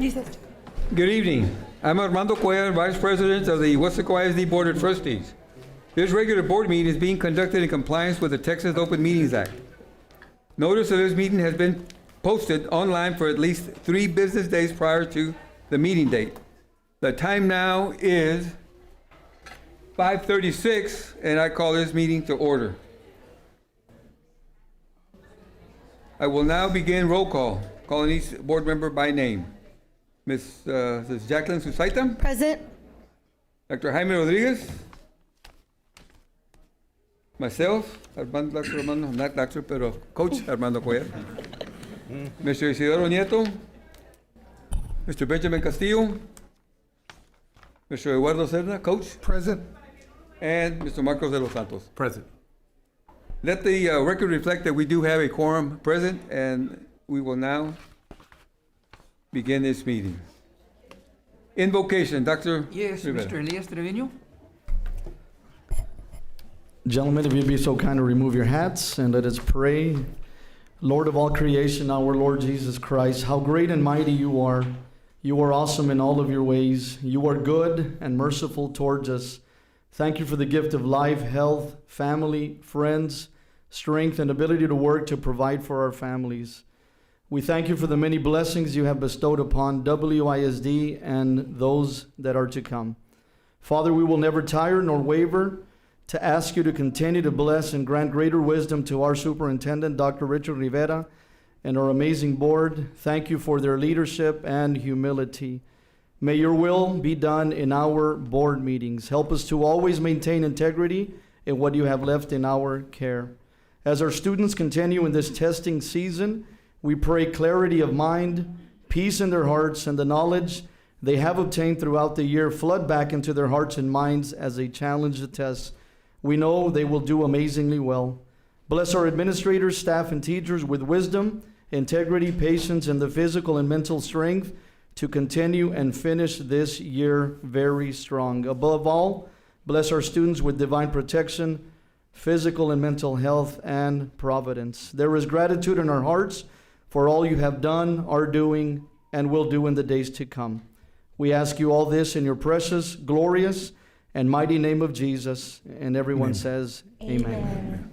Good evening. I'm Armando Cuellar, Vice President of the Weslaco ISD Board of Trustees. This regular board meeting is being conducted in compliance with the Texas Open Meetings Act. Notice of this meeting has been posted online for at least 3 business days prior to the meeting date. The time now is 5:36, and I call this meeting to order. I will now begin roll call, calling each board member by name. Ms. Jacqueline Susaita? Present. Dr. Jaime Rodriguez? Myself, Dr. Armando, not doctor, pero Coach Armando Cuellar. Mr. Isidoro Nieto? Mr. Benjamin Castillo? Mr. Eduardo Cerna, Coach? Present. And Mr. Marcos de los Santos. Present. Let the record reflect that we do have a quorum present, and we will now begin this meeting. Invocation, Dr. Yes, Rivera. Mr. Elias Treviño. Gentlemen, if you'd be so kind to remove your hats and let us pray. Lord of all creation, our Lord Jesus Christ, how great and mighty you are. You are awesome in all of your ways. You are good and merciful towards us. Thank you for the gift of life, health, family, friends, strength, and ability to work to provide for our families. We thank you for the many blessings you have bestowed upon WISD and those that are to come. Father, we will never tire nor waver to ask you to continue to bless and grant greater wisdom to our Superintendent, Dr. Richard Rivera, and our amazing board. Thank you for their leadership and humility. May your will be done in our board meetings. Help us to always maintain integrity in what you have left in our care. As our students continue in this testing season, we pray clarity of mind, peace in their hearts, and the knowledge they have obtained throughout the year flood back into their hearts and minds as they challenge the tests. We know they will do amazingly well. Bless our administrators, staff, and teachers with wisdom, integrity, patience, and the physical and mental strength to continue and finish this year very strong. Above all, bless our students with divine protection, physical and mental health, and providence. There is gratitude in our hearts for all you have done, are doing, and will do in the days to come. We ask you all this in your precious, glorious, and mighty name of Jesus. And everyone Amen. says, Amen. Amen.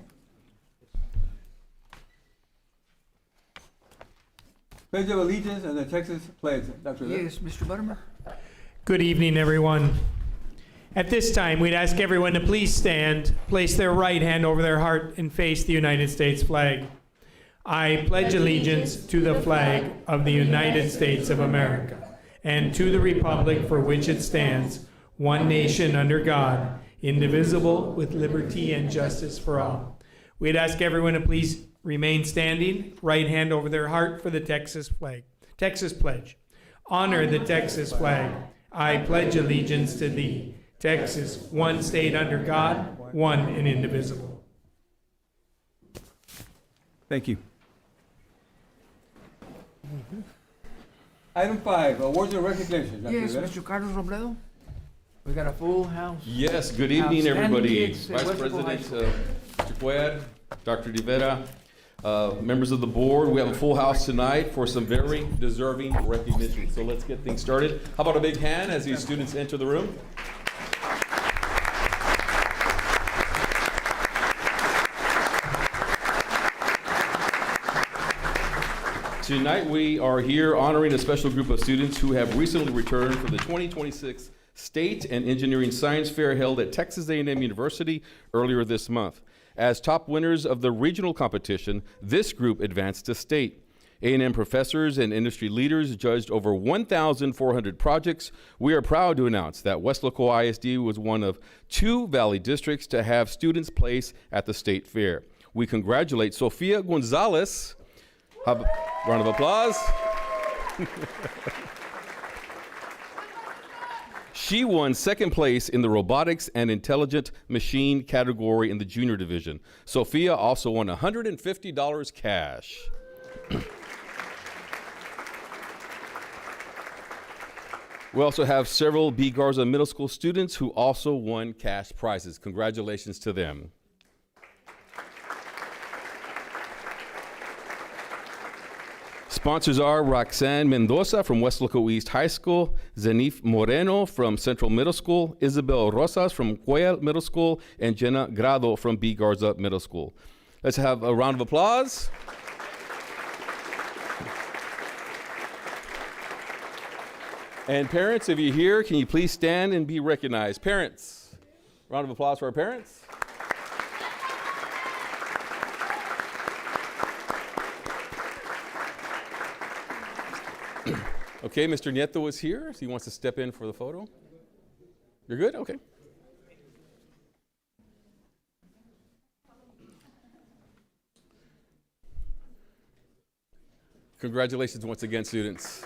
Pledge of Allegiance and the Texas Pledge, Dr. Rivera. Yes, Mr. Buttermer. Good evening, everyone. At this time, we'd ask everyone to please stand, place their right hand over their heart, and face the United States flag. I pledge allegiance to the flag of the United States of America and to the republic for which it stands, one nation under God, indivisible, with liberty and justice for all. We'd ask everyone to please remain standing, right hand over their heart for the Texas flag. Texas pledge. Honor the Texas flag. I pledge allegiance to thee. Texas, one state under God, one and indivisible. Thank you. Item 5, awards and recognition. Dr. Yes, Rivera. Mr. Carlos Robledo. We got a full house. Yes, good evening, Outstanding everybody. kids at Vice Weslaco High President Mr. Cuellar, Dr. Rivera, members of the board, we have a full house tonight for some very deserving recognition. So let's get things started. How about a big hand as these students enter the room? Tonight we are here honoring a special group of students who have recently returned from the 2026 State and Engineering Science Fair held at Texas A&M University earlier this month. As top winners of the regional competition, this group advanced to state. A&M professors and industry leaders judged over 1,400 projects. We are proud to announce that Weslaco ISD was one of 2 Valley districts to have students place at the state fair. We congratulate Sofia Gonzalez. Round of applause. She won second place in the robotics and intelligent machine category in the junior division. Sophia also won $150 cash. We also have several B. Garza Middle School students who also won cash prizes. Congratulations to them. Sponsors are Roxanne Mendoza from Weslaco East High School, Zenif Moreno from Central Middle School, Isabel Rosas from Cuellar Middle School, and Jenna Grado from B. Garza Middle School. Let's have a round of applause. And parents, if you're here, can you please stand and be recognized? Parents, round of applause for our parents. Okay, Mr. Nieto is here, so he wants to step in for the photo. You're good? Okay. Congratulations once again, students.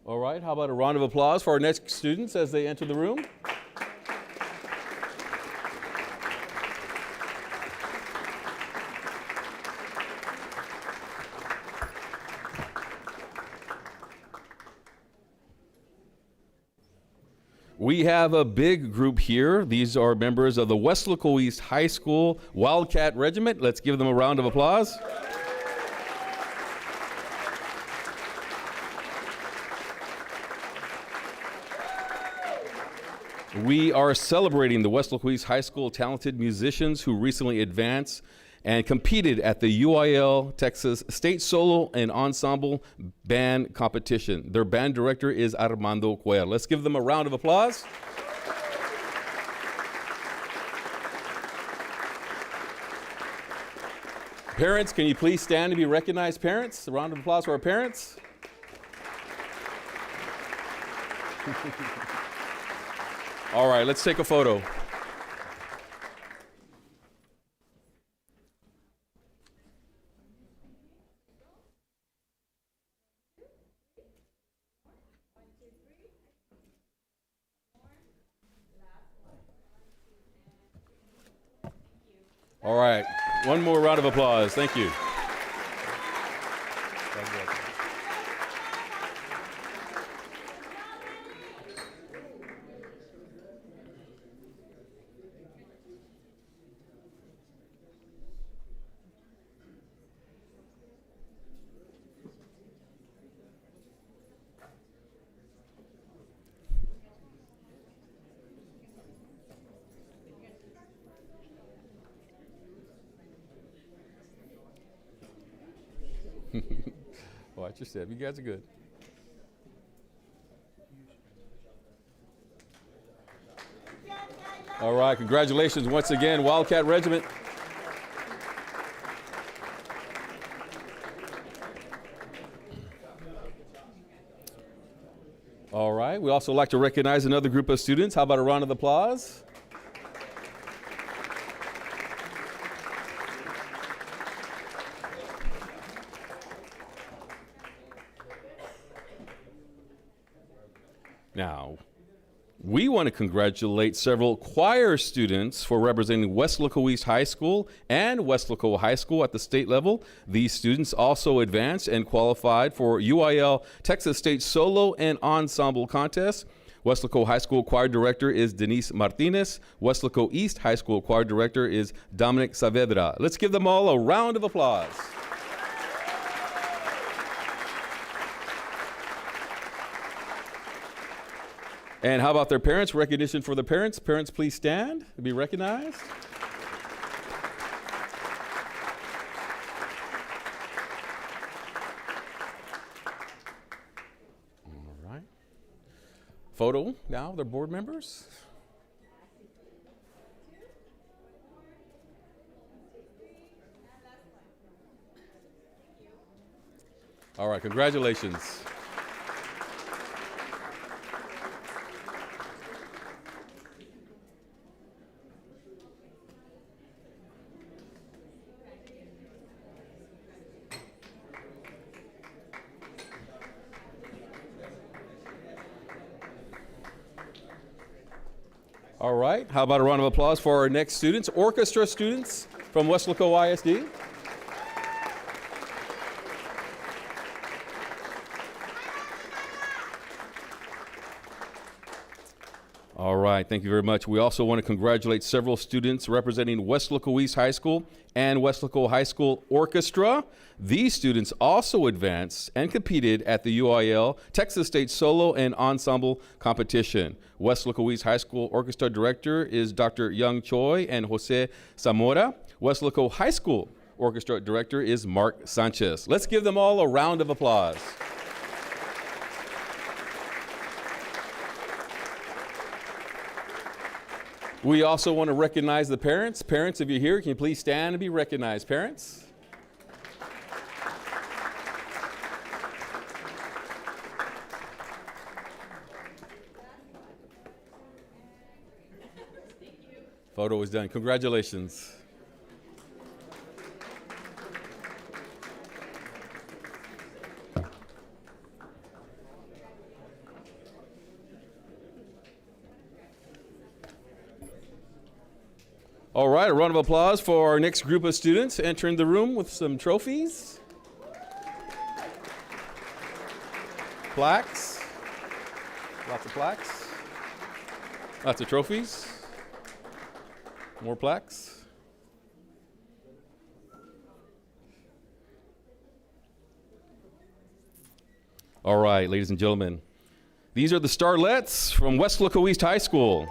All right, how about a round of applause for our next students as they enter the room? We have a big group here. These are members of the Weslaco East High School Wildcat Regiment. Let's give them a round of applause. We are celebrating the Weslaco East High School talented musicians who recently advanced and competed at the UIL Texas State Solo and Ensemble Band Competition. Their band director is Armando Cuellar. Let's give them a round of applause. Parents, can you please stand to be recognized, parents? A round of applause for our parents. All right, let's take a photo. All right, one more round of applause. Thank you. Watch your step. You guys are good. All right, congratulations once again, Wildcat Regiment. All right, we also like to recognize another group of students. How about a round of applause? Now, we want to congratulate several choir students for representing Weslaco East High School and Weslaco High School at the state level. These students also advanced and qualified for UIL Texas State Solo and Ensemble Contest. Weslaco High School Choir Director is Denise Martinez. Weslaco East High School Choir Director is Dominic Saavedra. Let's give them all a round of applause. And how about their parents? Recognition for the parents. Parents, please stand to be recognized. All right. Photo now, their board members. All right, congratulations. All right. How about a round of applause for our next students, orchestra students from Weslaco ISD? All right, thank you very much. We also want to congratulate several students representing Weslaco East High School and Weslaco High School Orchestra. These students also advanced and competed at the UIL Texas State Solo and Ensemble Competition. Weslaco East High School Orchestra Director is Dr. Young Choi and Jose Zamora. Weslaco High School Orchestra Director is Mark Sanchez. Let's give them all a round of applause. We also want to recognize the parents. Parents, if you're here, can you please stand and be recognized? Parents? Photo is done. Congratulations. All right, a round of applause for our next group of students entering the room with some trophies, plaques, lots of plaques, lots of trophies, more plaques. All right, ladies and gentlemen, these are the starlets from Weslaco East High School.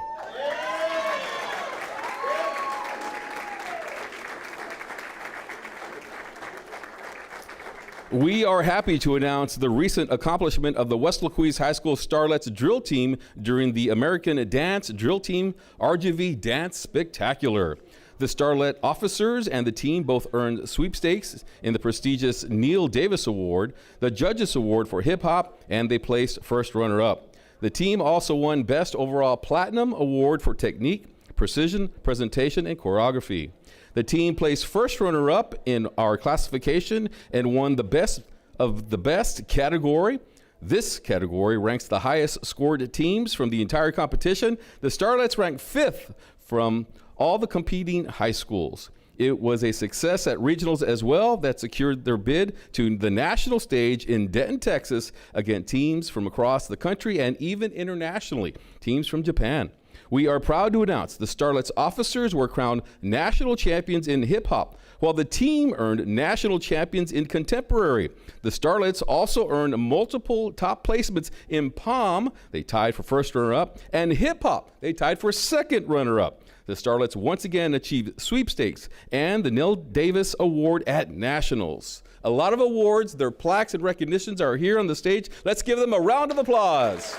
We are happy to announce the recent accomplishment of the Weslaco East High School Starlets drill team during the American Dance Drill Team RGV Dance Spectacular. The Starlet officers and the team both earned sweepstakes in the prestigious Neil Davis Award, the Judges Award for Hip Hop, and they placed first runner-up. The team also won Best Overall Platinum Award for Technique, Precision, Presentation, and Choreography. The team placed first runner-up in our classification and won the Best of the Best category. This category ranks the highest scored teams from the entire competition. The Starlets ranked 5th from all the competing high schools. It was a success at regionals as well that secured their bid to the national stage in Denton, Texas, against teams from across the country and even internationally, teams from Japan. We are proud to announce the Starlets officers were crowned national champions in hip hop, while the team earned national champions in contemporary. The Starlets also earned multiple top placements in pom, they tied for first runner-up, and hip hop, they tied for second runner-up. The Starlets once again achieved sweepstakes and the Neil Davis Award at nationals. A lot of awards, their plaques and recognitions are here on the stage. Let's give them a round of applause.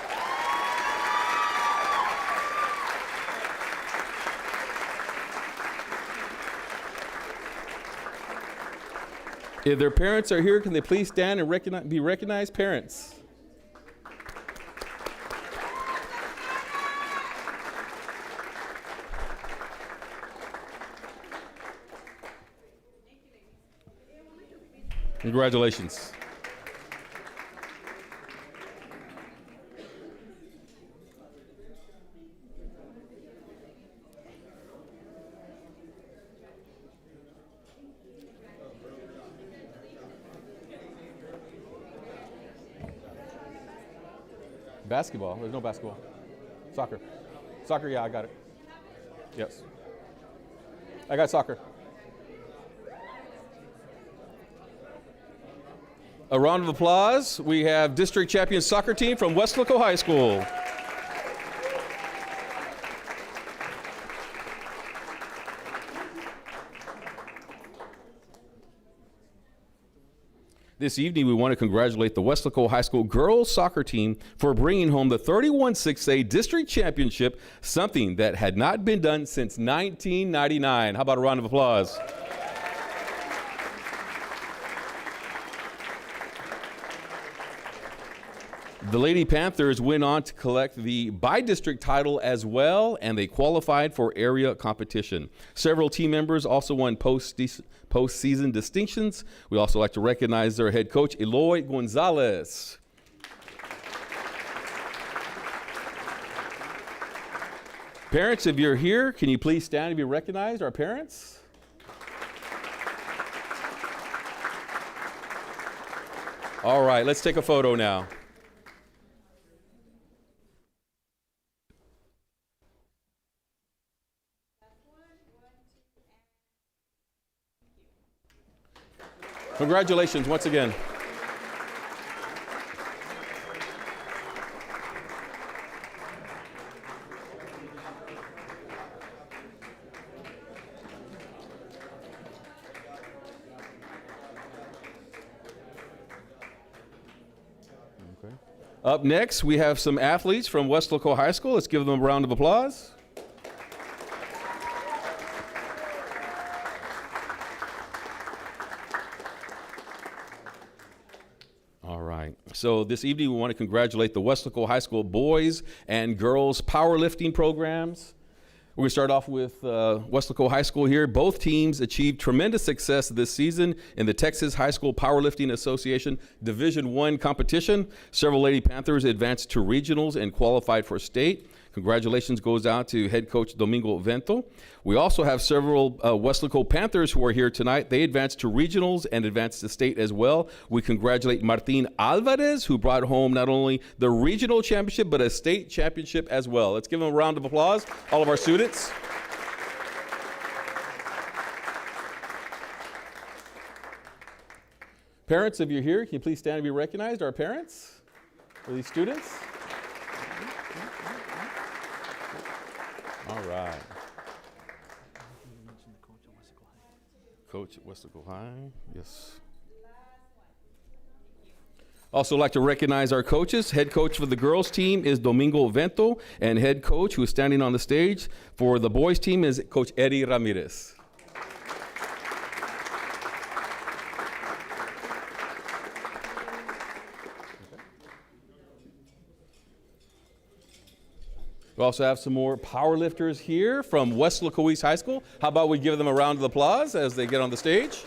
If their parents are here, can they please stand and be recognized? Parents. Congratulations. Basketball. There's no basketball. Soccer. Soccer, yeah, I got it. Yes. I got soccer. A round of applause. We have district champion soccer team from Weslaco High School. This evening, we want to congratulate the Weslaco High School girls soccer team for bringing home the 31-6A district championship, something that had not been done since 1999. How about a round of applause? The Lady Panthers went on to collect the by-district title as well, and they qualified for area competition. Several team members also won postseason distinctions. We also like to recognize their head coach, Eloy Gonzalez. Parents, if you're here, can you please stand and be recognized? Our parents? All right, let's take a photo now. Congratulations once again. Okay. Up next, we have some athletes from Weslaco High School. Let's give them a round of applause. All right. So this evening, we want to congratulate the Weslaco High School boys and girls powerlifting programs. We're going to start off with Weslaco High School here. Both teams achieved tremendous success this season in the Texas High School Powerlifting Association Division I competition. Several Lady Panthers advanced to regionals and qualified for state. Congratulations goes out to head coach Domingo Vento. We also have several Weslaco Panthers who are here tonight. They advanced to regionals and advanced to state as well. We congratulate Martin Alvarez, who brought home not only the regional championship, but a state championship as well. Let's give them a round of applause, all of our students. Parents, if you're here, can you please stand and be recognized? Our parents for these students. All right. Coach at Weslaco High, yes. Also like to recognize our coaches. Head coach for the girls team is Domingo Vento, and head coach who is standing on the stage for the boys team is Coach Eddie Ramirez. We also have some more power lifters here from Weslaco East High School. How about we give them a round of applause as they get on the stage?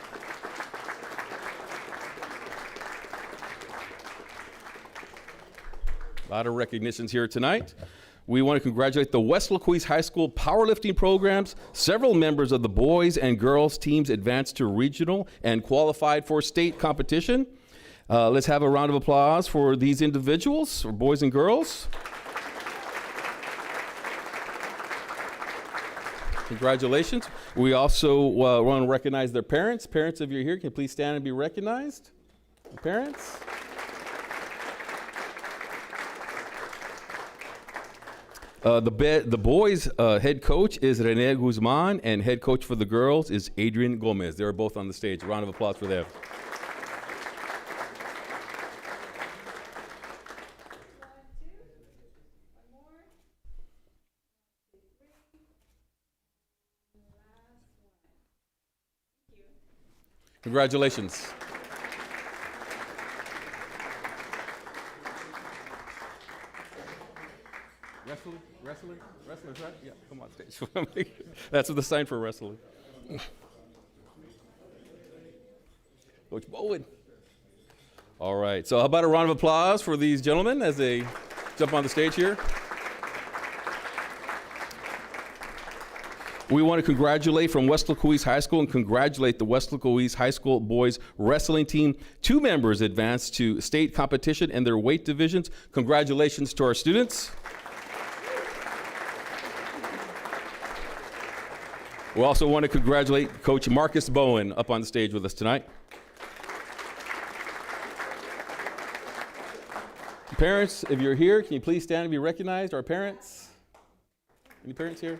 A lot of recognitions here tonight. We want to congratulate the Weslaco East High School powerlifting programs. Several members of the boys and girls teams advanced to regional and qualified for state competition. Let's have a round of applause for these individuals, for boys and girls. Congratulations. We also want to recognize their parents. Parents, if you're here, can you please stand and be recognized? Parents. The boys' head coach is Rene Guzman, and head coach for the girls is Adrian Gomez. They're both on the stage. A round of applause for them. Congratulations. Wrestlers, right? Yeah, come on stage. That's the sign for wrestling. Coach Bowen. All right, so how about a round of applause for these gentlemen as they jump on the stage here? We want to congratulate from Weslaco East High School and congratulate the Weslaco East High School boys wrestling team. 2 members advanced to state competition in their weight divisions. Congratulations to our students. We also want to congratulate Coach Marcus Bowen up on the stage with us tonight. Parents, if you're here, can you please stand and be recognized? Our parents? Any parents here?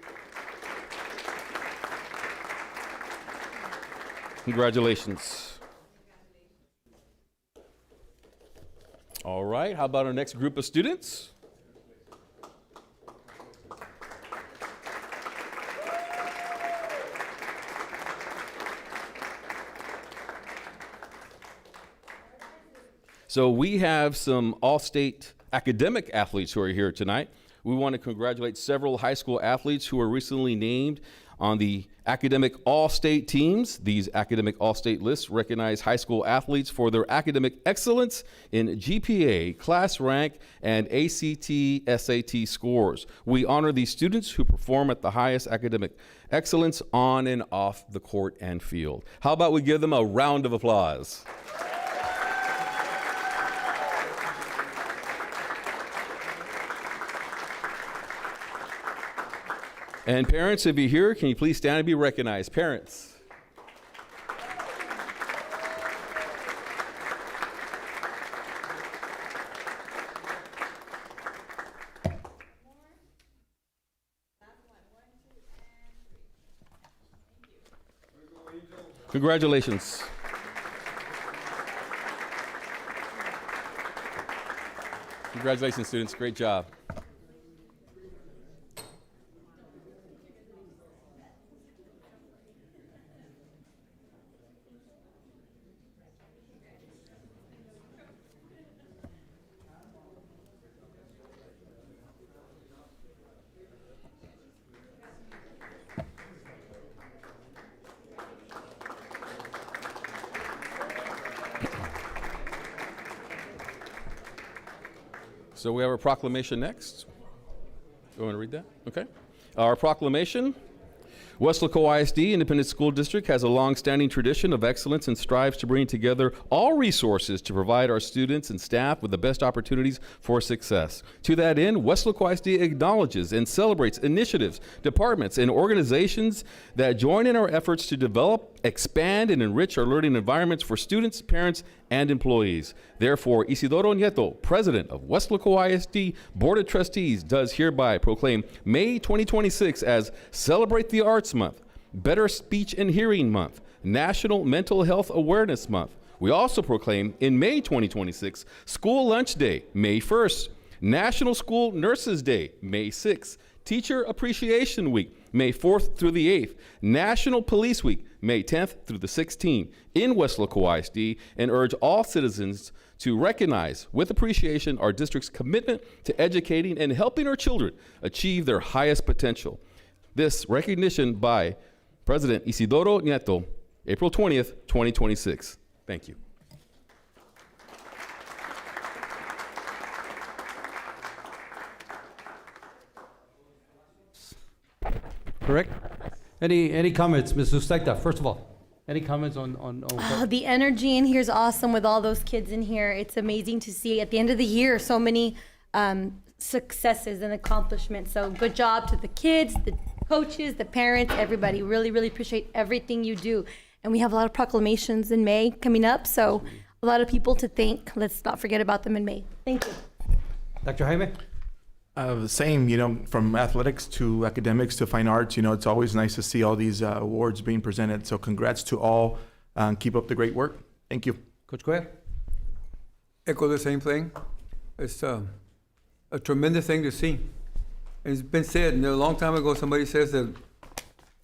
Congratulations. All right, how about our next group of students? So we have some all-state academic athletes who are here tonight. We want to congratulate several high school athletes who were recently named on the Academic All-State teams. These academic All-State lists recognize high school athletes for their academic excellence in GPA, class rank, and ACT/SAT scores. We honor these students who perform at the highest academic excellence on and off the court and field. How about we give them a round of applause? And parents, if you're here, can you please stand and be recognized? Parents. Congratulations. Congratulations, students. Great job. So we have our proclamation next. You want to read that? Okay. Our proclamation. Weslaco ISD Independent School District has a long-standing tradition of excellence and strives to bring together all resources to provide our students and staff with the best opportunities for success. To that end, Weslaco ISD acknowledges and celebrates initiatives, departments, and organizations that join in our efforts to develop, expand, and enrich our learning environments for students, parents, and employees. Therefore, Isidoro Nieto, President of Weslaco ISD Board of Trustees, does hereby proclaim May 2026 as Celebrate the Arts Month, Better Speech and Hearing Month, National Mental Health Awareness Month. We also proclaim in May 2026 School Lunch Day, May 1st, National School Nurses Day, May 6th, Teacher Appreciation Week, May 4th through the 8th, National Police Week, May 10th through the 16th in Weslaco ISD, and urge all citizens to recognize with appreciation our district's commitment to educating and helping our children achieve their highest potential. This recognition by President Isidoro Nieto, April 20th, 2026. Thank you. Correct? Any comments, Ms. Ustekta? First of all, any comments on Oh, the energy in here is awesome with all those kids in here. It's amazing to see at the end of the year so many successes and accomplishments. So good job to the kids, the coaches, the parents, everybody. Really, really appreciate everything you do. And we have a lot of proclamations in May coming up, so a lot of people to thank. Let's not forget about them in May. Thank you. Dr. Jaime? The same, from athletics to academics to fine arts, it's always nice to see all these awards being presented. So congrats to all. Keep up the great work. Thank you. Coach Cuellar? Echo the same thing. It's a tremendous thing to see. And it's been said, a long time ago, somebody says that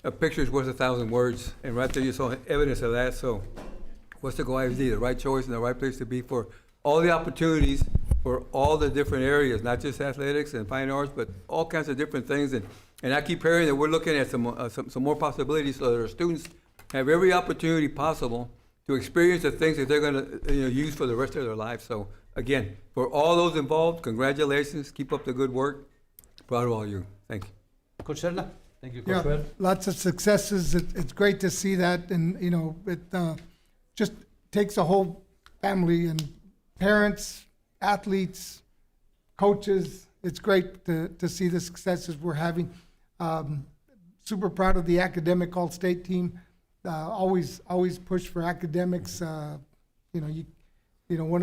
a picture is worth 1,000 words. And right there you saw evidence of that. So Weslaco ISD, the right choice and the right place to be for all the opportunities for all the different areas, not just athletics and fine arts, but all kinds of different things. And I keep hearing that we're looking at some more possibilities so that our students have every opportunity possible to experience the things that they're going to use for the rest of their lives. So again, for all those involved, congratulations. Keep up the good work. Proud of all you. Thank you. Coach Serna? Thank you, Coach Yeah, Cuellar. lots of successes. It's great to see that, and it just takes a whole family and parents, athletes, coaches. It's great to see the successes we're having. Super proud of the academic all-state team. Always push for academics. One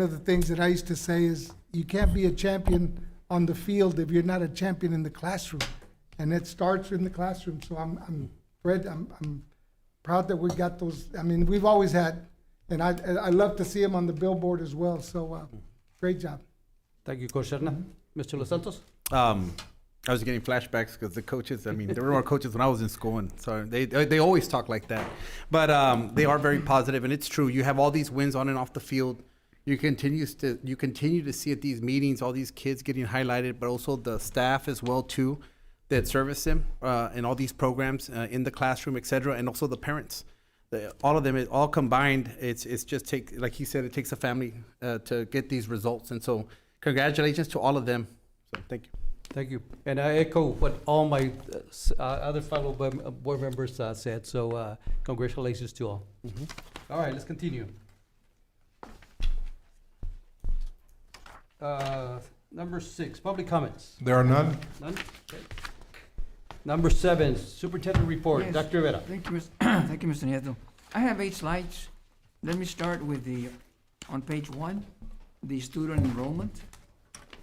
of the things that I used to say is you can't be a champion on the field if you're not a champion in the classroom, and it starts in the classroom. So I'm proud that we got those. I mean, we've always had, and I love to see them on the billboard as well. So great job. Thank you, Coach Serna. Mr. Los Santos? I was getting flashbacks because the coaches, there were more coaches when I was in school, and so they always talk like that. But they are very positive, and it's true. You have all these wins on and off the field. You continue to see at these meetings all these kids getting highlighted, but also the staff as well too. that service them in all these programs in the classroom, et cetera, and also the parents. All of them, all combined, it's just like he said, it takes a family to get these results. And so congratulations to all of them. So thank you. Thank you. And I echo what all my other fellow board members said, so congratulations to all. All right, let's continue. Number 6, public comments. There are none. None? Okay. Number 7, superintendent report. Yes. Dr. Rivera. Thank you, thank you, Mr. Nieto. I have 8 slides. Let me start with on page 1, the student enrollment.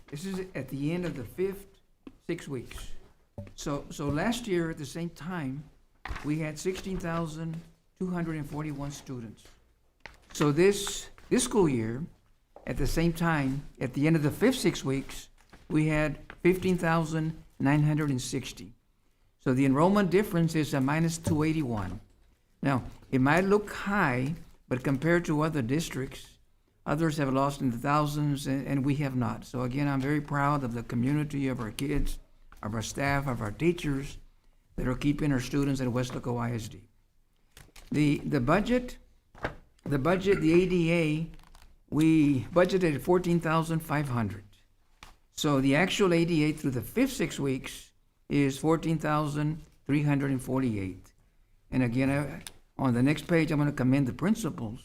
This is at the end of the 5th 6 weeks. So last year at the same time, we had 16,241 students. So this school year, at the same time, at the end of the 5th 6 weeks, we had 15,960. So the enrollment difference is a minus 281. Now, it might look high, but compared to other districts, others have lost in the thousands, and we have not. So again, I'm very proud of the community, of our kids, of our staff, of our teachers that are keeping our students at Weslaco ISD. The budget, the ADA, we budgeted 14,500. So the actual ADA through the 5th 6 weeks is 14,348. And again, on the next page, I'm going to commend the principals.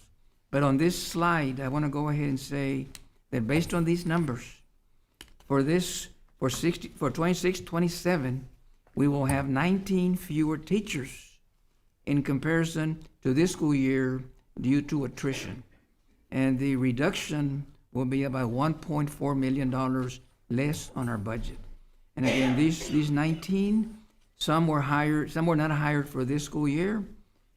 But on this slide, I want to go ahead and say that based on these numbers, for 26-27, we will have 19 fewer teachers in comparison to this school year due to attrition. And the reduction will be about $1.4 million less on our budget. And again, these 19, some were hired, some were not hired for this school year.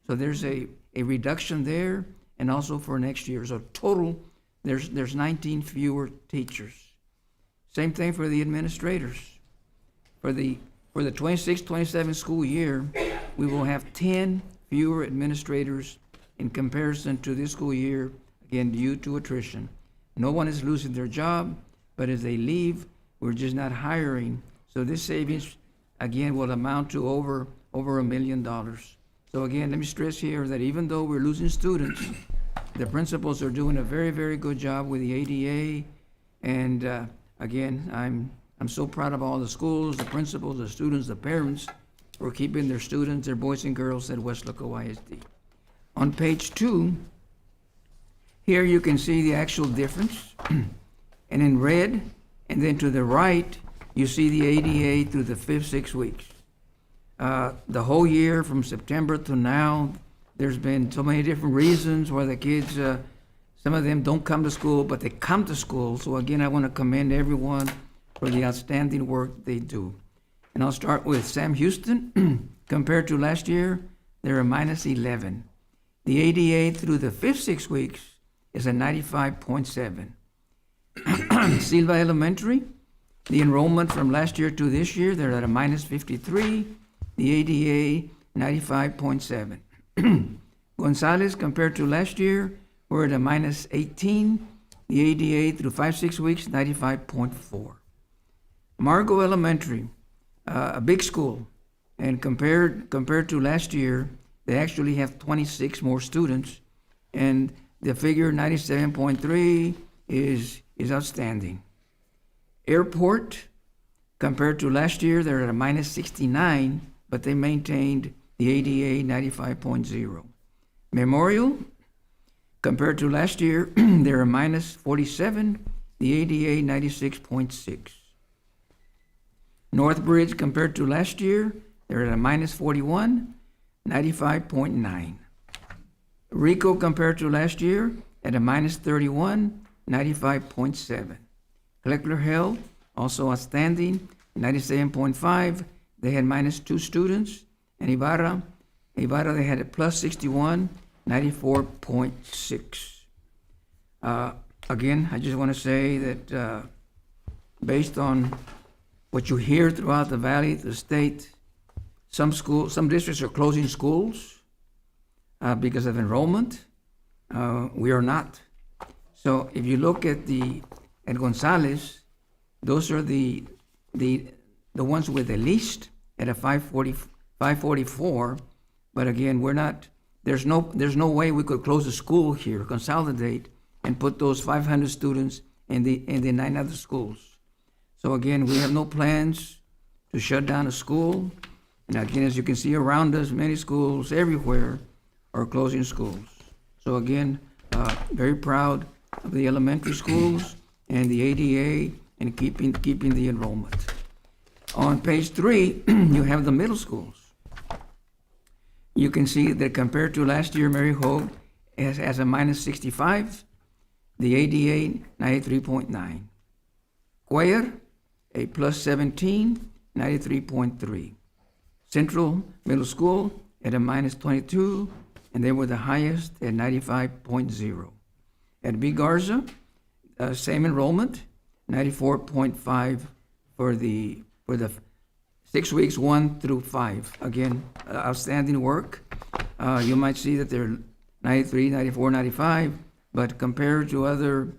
So there's a reduction there, and also for next year. So total, there's 19 fewer teachers. Same thing for the administrators. For the 26-27 school year, we will have 10 fewer administrators in comparison to this school year, again, due to attrition. No one is losing their job, but as they leave, we're just not hiring. So this savings, again, will amount to over $1 million. So again, let me stress here that even though we're losing students, the principals are doing a very, very good job with the ADA. And again, I'm so proud of all the schools, the principals, the students, the parents for keeping their students, their boys and girls at Weslaco ISD. On page 2, here you can see the actual difference. And in red, and then to the right, you see the ADA through the 5th 6 weeks. The whole year from September to now, there's been so many different reasons why the kids, some of them don't come to school, but they come to school. So again, I want to commend everyone for the outstanding work they do. And I'll start with Sam Houston. Compared to last year, they're a minus 11. The ADA through the 5th 6 weeks is a 95.7. Silva Elementary, the enrollment from last year to this year, they're at a minus 53. The ADA, 95.7. Gonzalez, compared to last year, we're at a minus 18. The ADA through 5-6 weeks, 95.4. Margot Elementary, a big school, and compared to last year, they actually have 26 more students, and the figure 97.3 is outstanding. Airport, compared to last year, they're at a minus 69, but they maintained the ADA 95.0. Memorial, compared to last year, they're a minus 47, the ADA 96.6. Northbridge, compared to last year, they're at a minus 41, 95.9. Rico, compared to last year, at a minus 31, 95.7. Kleckler Hill, also outstanding, 97.5. They had minus 2 students. And Ibarra, they had a plus 61, 94.6. Again, I just want to say that based on what you hear throughout the valley, the state, some districts are closing schools because of enrollment. We are not. So if you look at Gonzales, those are the ones with the least at a 544, but again, we're not, there's no way we could close the school here, consolidate, and put those 500 students in the 9 other schools. So again, we have no plans to shut down a school. And again, as you can see around us, many schools everywhere are closing schools. So again, very proud of the elementary schools and the ADA and keeping the enrollment. On page 3, you have the middle schools. You can see that compared to last year, Mary Hogue has a minus 65, the ADA 93.9. Cuellar, a plus 17, 93.3. Central Middle School at a minus 22, and they were the highest at 95.0. At B. Garza, same enrollment, 94.5 for the 6 weeks 1 through 5. Again, outstanding work. You might see that they're 93, 94, 95, but compared to other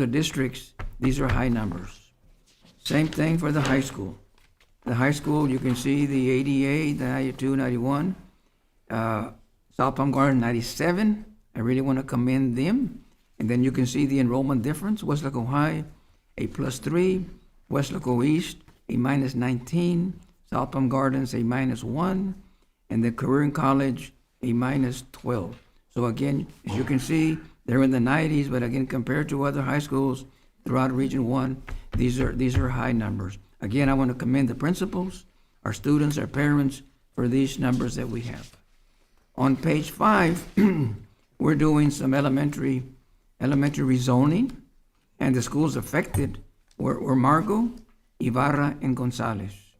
districts, these are high numbers. Same thing for the high school. The high school, you can see the ADA, the 92, 91. South Palm Garden, 97. I really want to commend them. And then you can see the enrollment difference. Weslaco High, a plus 3. Weslaco East, a minus 19. South Palm Gardens, a minus 1. And the Career in College, a minus 12. So again, as you can see, they're in the 90s, but again, compared to other high schools throughout Region 1, these are high numbers. Again, I want to commend the principals, our students, our parents, for these numbers that we have. On page 5, we're doing some elementary rezoning, and the schools affected were Margo, Ibarra, and Gonzales.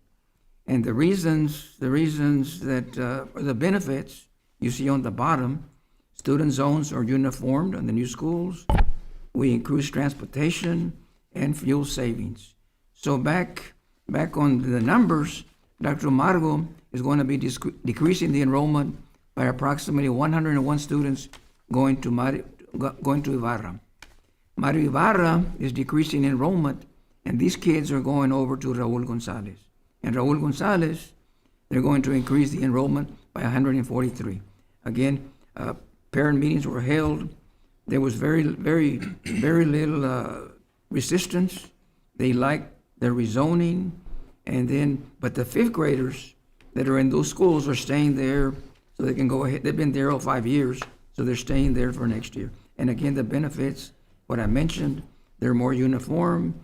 And the reasons that, or the benefits you see on the bottom, student zones are uniformed on the new schools. We increase transportation and fuel savings. So back on the numbers, Dr. Margo is going to be decreasing the enrollment by approximately 101 students going to Ibarra. Mario Ibarra is decreasing enrollment, and these kids are going over to Raul Gonzalez. And Raul Gonzalez, they're going to increase the enrollment by 143. Again, parent meetings were held. There was very little resistance. They liked the rezoning, but the 5th graders that are in those schools are staying there so they can go ahead. They've been there all 5 years, so they're staying there for next year. And again, the benefits, what I mentioned, they're more uniform,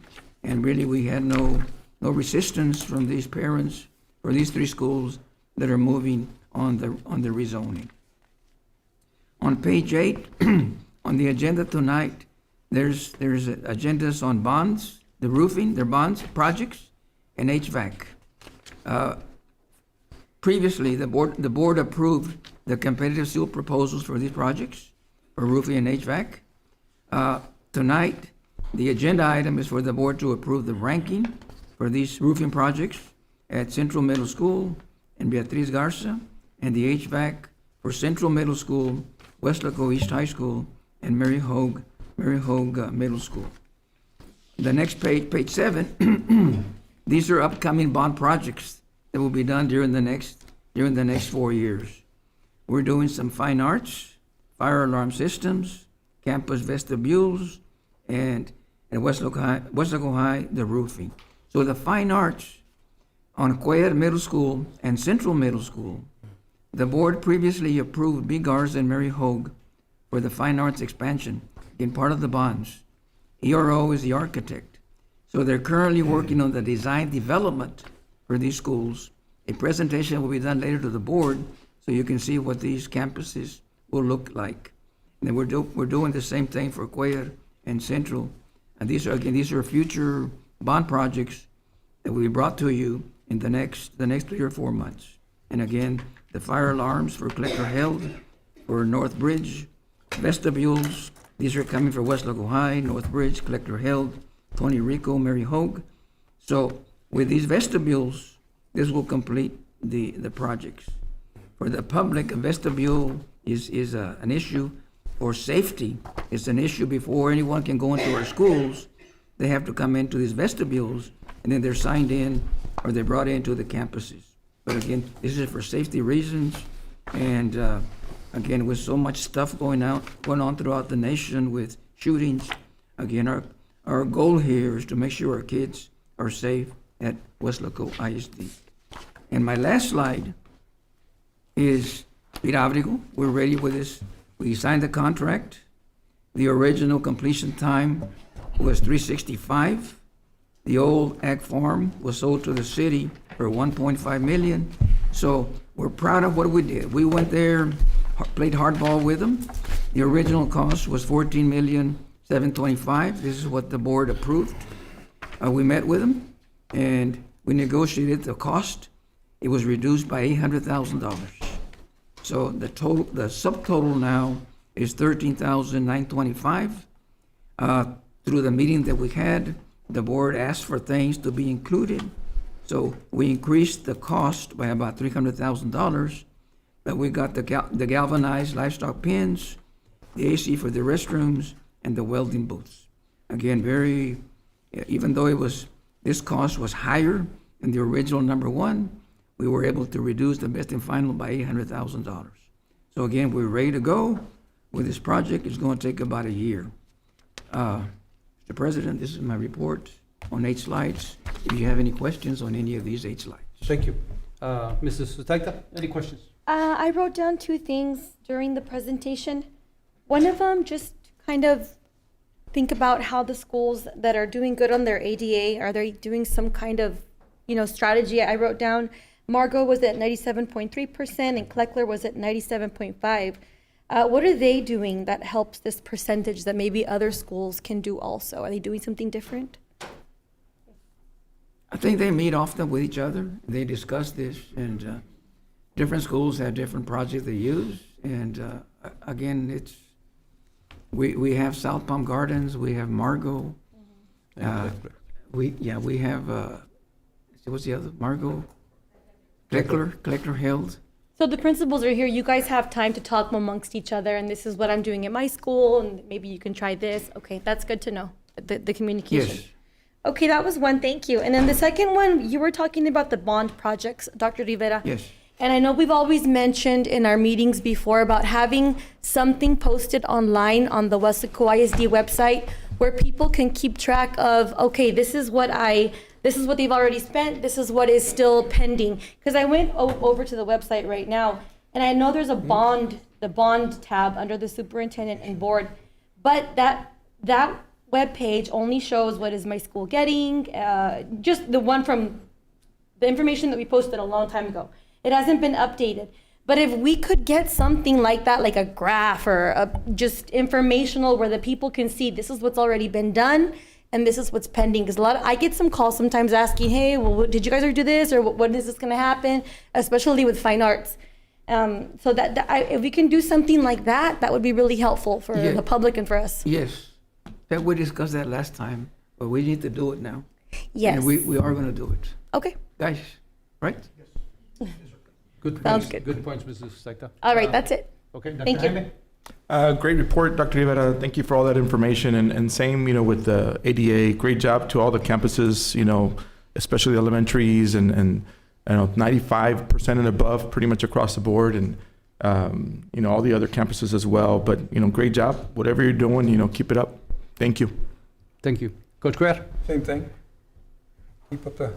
and really we had no resistance from these parents for these 3 schools that are moving on the rezoning. On page 8, on the agenda tonight, there's agendas on bonds, the roofing, their bonds, projects, and HVAC. Previously, the board approved the competitive seal proposals for these projects for roofing and HVAC. Tonight, the agenda item is for the board to approve the ranking for these roofing projects at Central Middle School and Beatriz Garza, and the HVAC for Central Middle School, Weslaco East High School, and Mary Hogue Middle School. The next page 7, these are upcoming bond projects that will be done during the next 4 years. We're doing some fine arts, fire alarm systems, campus vestibules, and Weslaco High, the roofing. So the fine arts on Cuellar Middle School and Central Middle School, the board previously approved B. Garza and Mary Hogue for the fine arts expansion in part of the bonds. ERO is the architect. So they're currently working on the design development for these schools. A presentation will be done later to the board so you can see what these campuses will look like. And then we're doing the same thing for Cuellar and Central. And these are future bond projects that we brought to you in the next 3 or 4 months. And again, the fire alarms for Collector Health, for North Bridge, vestibules, these are coming for Weslaco High, North Bridge, Collector Health, Tony Rico, Mary Hogue. So with these vestibules, this will complete the projects. For the public, a vestibule is an issue for safety. It's an issue before anyone can go into our schools. They have to come into these vestibules, and then they're signed in or they're brought into the campuses. But again, this is for safety reasons. And again, with so much stuff going on throughout the nation with shootings, again, our goal here is to make sure our kids are safe at Weslaco ISD. And my last slide is Pirábrigo. We're ready with this. We signed the contract. The original completion time was 365. The old ag farm was sold to the city for 1.5 million. So we're proud of what we did. We went there, played hardball with them. The original cost was 14,725,000. This is what the board approved. We met with them and we negotiated the cost. It was reduced by $800,000. So the subtotal now is 13,925. Through the meeting that we had, the board asked for things to be included. So we increased the cost by about $300,000, but we got the galvanized livestock pens, the AC for the restrooms, and the welding booths. Again, even though this cost was higher than the original number one, we were able to reduce the best and final by $800,000. So again, we're ready to go with this project. It's going to take about a year. Mr. President, this is my report on 8 slides. If you have any questions on any of these 8 slides. Thank you. Mrs. Sutaita, any questions? I wrote down 2 things during the presentation. One of them, just kind of think about how the schools that are doing good on their ADA, are they doing some kind of, strategy? I wrote down Margot was at 97.3% and Kleckler was at 97.5%. What are they doing that helps this percentage that maybe other schools can do also? Are they doing something different? I think they meet often with each other. They discuss this, and different schools have different projects they use. And again, we have South Palm Gardens, we have Margot. We have what's the other? Margot, Kleckler Health. So the principals are here. You guys have time to talk amongst each other, and this is what I'm doing at my school, and maybe you can try this. Okay, that's good to know, the communication. Yes. Okay, that was one, thank you. And then the second one, you were talking about the bond projects, Dr. Rivera. Yes. And I know we've always mentioned in our meetings before about having something posted online on the Weslaco ISD website where people can keep track of, okay, this is what they've already spent, this is what is still pending. Because I went over to the website right now, and I know there's the bond tab under the superintendent and board, but that web page only shows what is my school getting, just the one from the information that we posted a long time ago. It hasn't been updated. But if we could get something like that, like a graph or just informational where the people can see this is what's already been done and this is what's pending. Because I get some calls sometimes asking, hey, well, did you guys already do this? Or when is this going to happen? Especially with fine arts. So if we can do something like that, that would be really helpful for the public and for us. Yes. We discussed that last time, but we need to do it now. Yes. And we are going to do it. Okay. Guys, right? Good Sounds points. good. Good points, Mrs. Sutaita. All right, that's it. Okay, Dr. Thank you. Jaime? Great report, Dr. Rivera. Thank you for all that information. And same, with the ADA. Great job to all the campuses, especially elementaries and 95% and above pretty much across the board. And, all the other campuses as well. But, great job. Whatever you're doing, keep it up. Thank you. Thank you. Coach Guerra? Same thing. Keep up the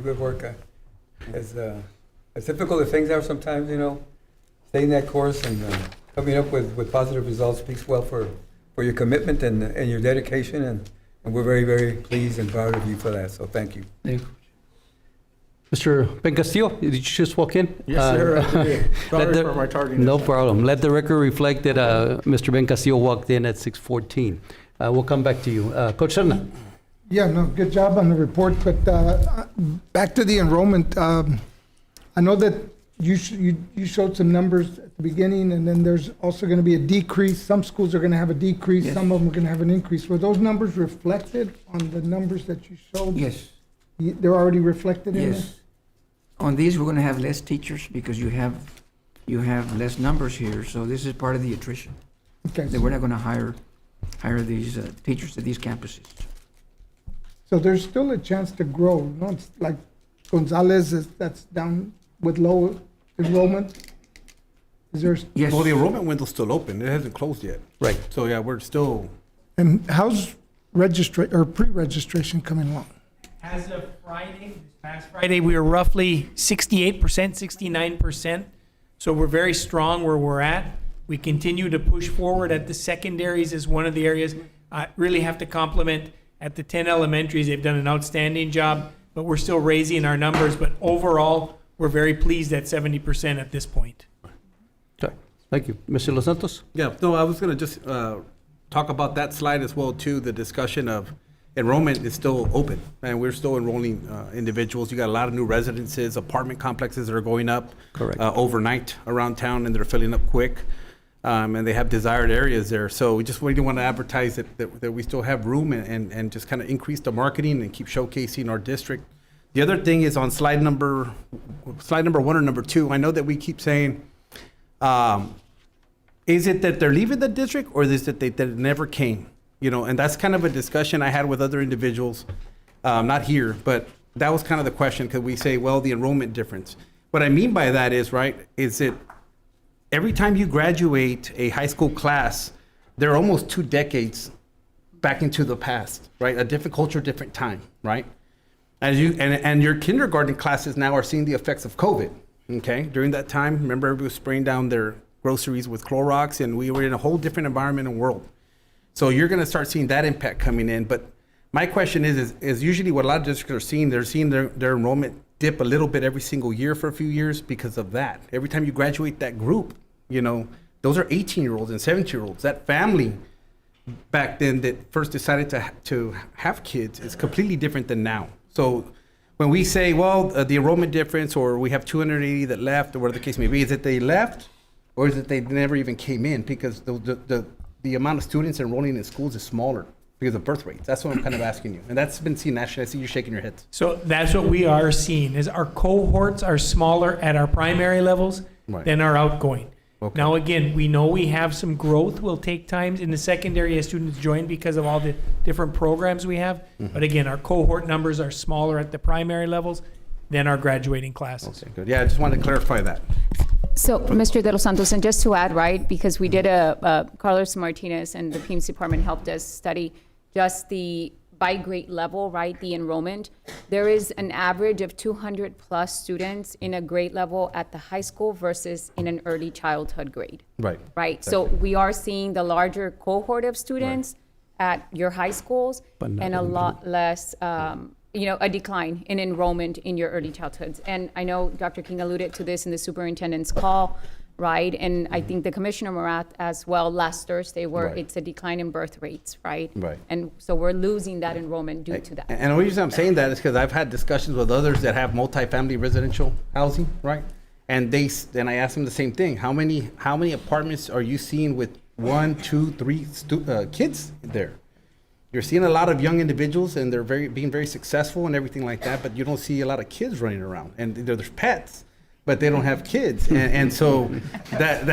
good work. As difficult as things are sometimes, staying that course and coming up with positive results speaks well for your commitment and your dedication, and we're very, very pleased and proud of you for that, so thank you. Thank you. Mr. Ben Castillo, did you just walk in? Yes, sir. Sorry for my tardiness. No problem. Let the record reflect that Mr. Ben Castillo walked in at 6:14. We'll come back to you. Coach Serna? Yeah, no, good job on the report, but back to the enrollment. I know that you showed some numbers at the beginning, and then there's also going to be a decrease. Some schools are going to have a decrease. Yes. Some of them are going to have an increase. Were those numbers reflected on the numbers that you showed? Yes. They're already reflected in there? Yes. On these, we're going to have less teachers because you have less numbers here. So this is part of the attrition. Okay. That we're not going to hire these teachers at these campuses. So there's still a chance to grow, no? It's like Gonzalez, that's down with low enrollment? Is there, Yes. Well, the enrollment window's still open. It hasn't closed yet. Right. So yeah, we're still. and how's pre-registration coming along? As of Friday, this past Friday, we were roughly 68%, 69%. So we're very strong where we're at. We continue to push forward at the secondaries is one of the areas. I really have to compliment at the 10 elementaries. They've done an outstanding job, but we're still raising our numbers. But overall, we're very pleased at 70% at this point. Okay. Thank you. Mr. Los Santos? Yeah, no, I was gonna just talk about that slide as well too. The discussion of enrollment is still open, and we're still enrolling individuals. You got a lot of new residences, apartment complexes that are going up Correct. Overnight around town, and they're filling up quick. And they have desired areas there. So we just really want to advertise that we still have room and just kind of increase the marketing and keep showcasing our district. The other thing is on slide number 1 or number 2. I know that we keep saying, is it that they're leaving the district, or is it that they never came? You know, and that's kind of a discussion I had with other individuals, not here, but that was kind of the question. Could we say, well, the enrollment difference? What I mean by that is, right, is it every time you graduate a high school class, they're almost 2 decades back into the past, right? A different culture, different time, right? As you and your kindergarten classes now are seeing the effects of COVID. Okay, during that time, remember everybody was spraying down their groceries with Clorox, and we were in a whole different environment and world. So you're going to start seeing that impact coming in. But my question is usually what a lot of districts are seeing. They're seeing their enrollment dip a little bit every single year for a few years because of that. Every time you graduate that group, you know, those are 18-year-olds and 17-year-olds. That family back then that first decided to have kids is completely different than now. So when we say, well, the enrollment difference, or we have 280 that left, or whatever the case may be, is it they left, or is it they never even came in? Because the amount of students enrolling in schools is smaller because of birth rates. That's what I'm kind of asking you. And that's been seen nationally. I see you shaking your heads. So that's what we are seeing, is our cohorts are smaller at our primary levels Right. than our outgoing. Okay. Now, again, we know we have some growth will take time in the secondary as students join because of all the different programs we have. Mm-hmm. But again, our cohort numbers are smaller at the primary levels than our graduating classes. Okay, good. Yeah, I just wanted to clarify that. So, Mr. De Los Santos, and just to add, right, because we did Carlos Martinez and the PIMS department helped us study just the by grade level, right, the enrollment. There is an average of 200 plus students in a grade level at the high school versus in an early childhood grade. Right. Right, so we are seeing the larger cohort of students at your high schools But not and a in lot less, a decline in enrollment in your early childhoods. And I know Dr. King alluded to this in the superintendent's call, right? And I think the Commissioner Murat as well, last Thursday, where Right. it's a decline in birth rates, right? Right. And so we're losing that enrollment due to that. And the reason I'm saying that is because I've had discussions with others that have multifamily residential housing, right? And I asked them the same thing. How many apartments are you seeing with 1, 2, 3 kids there? You're seeing a lot of young individuals, and they're being very successful and everything like that, but you don't see a lot of kids running around. And there's pets, but they don't have kids. And so that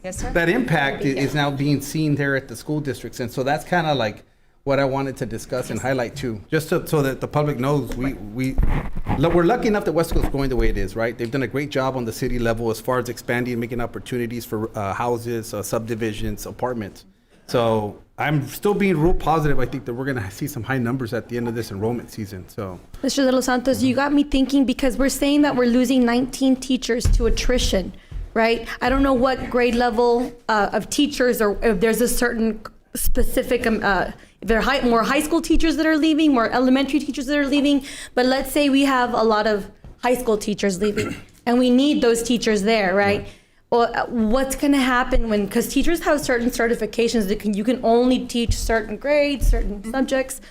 Yes, sir. that impact is now being seen there at the school districts. And so that's kind of like what I wanted to discuss and highlight too, just so that the public knows we're lucky enough that Weslaco is going the way it is, right? They've done a great job on the city level as far as expanding and making opportunities for houses, subdivisions, apartments. So I'm still being real positive. I think that we're going to see some high numbers at the end of this enrollment season. So Mr. De Los Santos, you got me thinking, because we're saying that we're losing 19 teachers to attrition, right? I don't know what grade level of teachers, or if there's a certain specific, if there are more high school teachers that are leaving, more elementary teachers that are leaving, but let's say we have a lot of high school teachers leaving, and we need those teachers there, right? Well, what's going to happen because teachers have certain certifications that you can only teach certain grades, certain subjects.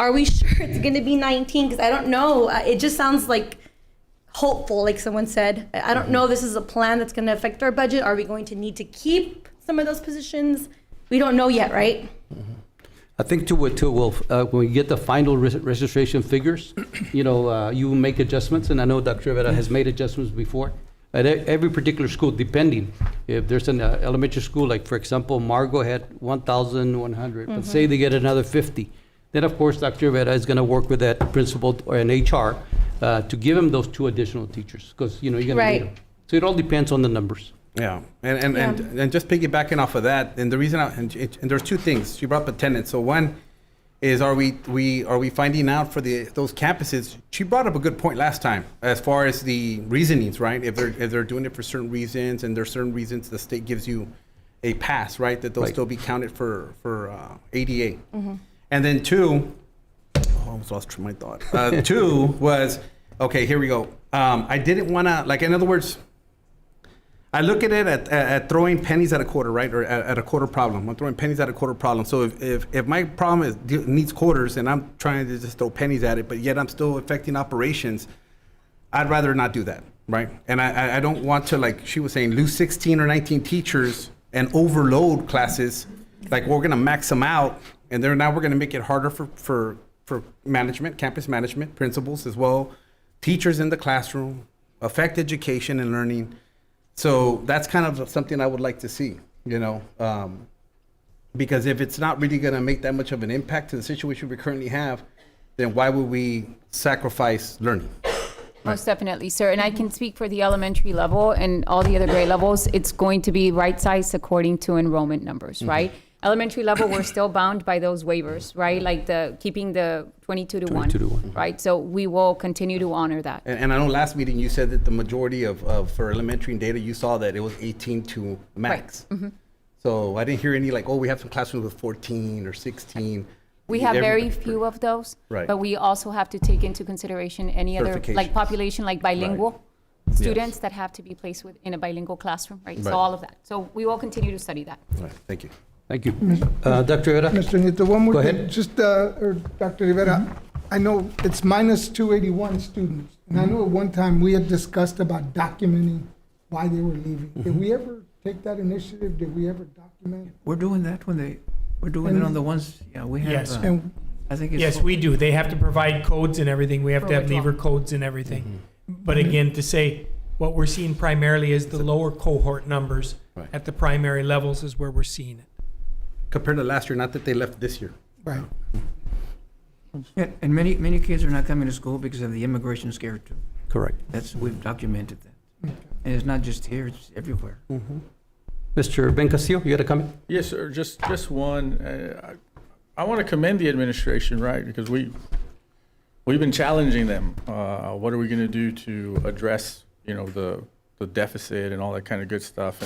Are we sure it's going to be 19? Because I don't know. It just sounds like hopeful, like someone said. I don't know if this is a plan that's going to affect our budget. Are we going to need to keep some of those positions? We don't know yet, right? I think when we get the final registration figures, you make adjustments, and I know Dr. Rivera has made adjustments before. At every particular school, depending, if there's an elementary school, like for example, Margot had 1,100, but say they get another 50, then of course Dr. Rivera is going to work with that principal or an HR to give them those 2 additional teachers, because, you know, you're gonna need Right. them. So it all depends on the numbers. Yeah, and just piggybacking off of that, and the reason, and there's 2 things. She brought up attendance. So one is, are we finding out for those campuses? She brought up a good point last time, as far as the reasonings, right? If they're doing it for certain reasons, and there's certain reasons the state gives you a pass, right? That they'll Right. still be counted for ADA. And then 2, I almost lost my thought. 2 was, okay, here we go. I didn't want to, like, in other words, I look at it at throwing pennies at a quarter, right? Or at a quarter problem. I'm throwing pennies at a quarter problem. So if my problem needs quarters and I'm trying to just throw pennies at it, but yet I'm still affecting operations, I'd rather not do that, right? And I don't want to, like she was saying, lose 16 or 19 teachers and overload classes. Like, we're going to max them out, and now we're going to make it harder for management, campus management, principals as well, teachers in the classroom, affect education and learning. So that's kind of something I would like to see, you know, because if it's not really going to make that much of an impact to the situation we currently have, then why would we sacrifice learning? Most definitely, sir. And I can speak for the elementary level and all the other grade levels. It's going to be right-sized according to enrollment numbers, right? Elementary level, we're still bound by those waivers, right? Like keeping the 22 to 1. 22 to 1. Right? So we will continue to honor that. And I know last meeting you said that the majority of for elementary data, you saw that it was 18 to max. So I didn't hear any like, oh, we have some classrooms with 14 or 16. We have very few of those. Right. But we also have to take into consideration any other, like Certifications. population, like bilingual students that have to be placed in a bilingual classroom, right? So Right. all of that. So we will continue to study that. All right, thank you. Thank you. Dr. Rivera? Mr. Nieto, one more Go thing. ahead. Just, or Dr. Rivera, I know it's minus 281 students. And I know at one time we had discussed about documenting why they were leaving. Did we ever take that initiative? Did we ever document? We're doing that we're doing it on the ones, we have, Yes. And I think it's. Yes, we do. They have to provide codes and everything. We have to have lever codes and everything. But again, to say, what we're seeing primarily is the lower cohort numbers Right. at the primary levels is where we're seeing it. Compared to last year, not that they left this year. right. Yeah, and many kids are not coming to school because of the immigration scare too. Correct. We've documented that. And it's not just here, it's everywhere. Mr. Ben Castillo, you had a comment? Yes, sir. Just one. I want to commend the administration, right? Because we've been challenging them. What are we going to do to address, the deficit and all that kind of good stuff?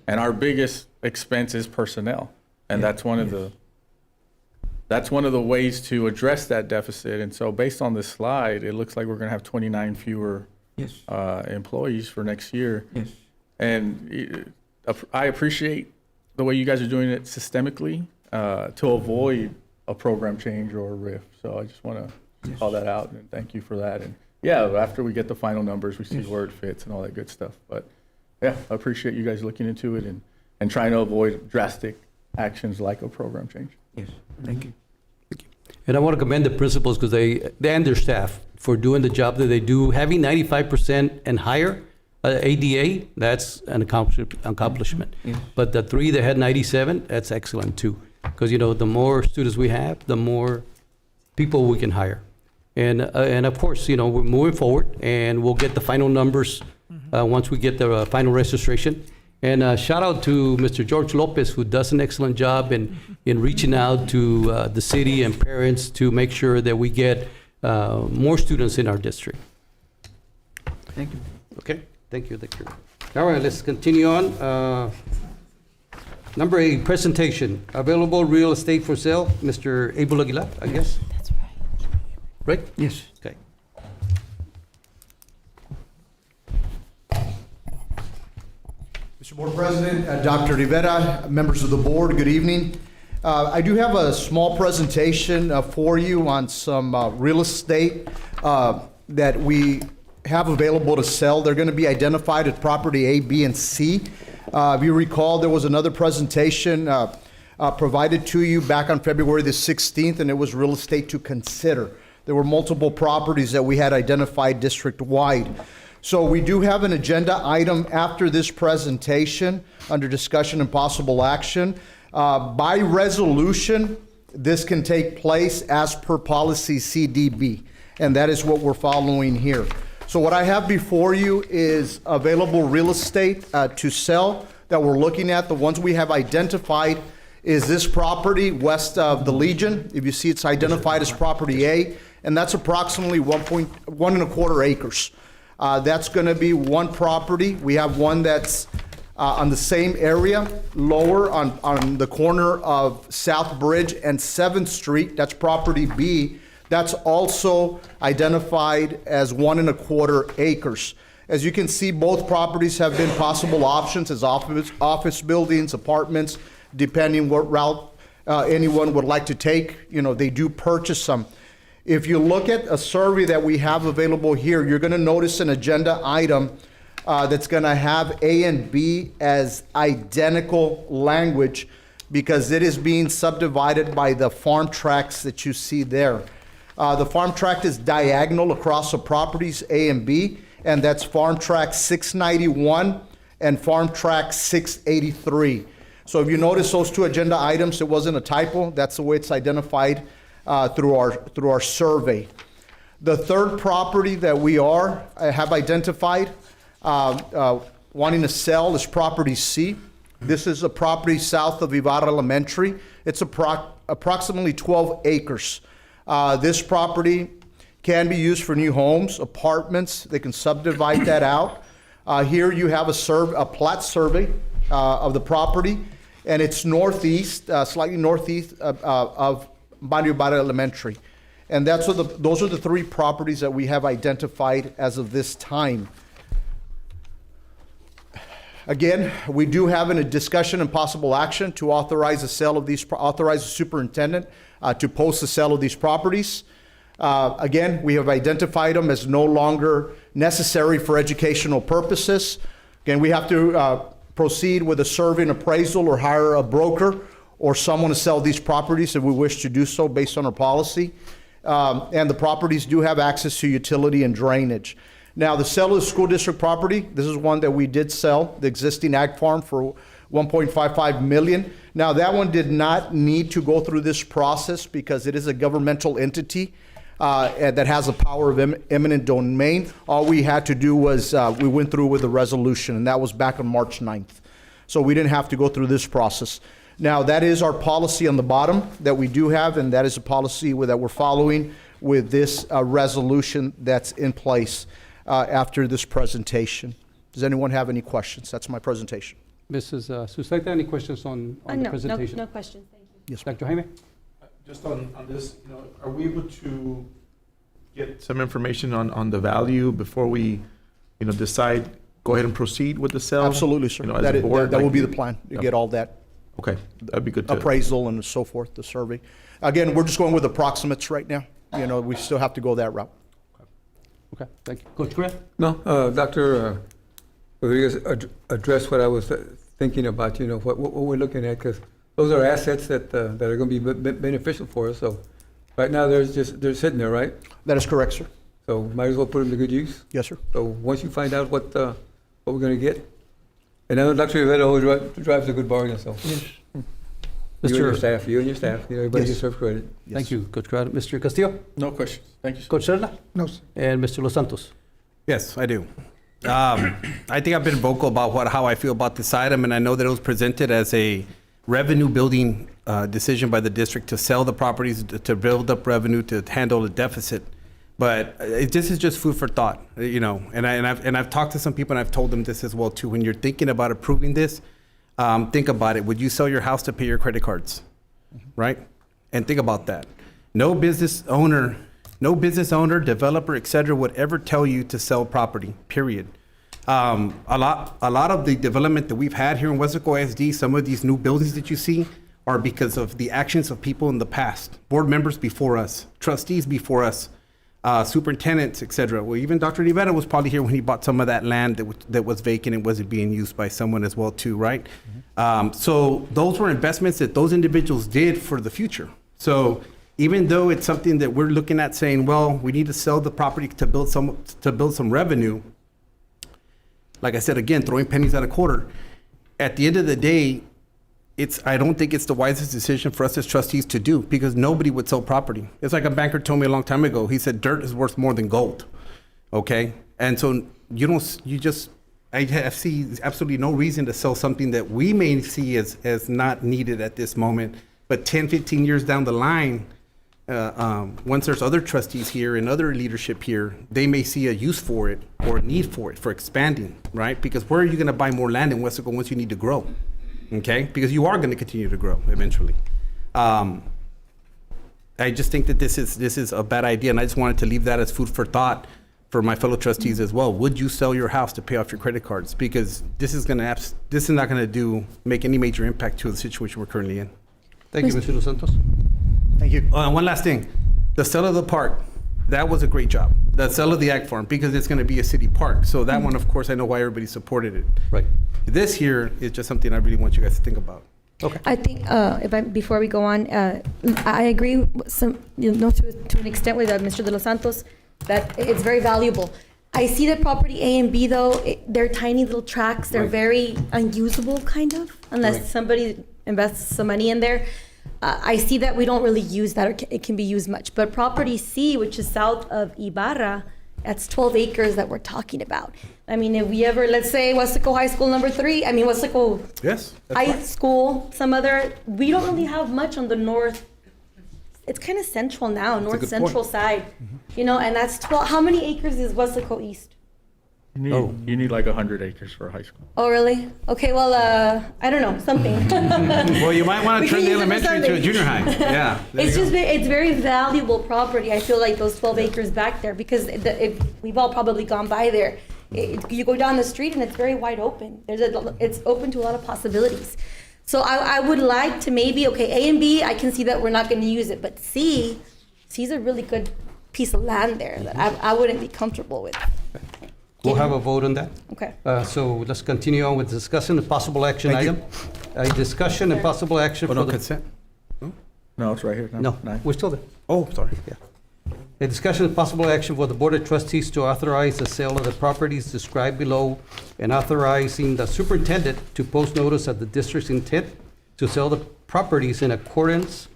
And our biggest expense is personnel, and that's one of the ways to address that deficit. And so, based on this slide, it looks like we're going to have 29 fewer Yes, employees for next year. yes. And I appreciate the way you guys are doing it systemically to avoid a program change or a RIF. So I just want to call that out and thank you for that. And yeah, after we get the final numbers, we see where it fits and all that good stuff. But yeah, I appreciate you guys looking into it and trying to avoid drastic actions like a program change. Yes, thank you. And I want to commend the principals because they and their staff for doing the job that they do. Having 95% and higher ADA, that's an accomplishment. Yes. But the 3 that had 97, that's excellent too. Because, the more students we have, the more people we can hire. And of course, we're moving forward and we'll get the final numbers once we get the final registration. And shout out to Mr. George Lopez, who does an excellent job in reaching out to the city and parents to make sure that we get more students in our district. Thank you. Okay, thank you, Dr. All right, let's continue on. Number 8, presentation, available real estate for sale, Mr. Abel Aguilar, I guess, That's right. right? Yes. Okay. Mr. Board President, Dr. Rivera, members of the board, good evening. I do have a small presentation for you on some real estate that we have available to sell. They're going to be identified as property A, B, and C. If you recall, there was another presentation provided to you back on February the 16th, and it was real estate to consider. There were multiple properties that we had identified district-wide. So we do have an agenda item after this presentation under discussion and possible action. By resolution, this can take place as per policy CDB. and that is what we're following here. So what I have before you is available real estate to sell that we're looking at. The ones we have identified is this property west of the Legion. If you see, it's identified as property A, and that's approximately 1.25 acres. That's going to be one property. We have one that's on the same area, lower on the corner of South Bridge and 7th Street. That's property B. That's also identified as 1.25 acres. As you can see, both properties have been possible options as office buildings, apartments, depending what route anyone would like to take. You know, they do purchase some. If you look at a survey that we have available here, you're going to notice an agenda item that's going to have A and B as identical language because it is being subdivided by the farm tracts that you see there. The farm tract is diagonal across the properties A and B, and that's farm tract 691 and farm tract 683. So if you notice those two agenda items, it wasn't a typo. That's the way it's identified through our survey. The third property that we have identified wanting to sell is property C. This is a property south of Ibarra Elementary. It's approximately 12 acres. This property can be used for new homes, apartments. They can subdivide that out. Here you have a plat survey of the property, and it's northeast, slightly northeast of Barrio Ibarra Elementary. And those are the three properties that we have identified as of this time. Again, we do have a discussion and possible action to authorize the sale of these, authorize the superintendent to post the sale of these properties. Again, we have identified them as no longer necessary for educational purposes. Again, we have to proceed with a survey and appraisal or hire a broker or someone to sell these properties if we wish to do so based on our policy. And the properties do have access to utility and drainage. Now, the sale of the school district property, this is one that we did sell, the existing ag farm for $1.55 million. Now, that one did not need to go through this process because it is a governmental entity that has a power of eminent domain. All we had to do was we went through with a resolution, and that was back on March 9th. So we didn't have to go through this process. Now, that is our policy on the bottom that we do have, and that is a policy that we're following with this resolution that's in place after this presentation. Does anyone have any questions? That's my presentation. Mrs. Susaita, any questions on the presentation? No questions, thank you. Yes, Dr. Jaime? Just on this, are we able to get some information on the value before we, decide, go ahead and proceed with the sale? Absolutely, sir. As a board, that will be the plan, to get all that Okay, that'd be good to. appraisal and so forth, the survey. Again, we're just going with approximates right now. We still have to go that route. Okay, thank you. Coach Correa? No, Dr. Rodriguez addressed what I was thinking about, what we're looking at, because those are assets that are going to be beneficial for us. So right now, they're sitting there, right? That is correct, sir. So might as well put them to good use. Yes, sir. So once you find out what we're going to get, and I know Dr. Rivera always drives a good bargain, so. You and your staff, everybody Yes. deserves credit. Thank you, Coach Correa. Mr. Castillo? No questions. Thank you. Coach Serna? No, sir. And Mr. Los Santos? Yes, I do. I think I've been vocal about how I feel about this item, and I know that it was presented as a revenue-building decision by the district to sell the properties, to build up revenue, to handle the deficit. But this is just food for thought, And I've talked to some people, and I've told them this as well too. When you're thinking about approving this, think about it. Would you sell your house to pay your credit cards, right? And think about that. No business owner, developer, etc., would ever tell you to sell property. Period. A lot of the development that we've had here in Weslaco ISD, some of these new buildings that you see, are because of the actions of people in the past, board members before us, trustees before us, superintendents, etc. Well, even Dr. Rivera was probably here when he bought some of that land that was vacant and wasn't being used by someone as well too, right? So those were investments that those individuals did for the future. So even though it's something that we're looking at saying, well, we need to sell the property to build some revenue, like I said, again, throwing pennies at a quarter, at the end of the day, I don't think it's the wisest decision for us as trustees to do, because nobody would sell property. It's like a banker told me a long time ago. He said, dirt is worth more than gold. Okay? And so I see absolutely no reason to sell something that we may see as not needed at this moment. But 10, 15 years down the line, once there's other trustees here and other leadership here, they may see a use for it or a need for it, for expanding, right? Because where are you going to buy more land in Weslaco once you need to grow? Okay, because you are going to continue to grow eventually. I just think that this is a bad idea, and I just wanted to leave that as food for thought for my fellow trustees as well. Would you sell your house to pay off your credit cards? Because this is not going to make any major impact to the situation we're currently in. Thank you, Mr. Dos Santos. Thank you. One last thing, the sale of the park, that was a great job. The sale of the ag farm, because it's going to be a city park. So that one, of course, I know why everybody supported it. Right. This here is just something I really want you guys to think about. Okay. I think before we go on, I agree to an extent with Mr. De Los Santos that it's very valuable. I see the property A and B though; they're tiny little tracts. They're very unusable, kind of, unless somebody invests some money in there. I see that we don't really use that, or it can be used much. But property C, which is south of Ibarra, that's 12 acres that we're talking about. I mean, if we ever, let's say Weslaco High School Weslaco Yes. High School, we don't really have much on the north. It's kind of central now, north central side, and that's 12. How many acres is Weslaco East? You need like 100 acres for a high school. Oh, really? Okay, well, I don't know, something. Well, you might want We to turn can the use it for elementary into a something. junior high. Yeah. It's very valuable property. I feel like those 12 acres back there, because we've all probably gone by there. You go down the street and it's very wide open. It's open to a lot of possibilities. So I would like to maybe, A and B, I can see that we're not going to use it, but C's a really good piece of land there that I wouldn't be comfortable with. We'll have a vote on that. Okay. So let's continue on with discussing the possible action Thank you. item. A discussion and possible action for no the... consent? No, it's right here. No, Nine. we're still there. Oh, sorry. Yeah. A discussion and possible action for the Board of Trustees to authorize the sale of the properties described below and authorizing the superintendent to post notice of the district's intent to sell the properties in accordance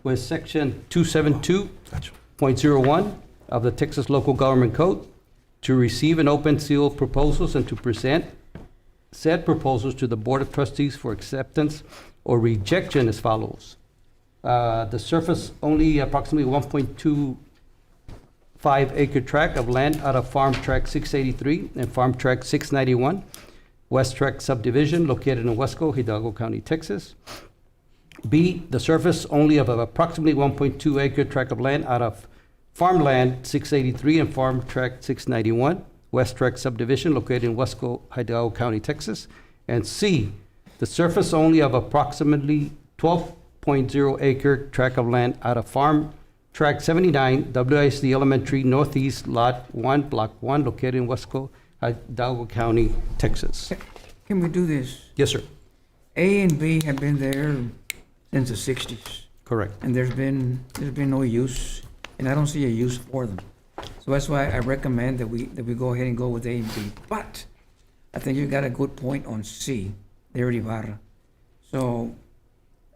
with section 272.01 of the Texas Local Government Code, to receive and open seal proposals and to present said proposals to the Board of Trustees for acceptance or rejection as follows. The surface only approximately 1.25 acre tract of land out of Farm Tract 683 and Farm Tract 691, West Tract subdivision located in Wesco, Hidalgo County, Texas. B, the surface only of approximately 1.2 acre tract of land out of Farmland 683 and Farm Tract 691, West Tract subdivision located in Wesco, Hidalgo County, Texas. And C, the surface only of approximately 12.0 acre tract of land out of Farm Tract 79, WISD Elementary Northeast Lot 1, Block 1, located in Wesco, Hidalgo County, Texas. Can we do this? Yes, sir. A and B have been there since the 60s, Correct. and there's been no use, and I don't see a use for them. So that's why I recommend that we go ahead and go with A and B. But I think you got a good point on C, there at Ibarra. So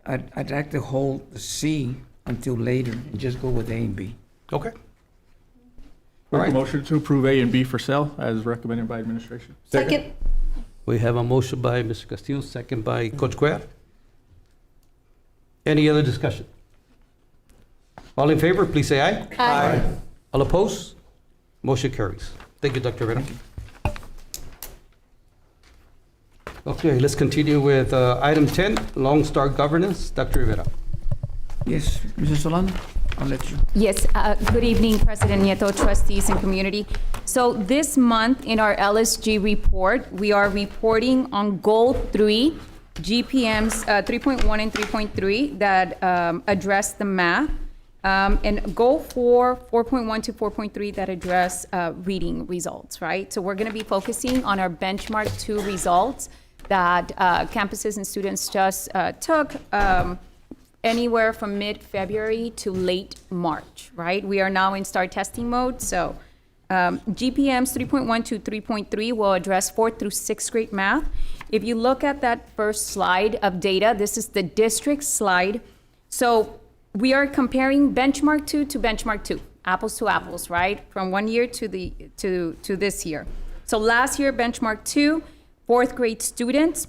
I'd like to hold the C until later and just go with A and B. Okay. All Make right. a motion to approve A and B for sale as recommended by administration. Second. We have a motion by Mr. Castillo, second by Coach Cuellar. Any other discussion? All in favor, please say aye. Aye. All opposed? Motion carries. Thank you, Dr. Rivera. Okay, let's continue with item 10, Lone Star Governance. Dr. Rivera. Yes, Mrs. Solano, I'll let you. Yes, good evening, President Nieto, trustees, and community. So this month in our LSG report, we are reporting on Goal 3, GPMs 3.1 and 3.3 that address the math, and Goal 4, 4.1 to 4.3 that address reading results, right? So we're going to be focusing on our benchmark 2 results that campuses and students just took anywhere from mid-February to late March, right? We are now in start testing mode, so GPMs 3.1 to 3.3 will address 4th through 6th grade math. If you look at that first slide of data, this is the district slide. So we are comparing benchmark 2 to benchmark 2, apples to apples, right? From one year to this year. So last year, benchmark 2, fourth grade students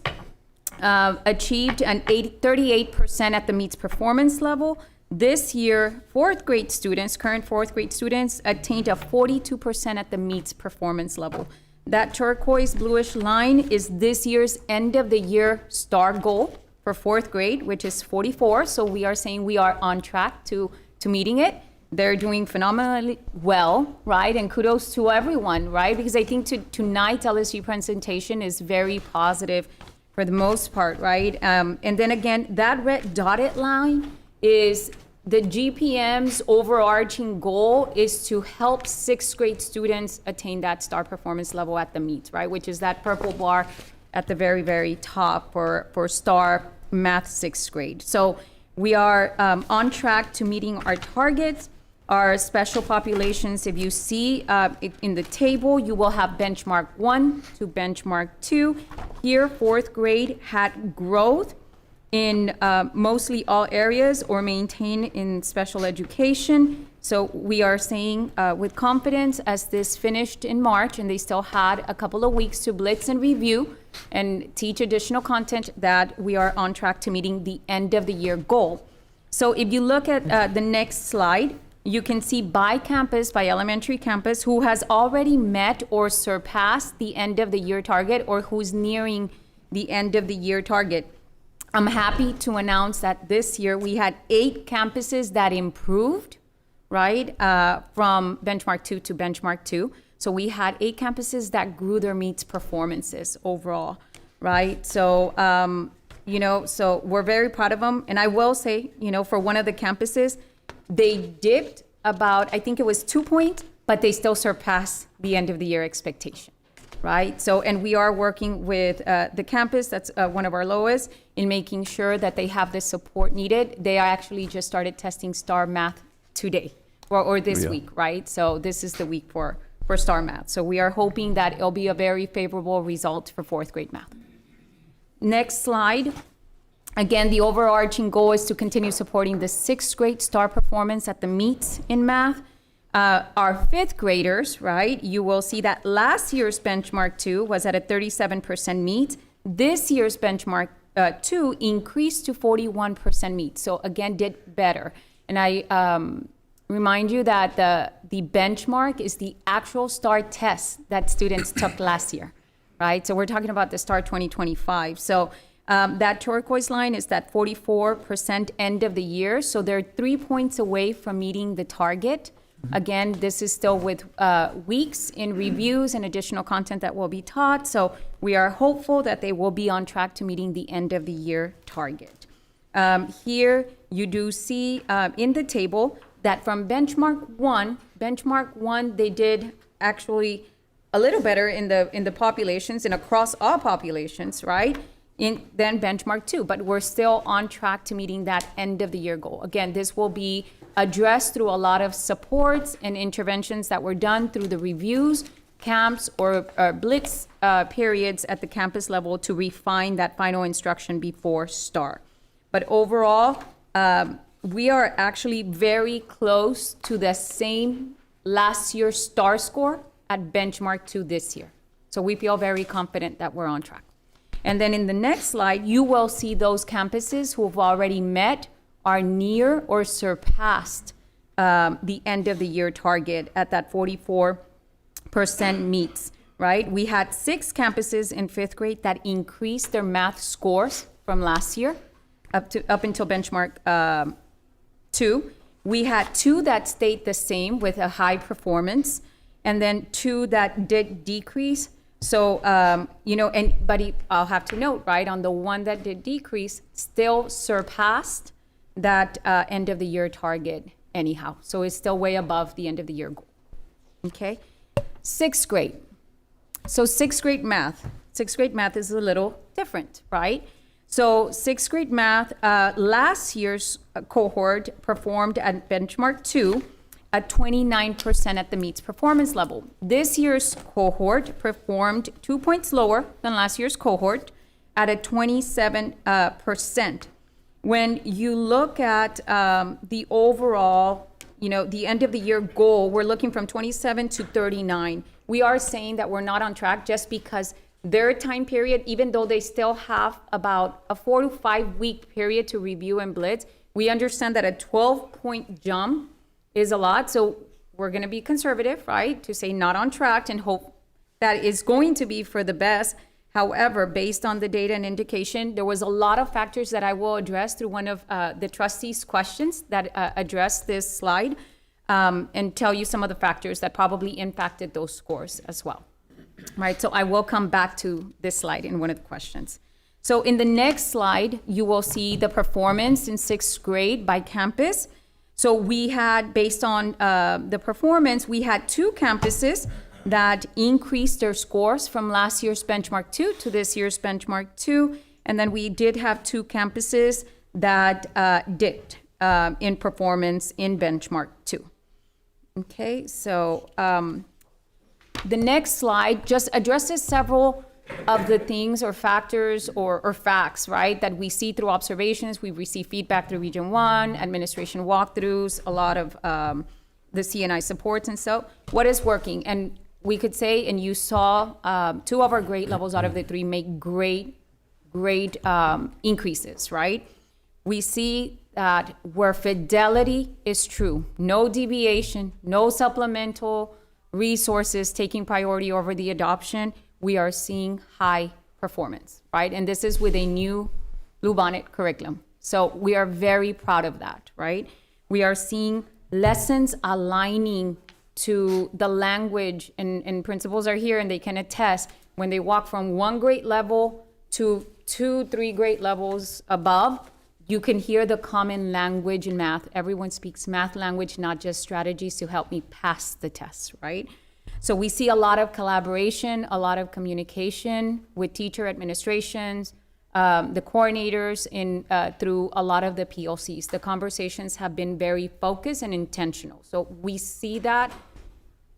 achieved an 38% at the meets performance level. This year, fourth grade students, current fourth grade students, attained a 42% at the meets performance level. That turquoise bluish line is this year's end of the year STAR goal for fourth grade, which is 44. So we are saying we are on track to meeting it. They're doing phenomenally well, right? And kudos to everyone, right? Because I think tonight's LSU presentation is very positive for the most part, right? And then again, that red dotted line is the GPM's overarching goal is to help sixth grade students attain that STAR performance level at the meets, right? Which is that purple bar at the very, very top for STAR Math sixth grade. So we are on track to meeting our targets. Our special populations, if you see in the table, you will have benchmark 1 to benchmark 2. Here, fourth grade had growth in mostly all areas or maintained in special education. So we are saying with confidence, as this finished in March and they still had a couple of weeks to blitz and review and teach additional content, that we are on track to meeting the end of the year goal. So if you look at the next slide, you can see by campus, by elementary campus, who has already met or surpassed the end of the year target or who's nearing the end of the year target. I'm happy to announce that this year we had 8 campuses that improved, right, from benchmark 2 to benchmark 2. So we had 8 campuses that grew their meets performances overall, right? So, so we're very proud of them. And I will say, for one of the campuses, they dipped about, I think it was 2 points, but they still surpassed the end of the year expectation. Right? So, and we are working with the campus, that's one of our lowest, in making sure that they have the support needed. They actually just started testing STAR Math today, or this week, right? So this is the week for STAR Math. So we are hoping that it'll be a very favorable result for fourth grade math. Next slide. Again, the overarching goal is to continue supporting the sixth grade STAR performance at the meets in math. Our fifth graders, right, you will see that last year's benchmark 2 was at a 37% meet. This year's benchmark 2 increased to 41% meet. So again, did better. And I remind you that the benchmark is the actual STAR test that students took last year, right? So we're talking about the STAR 2025. So that turquoise line is that 44% end of the year. So they're 3 points away from meeting the target. Again, this is still with weeks in reviews and additional content that will be taught. So we are hopeful that they will be on track to meeting the end of the year target. Here you do see in the table that from benchmark 1, they did actually a little better in the populations and across all populations, right? Than benchmark 2, but we're still on track to meeting that end of the year goal. Again, this will be addressed through a lot of supports and interventions that were done through the reviews, camps, or blitz periods at the campus level to refine that final instruction before STAR. But overall, we are actually very close to the same last year's STAR score at benchmark 2 this year. So we feel very confident that we're on track. And then in the next slide, you will see those campuses who have already met, are near, or surpassed the end of the year target at that 44% meets, right? We had 6 campuses in fifth grade that increased their math scores from last year up until benchmark 2. We had 2 that stayed the same with a high performance, and then 2 that did decrease. So, I'll have to note, right, on the one that did decrease, still surpassed that end of the year target anyhow. So it's still way above the end of the year goal. Okay? Sixth grade. So sixth grade math is a little different, right? So sixth grade math, last year's cohort performed at benchmark 2 at 29% at the meets performance level. This year's cohort performed 2 points lower than last year's cohort at a 27%. When you look at the overall, the end of the year goal, we're looking from 27 to 39. We are saying that we're not on track just because their time period, even though they still have about a 4 to 5 week period to review and blitz, we understand that a 12-point jump is a lot. So we're going to be conservative, right, to say not on track and hope that is going to be for the best. However, based on the data and indication, there was a lot of factors that I will address through one of the trustees' questions that address this slide and tell you some of the factors that probably impacted those scores as well. Right, so I will come back to this slide in one of the questions. So in the next slide, you will see the performance in 6th grade by campus. So we had, based on the performance, we had 2 campuses that increased their scores from last year's benchmark 2 to this year's benchmark 2. And then we did have 2 campuses that dipped in performance in benchmark 2. Okay, so the next slide just addresses several of the things or factors or facts, right, that we see through observations. We receive feedback through Region 1, administration walkthroughs, a lot of the CNI supports. And so what is working? And we could say, and you saw 2 of our grade levels out of the 3 make great increases, right? We see that where fidelity is true, no deviation, no supplemental resources taking priority over the adoption, we are seeing high performance, right? And this is with a new Bluebonnet curriculum. So we are very proud of that, right? We are seeing lessons aligning to the language, and principals are here and they can attest, when they walk from 1 grade level to 2, 3 grade levels above, you can hear the common language in math. Everyone speaks math language, not just strategies to help me pass the test, right? So we see a lot of collaboration, a lot of communication with teacher administrations, the coordinators through a lot of the PLCs. The conversations have been very focused and intentional. So we see that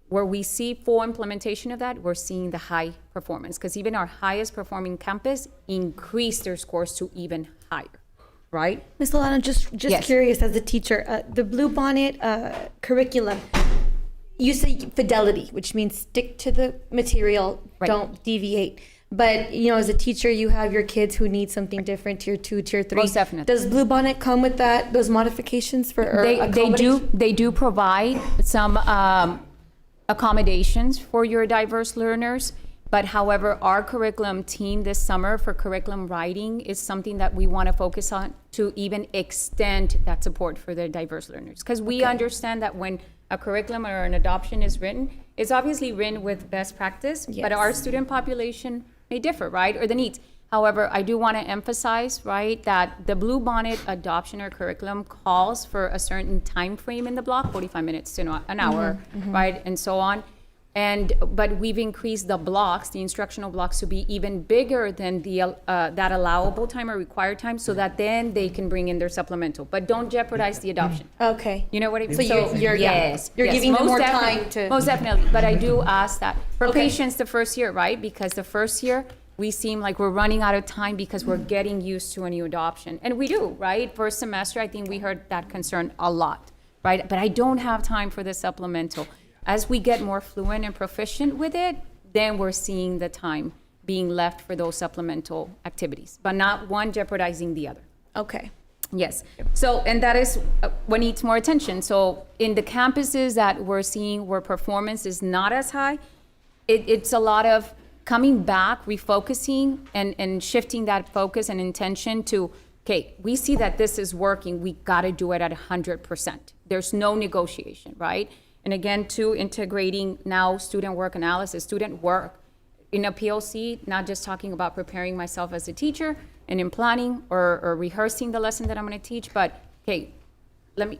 where we see full implementation of that, we're seeing the high performance, because even our highest performing campus increased their scores to even higher. Right? Ms. Solano, just Yes. curious as a teacher, the Bluebonnet curriculum, you say fidelity, which means stick to the material, Right. don't deviate. But, as a teacher, you have your kids who need something different, tier 2, tier 3. Most definitely. Does Bluebonnet come with those modifications for They do provide some accommodations for your diverse learners. But however, our curriculum team this summer for curriculum writing is something that we want to focus on to even extend that support for the diverse learners. Because we understand that when a curriculum or an adoption is written, it's obviously written with best practice, but our student population may differ, right? Or the needs. However, I do want to emphasize, right, that the Bluebonnet adoption or curriculum calls for a certain time frame in the block, 45 minutes to an hour, right, and so on. But we've increased the blocks, the instructional blocks, to be even bigger than that allowable time or required time, so that then they can bring in their supplemental. But don't jeopardize the adoption. Okay. You know what I mean? So you're giving them most more definitely, time to. Most definitely. But I do ask that for Okay. patience the first year, right? Because the first year we seem like we're running out of time because we're getting used to a new adoption, and we do, right? First semester, I think we heard that concern a lot, right? But I don't have time for the supplemental. As we get more fluent and proficient with it, then we're seeing the time being left for those supplemental activities, but not one jeopardizing the other. Okay. Yes. So, and that is what needs more attention. So in the campuses that we're seeing where performance is not as high, it's a lot of coming back, refocusing, and shifting that focus and intention to, okay, we see that this is working. We got to do it at 100%. There's no negotiation, right? And again, to integrating now student work analysis, student work in a PLC, not just talking about preparing myself as a teacher and in planning or rehearsing the lesson that I'm going to teach, but okay,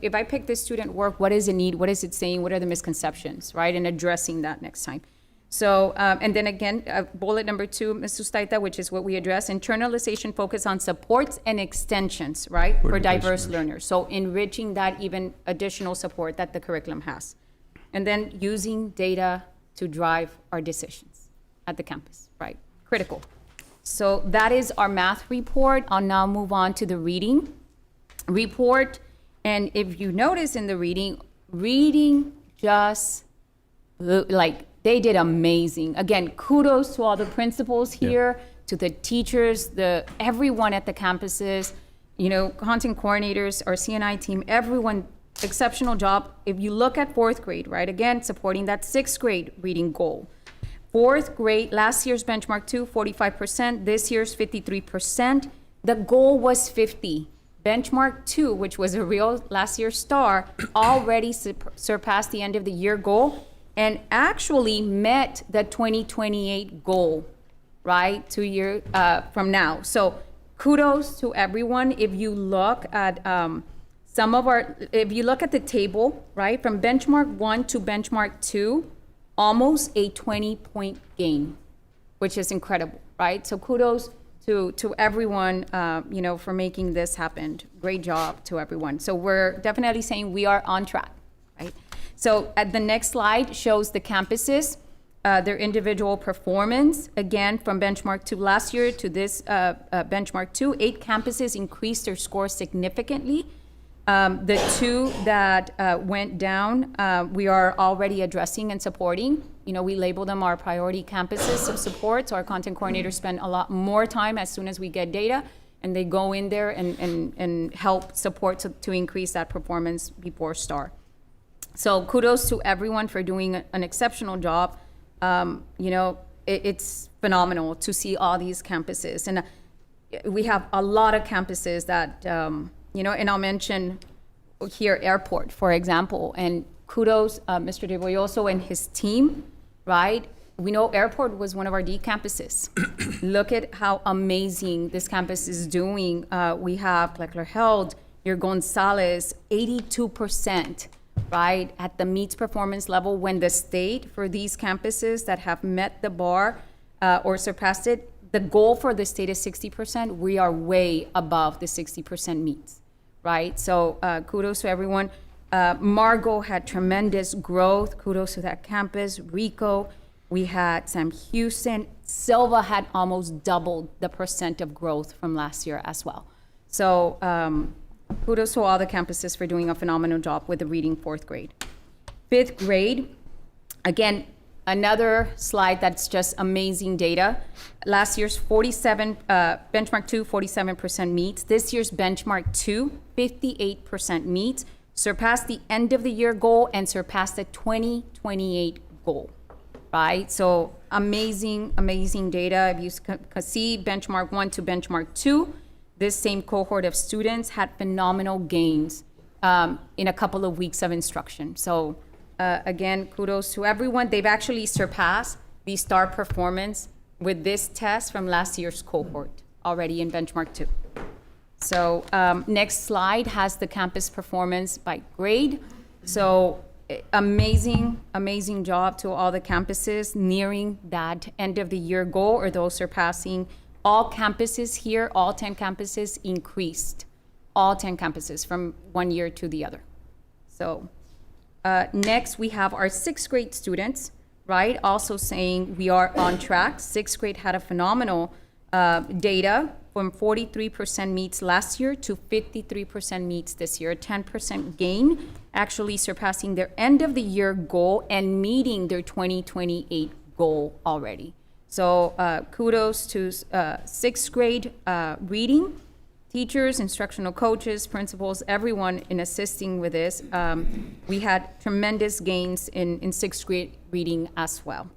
if I pick this student work, what does it need? What is it saying? What are the misconceptions, right? And addressing that next time. So, and then again, bullet number 2, Ms. Sustaita, which is what we address, internalization focus on supports and extensions, right? For diverse learners. So enriching that even additional support that the curriculum has. And then using data to drive our decisions at the campus, right? Critical. So that is our math report. I'll now move on to the reading report. And if you notice in the reading just like they did amazing. Again, kudos to all the principals here, to the teachers, everyone at the campuses, content coordinators, our CNI team, everyone, exceptional job. If you look at fourth grade, right, again, supporting that sixth grade reading goal. Fourth grade, last year's benchmark 2, 45%, this year's 53%. The goal was 50. Benchmark 2, which was a real last year's star, already surpassed the end of the year goal and actually met the 2028 goal, right, 2 years from now. So kudos to everyone. If you look at if you look at the table, right, from benchmark 1 to benchmark 2, almost a 20-point gain, which is incredible, right? So kudos to everyone, for making this happen. Great job to everyone. So we're definitely saying we are on track, right? So at the next slide shows the campuses, their individual performance. Again, from benchmark 2 last year to this benchmark 2, 8 campuses increased their score significantly. The 2 that went down, we are already addressing and supporting. We label them our priority campuses of support. So our content coordinators spend a lot more time as soon as we get data, and they go in there and help support to increase that performance before STAR. So kudos to everyone for doing an exceptional job. It's phenomenal to see all these campuses. And we have a lot of campuses that, and I'll mention here Airport, for example, and kudos, Mr. De Boyoso and his team, right? We know Airport was one of our D campuses. Look at how amazing this campus is doing. We have Kleckler Held, your Gonzalez, 82%, right, at the meets performance level, when the state for these campuses that have met the bar or surpassed it, the goal for the state is 60%. We are way above the 60% meets. Right, so kudos to everyone. Margot had tremendous growth. Kudos to that campus. Rico, we had Sam Houston. Silva had almost doubled the percent of growth from last year as well. So kudos to all the campuses for doing a phenomenal job with the reading fourth grade. Fifth grade, again, another slide that's just amazing data. Last year's benchmark 2, 47% meets. This year's benchmark 2, 58% meets, surpassed the end of the year goal and surpassed the 2028 goal, right? So amazing data. If you can see benchmark 1 to benchmark 2, this same cohort of students had phenomenal gains in a couple of weeks of instruction. So again, kudos to everyone. They've actually surpassed the STAR performance with this test from last year's cohort already in benchmark 2. So next slide has the campus performance by grade. So amazing job to all the campuses nearing that end of the year goal, or those surpassing. All campuses here, all 10 campuses increased. All 10 campuses from one year to the other. So next, we have our sixth grade students, right? Also saying we are on track. Sixth grade had a phenomenal data from 43% meets last year to 53% meets this year, a 10% gain, actually surpassing their end of the year goal and meeting their 2028 goal already. So kudos to sixth grade reading. Teachers, instructional coaches, principals, everyone in assisting with this. We had tremendous gains in sixth grade reading as well.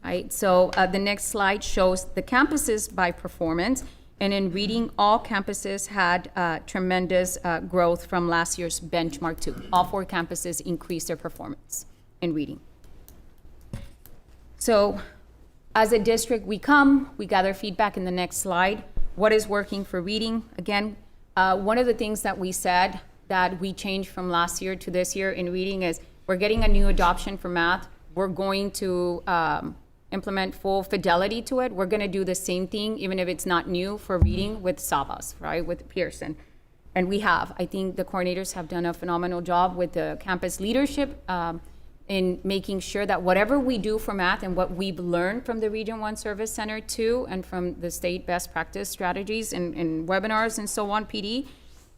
Right, so the next slide shows the campuses by performance. And in reading, all campuses had tremendous growth from last year's benchmark 2. All 4 campuses increased their performance in reading. So as a district, we gather feedback in the next slide. What is working for reading? Again, one of the things that we said that we changed from last year to this year in reading is we're getting a new adoption for math. We're going to implement full fidelity to it. We're going to do the same thing, even if it's not new, for reading with Savas, right, with Pearson. And we have. I think the coordinators have done a phenomenal job with the campus leadership in making sure that whatever we do for math and what we've learned from the Region 1 Service Center too, and from the state best practice strategies and webinars and so on, PD,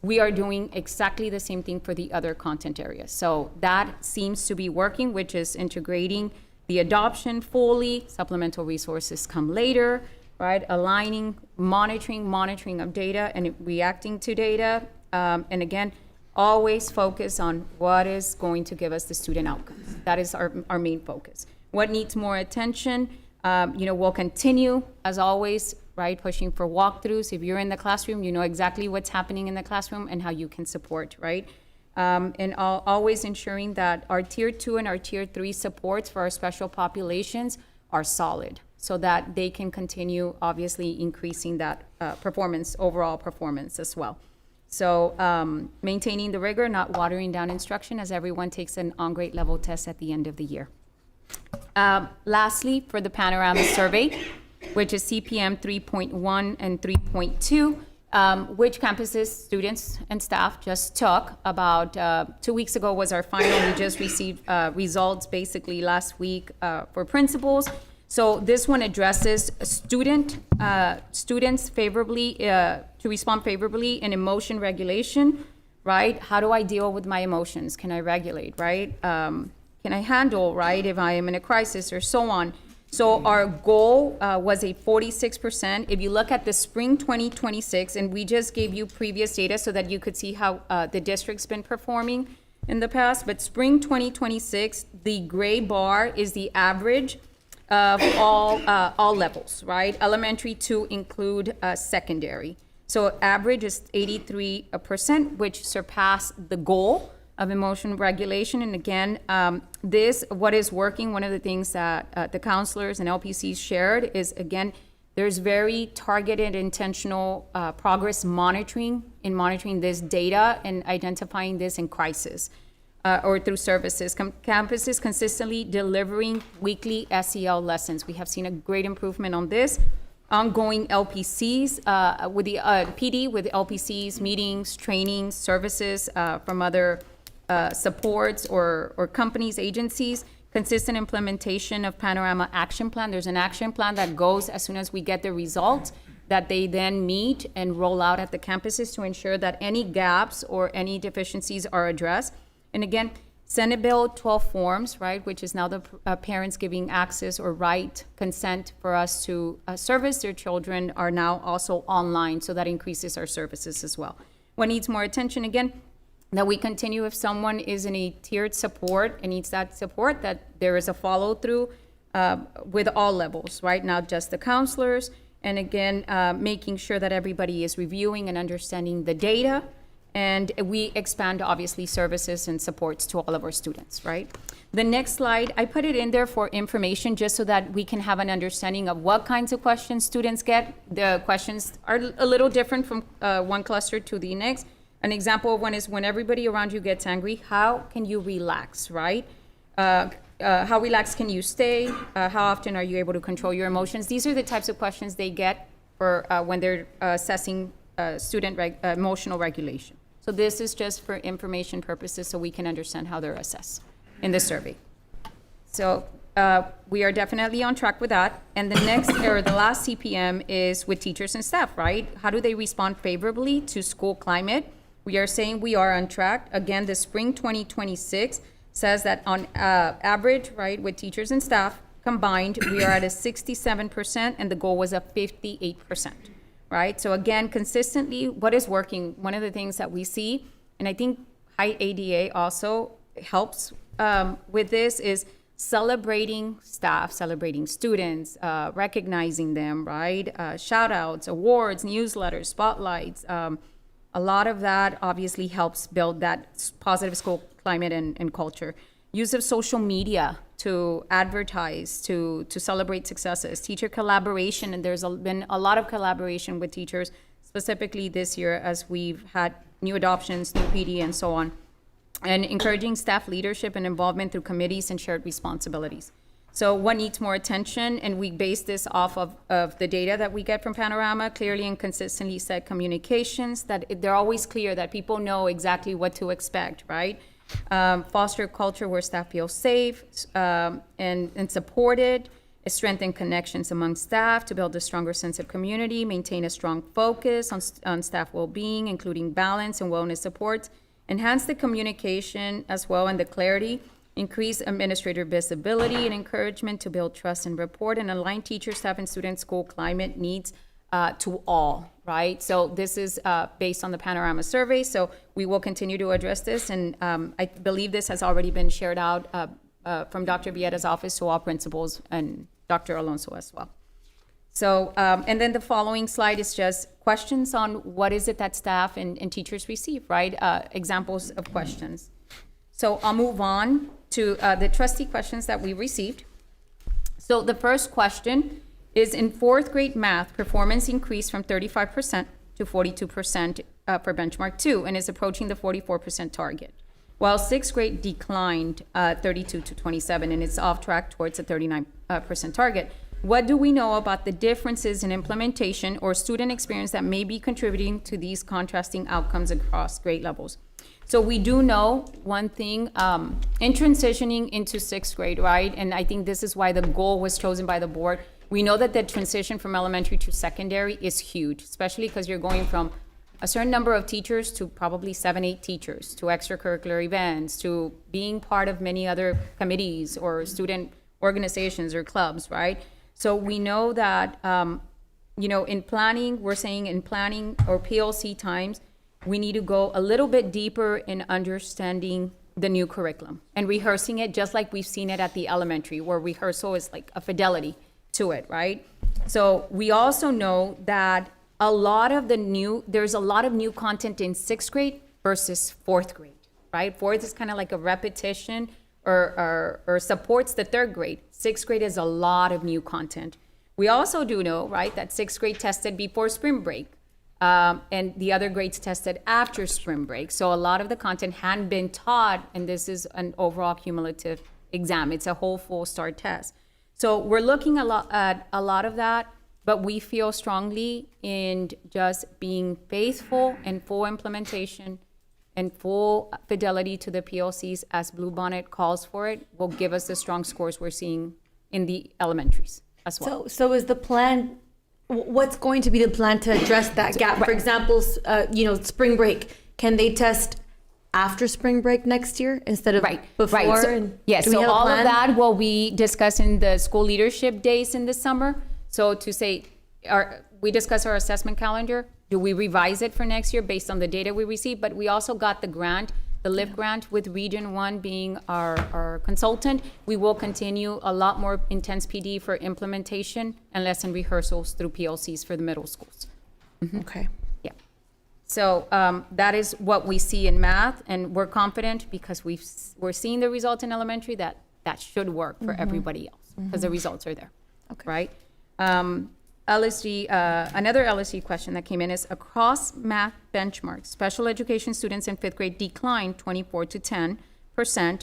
we are doing exactly the same thing for the other content areas. So that seems to be working, which is integrating the adoption fully, supplemental resources come later, right? Aligning, monitoring of data and reacting to data. And again, always focus on what is going to give us the student outcomes. That is our main focus. What needs more attention? We'll continue, as always, right, pushing for walkthroughs. If you're in the classroom, you know exactly what's happening in the classroom and how you can support, right? And always ensuring that our Tier 2 and our Tier 3 supports for our special populations are solid, so that they can continue, obviously, increasing that overall performance as well. So maintaining the rigor, not watering down instruction, as everyone takes an on-grade level test at the end of the year. Lastly, for the Panorama Survey, which is CPM 3.1 and 3.2, which campuses, students, and staff just took. About 2 weeks ago was our final. We just received results basically last week for principals. So this one addresses students favorably, to respond favorably in emotion regulation, right? How do I deal with my emotions? Can I regulate, right? Can I handle, right, if I am in a crisis or so on? So our goal was a 46%. If you look at the spring 2026, and we just gave you previous data so that you could see how the district's been performing in the past, but spring 2026, the gray bar is the average of all levels, right? Elementary to include secondary. So average is 83%, which surpassed the goal of emotion regulation. And again, what is working, one of the things that the counselors and LPCs shared is, again, there's very targeted, intentional progress monitoring this data and identifying this in crisis. Or through services. Campuses consistently delivering weekly SEL lessons. We have seen a great improvement on this. Ongoing LPCs with the PD, with LPCs, meetings, trainings, services from other supports or companies, agencies. Consistent implementation of Panorama Action Plan. There's an action plan that goes as soon as we get the results that they then meet and roll out at the campuses to ensure that any gaps or any deficiencies are addressed. And again, Senate Bill 12 forms, right, which is now the parents giving access or right consent for us to service their children, are now also online, so that increases our services as well. What needs more attention, again, that we continue if someone is in a tiered support and needs that support, that there is a follow-through with all levels, right, not just the counselors, and again, making sure that everybody is reviewing and understanding the data. And we expand, obviously, services and supports to all of our students, right? The next slide, I put it in there for information just so that we can have an understanding of what kinds of questions students get. The questions are a little different from one cluster to the next. An example of one is when everybody around you gets angry, how can you relax, right? How relaxed can you stay? How often are you able to control your emotions? These are the types of questions they get for when they're assessing student emotional regulation. So this is just for information purposes so we can understand how they're assessed in the survey. So we are definitely on track with that. And the next, or the last CPM is with teachers and staff, right? How do they respond favorably to school climate? We are saying we are on track. Again, the spring 2026 says that on average, right, with teachers and staff combined, we are at a 67%, and the goal was a 58%. Right? So again, consistently, what is working? One of the things that we see, and I think high ADA also helps with this, is celebrating staff, celebrating students, recognizing them, right? Shout outs, awards, newsletters, spotlights. A lot of that obviously helps build that positive school climate and culture. Use of social media to advertise, to celebrate successes, teacher collaboration, and there's been a lot of collaboration with teachers, specifically this year as we've had new adoptions, new PD, and so on, and encouraging staff leadership and involvement through committees and shared responsibilities. So what needs more attention, and we base this off of the data that we get from Panorama, clearly and consistently set communications, that they're always clear, that people know exactly what to expect, right? Foster a culture where staff feel safe and supported. Strengthen connections among staff to build a stronger sense of community. Maintain a strong focus on staff well-being, including balance and wellness supports. Enhance the communication as well and the clarity. Increase administrator visibility and encouragement to build trust and rapport, and align teacher, staff, and student school climate needs to all, right? So this is based on the Panorama survey, so we will continue to address this, and I believe this has already been shared out from Dr. Vietta's office to all principals and Dr. Alonso as well. So, and then the following slide is just questions on what is it that staff and teachers receive, right? Examples of questions. So I'll move on to the trustee questions that we received. So the first question is, in fourth grade math, performance increased from 35% to 42% for benchmark 2 and is approaching the 44% target, while sixth grade declined 32 to 27 and it's off track towards the 39% target. What do we know about the differences in implementation or student experience that may be contributing to these contrasting outcomes across grade levels? So we do know one thing, in transitioning into sixth grade, right? And I think this is why the goal was chosen by the board. We know that the transition from elementary to secondary is huge, especially because you're going from a certain number of teachers to probably 7, 8 teachers, to extracurricular events, to being part of many other committees or student organizations or clubs, right? So we know that, in planning, we're saying in planning or PLC times, we need to go a little bit deeper in understanding the new curriculum and rehearsing it just like we've seen it at the elementary, where rehearsal is like a fidelity to it, right? So we also know that there's a lot of new content in sixth grade versus fourth grade, right? Fourth is kind of like a repetition or supports the third grade. Sixth grade is a lot of new content. We also do know, right, that sixth grade tested before spring break, and the other grades tested after spring break. So a lot of the content hadn't been taught, and this is an overall cumulative exam. It's a whole full start test. So we're looking at a lot of that, but we feel strongly in just being faithful and full implementation and full fidelity to the PLCs as Bluebonnet calls for it will give us the strong scores we're seeing in the elementaries as well. So is the plan, what's going to be the plan to address that gap? For example, spring break, can they test after spring break next year instead of before? Right. So, And yes, do we so have a all of plan? that will be discussed in the school leadership days in the summer. So to say, we discuss our assessment calendar. Do we revise it for next year based on the data we receive? But we also got the grant, the LIFT grant, with Region 1 being our consultant. We will continue a lot more intense PD for implementation and lesson rehearsals through PLCs for the middle schools. Okay. Yeah. So that is what we see in math, and we're confident because we're seeing the results in elementary that should work for everybody else because the results are there. Okay. Right? LSD, another LSD question that came in is, across math benchmarks, special education students in fifth grade declined 24 to 10%,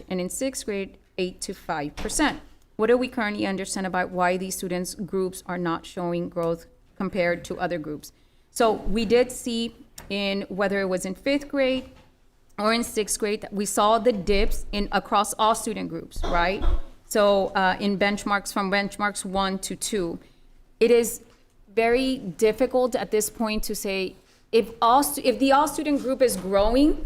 and in sixth grade, 8 to 5%. What do we currently understand about why these students groups are not showing growth compared to other groups? So we did see in whether it was in fifth grade or in sixth grade, that we saw the dips across all student groups, right? So in benchmarks, from benchmarks 1 to 2, it is very difficult at this point to say if the all student group is growing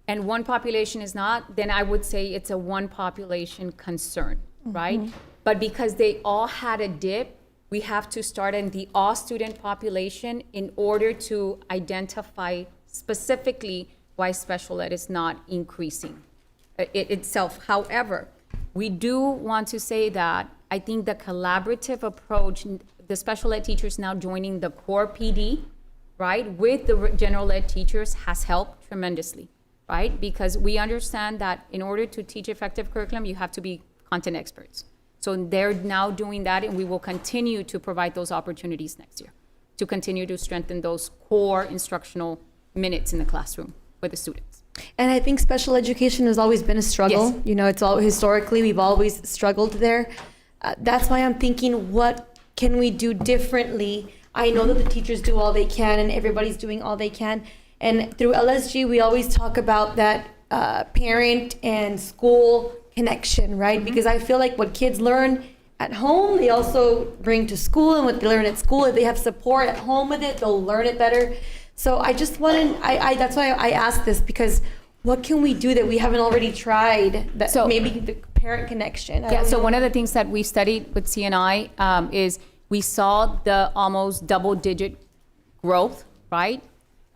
and one population is not, then I would say it's a one population concern, right? But because they all had a dip, we have to start in the all student population in order to identify specifically why special ed is not increasing itself. However, we do want to say that I think the collaborative approach, the special ed teachers now joining the core PD, right, with the general ed teachers has helped tremendously, right? Because we understand that in order to teach effective curriculum, you have to be content experts. So they're now doing that, and we will continue to provide those opportunities next year to continue to strengthen those core instructional minutes in the classroom with the students. And I think special education has always been a struggle. Yes. You know, it's all historically, we've always struggled there. That's why I'm thinking, what can we do differently? I know that the teachers do all they can and everybody's doing all they can. And through LSG, we always talk about that parent and school connection, right? Because I feel like what kids learn at home, they also bring to school, and what they learn at school, if they have support at home with it, they'll learn it better. So I just wanted, that's why I asked this, because what can we do that we haven't already tried, that So- maybe the parent connection? I Yeah, don't so know. one of the things that we studied with CNI is we saw the almost double-digit growth, right?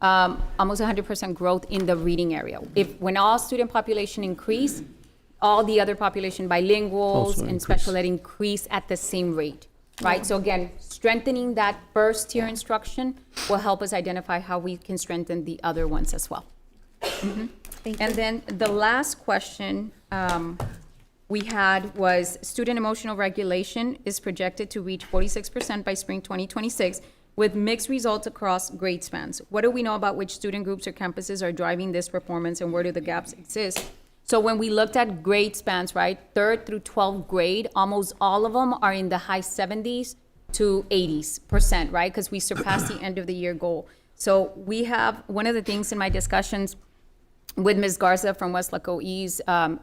Almost 100% growth in the reading area. When all student population increase, all the other population, bilinguals Also and increase. special ed, increase at the same rate, right? So again, strengthening that first tier instruction will help us identify how we can strengthen the other ones as well. And then the last question we had was student emotional regulation is projected to reach 46% by spring 2026 with mixed results across grade spans. What do we know about which student groups or campuses are driving this performance, and where do the gaps exist? So when we looked at grade spans, right, 3rd through 12th grade, almost all of them are in the high 70s to 80%, right? Because we surpassed the end of the year goal. So we have, one of the things in my discussions with Ms. Garza from Weslaco ISD,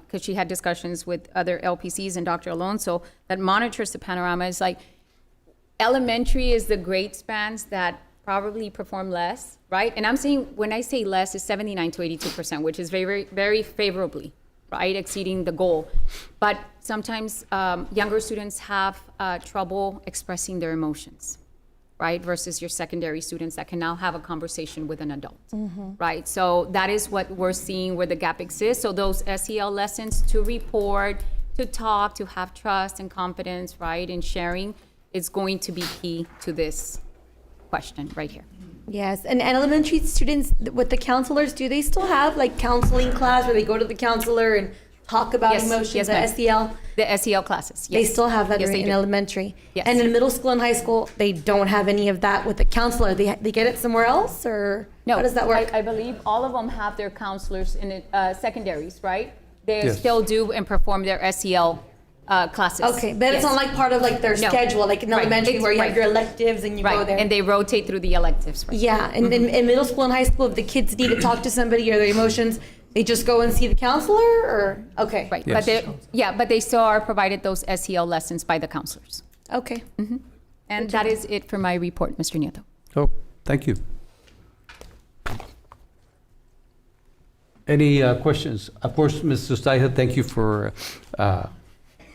because she had discussions with other LPCs and Dr. Alonso, that monitors the panorama, is like, elementary is the grade spans that probably perform less, right? And I'm saying, when I say less, it's 79 to 82%, which is very, very favorably, right, exceeding the goal. But sometimes younger students have trouble expressing their emotions, right? Versus your secondary students that can now have a conversation with an adult, right? So that is what we're seeing where the gap exists. So those SEL lessons to report, to talk, to have trust and confidence, right, in sharing, is going to be key to this question right here. Yes, and elementary students with the counselors, do they still have like counseling class where they go to the counselor and talk about Yes, emotions, yes, the ma'am. SEL? The SEL classes, yes. They still have that Yes, they in do. elementary? Yes. And in middle school and high school, they don't have any of that with the counselor? They get it somewhere else, or No, how does that work? I believe all of them have their counselors in secondaries, right? They Yes. still do and perform their SEL classes. Okay, but it's Yes. not like part of like their No. schedule, like in Right, elementary it's- where you have right. your electives and you go Right, there. and they rotate through the electives, right? Yeah, and in middle school and high school, if the kids need to talk to somebody or their emotions, they just go and see the counselor, or, okay. Right, Yes. but they still are provided those SEL lessons by the counselors. Okay. And that is it for my report, Mr. Nieto. Oh, thank you. Any questions? Of course, Ms. Sustaja, thank you for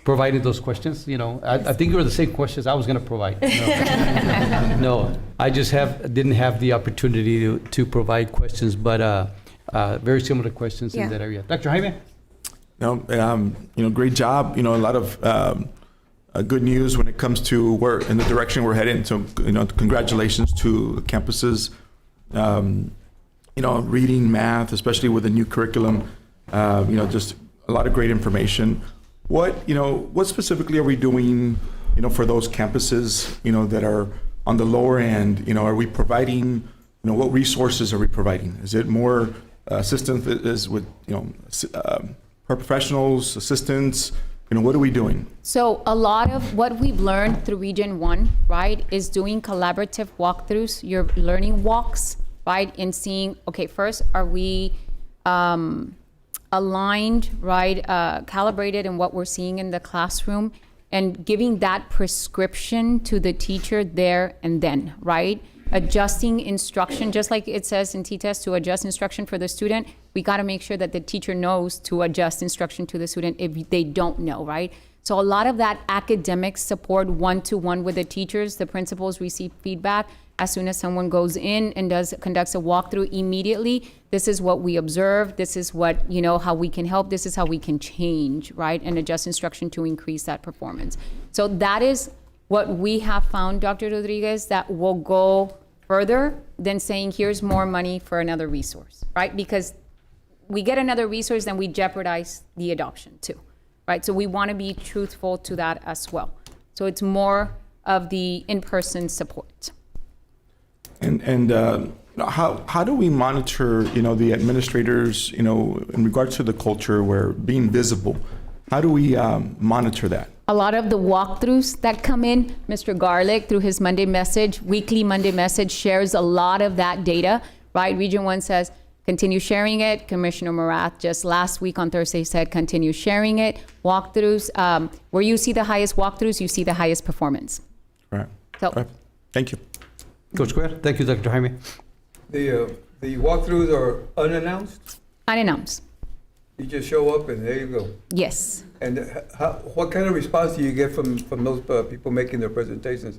providing those questions. You know, I think they were the same questions I was going to provide. No, no, I just didn't have the opportunity to provide questions, but very similar questions Yeah. in that area. Dr. Jaime? No, great job. A lot of good news when it comes to where in the direction we're heading. So, congratulations to the campuses. Reading, math, especially with the new curriculum. Just a lot of great information. What specifically are we doing, for those campuses, that are on the lower end? Are we providing, what resources are we providing? Is it more assistance is with, paraprofessionals, assistants? What are we doing? So a lot of what we've learned through Region 1, right, is doing collaborative walkthroughs, your learning walks, right, and seeing, okay, first, are we aligned, right, calibrated in what we're seeing in the classroom, and giving that prescription to the teacher there and then, right? Adjusting instruction, just like it says in T-test, to adjust instruction for the student, we got to make sure that the teacher knows to adjust instruction to the student if they don't know, right? So a lot of that academic support one-to-one with the teachers, the principals receive feedback as soon as someone goes in and conducts a walkthrough immediately. This is what we observe. This is what, how we can help. This is how we can change, right? And adjust instruction to increase that performance. So that is what we have found, Dr. Rodriguez, that will go further than saying, here's more money for another resource, right? Because we get another resource, then we jeopardize the adoption too, right? So we want to be truthful to that as well. So it's more of the in-person support. And how do we monitor, the administrators, in regards to the culture where being visible? How do we monitor that? A lot of the walkthroughs that come in, Mr. Garlick, through his Monday message, weekly Monday message, shares a lot of that data, right? Region 1 says, continue sharing it. Commissioner Morath just last week on Thursday said, continue sharing it. Walkthroughs, where you see the highest walkthroughs, you see the highest performance. Right. So, Right. Thank you. Coach Guerra? Thank you, Dr. Jaime. The walkthroughs are unannounced? unannounced. You just show up and there you go. Yes. And what kind of response do you get from those people making their presentations?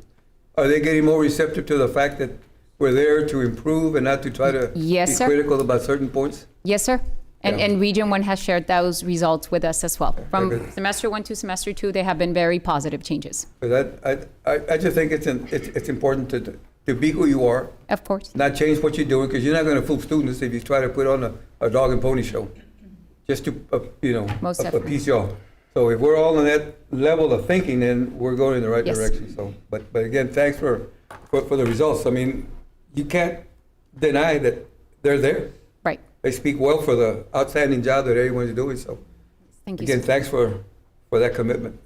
Are they getting more receptive to the fact that we're there to improve and not to try to Yes, be sir. critical about certain points? Yes, sir. And, Yeah. and Region 1 has shared those results with us as well. From good. semester 1 to semester 2, they have been very positive changes. Because I just think it's important to be who you are, Of course. not change what you're doing, because you're not going to fool students if you try to put on a dog and pony show, just to, Most definitely. appease y'all. So if we're all on that level of thinking, then we're going in the right Yes. direction. So, but again, thanks for the results. I mean, you can't deny that they're there. Right. They speak well for the outstanding job that everyone's doing. So Thank you, again, sir. thanks for that commitment.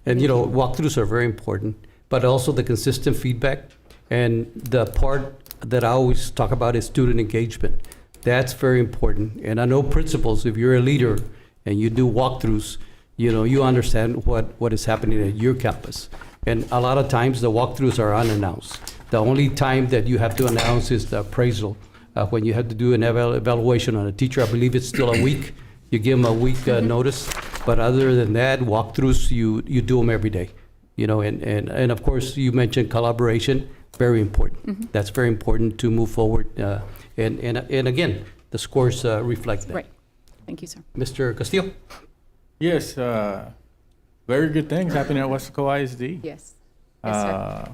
And, walkthroughs are very important, but also the consistent feedback. And the part that I always talk about is student engagement. That's very important. And I know principals, if you're a leader and you do walkthroughs, you understand what is happening at your campus. And a lot of times the walkthroughs are unannounced. The only time that you have to announce is the appraisal, when you have to do an evaluation on a teacher. I believe it's still a week. You give them a week notice. But other than that, walkthroughs, you do them every day. And of course, you mentioned collaboration, very important. That's very important to move forward. And again, the scores reflect that. Right. Thank you, sir. Mr. Castillo? Yes, very good things happening at Weslaco ISD. Yes. Yes, sir.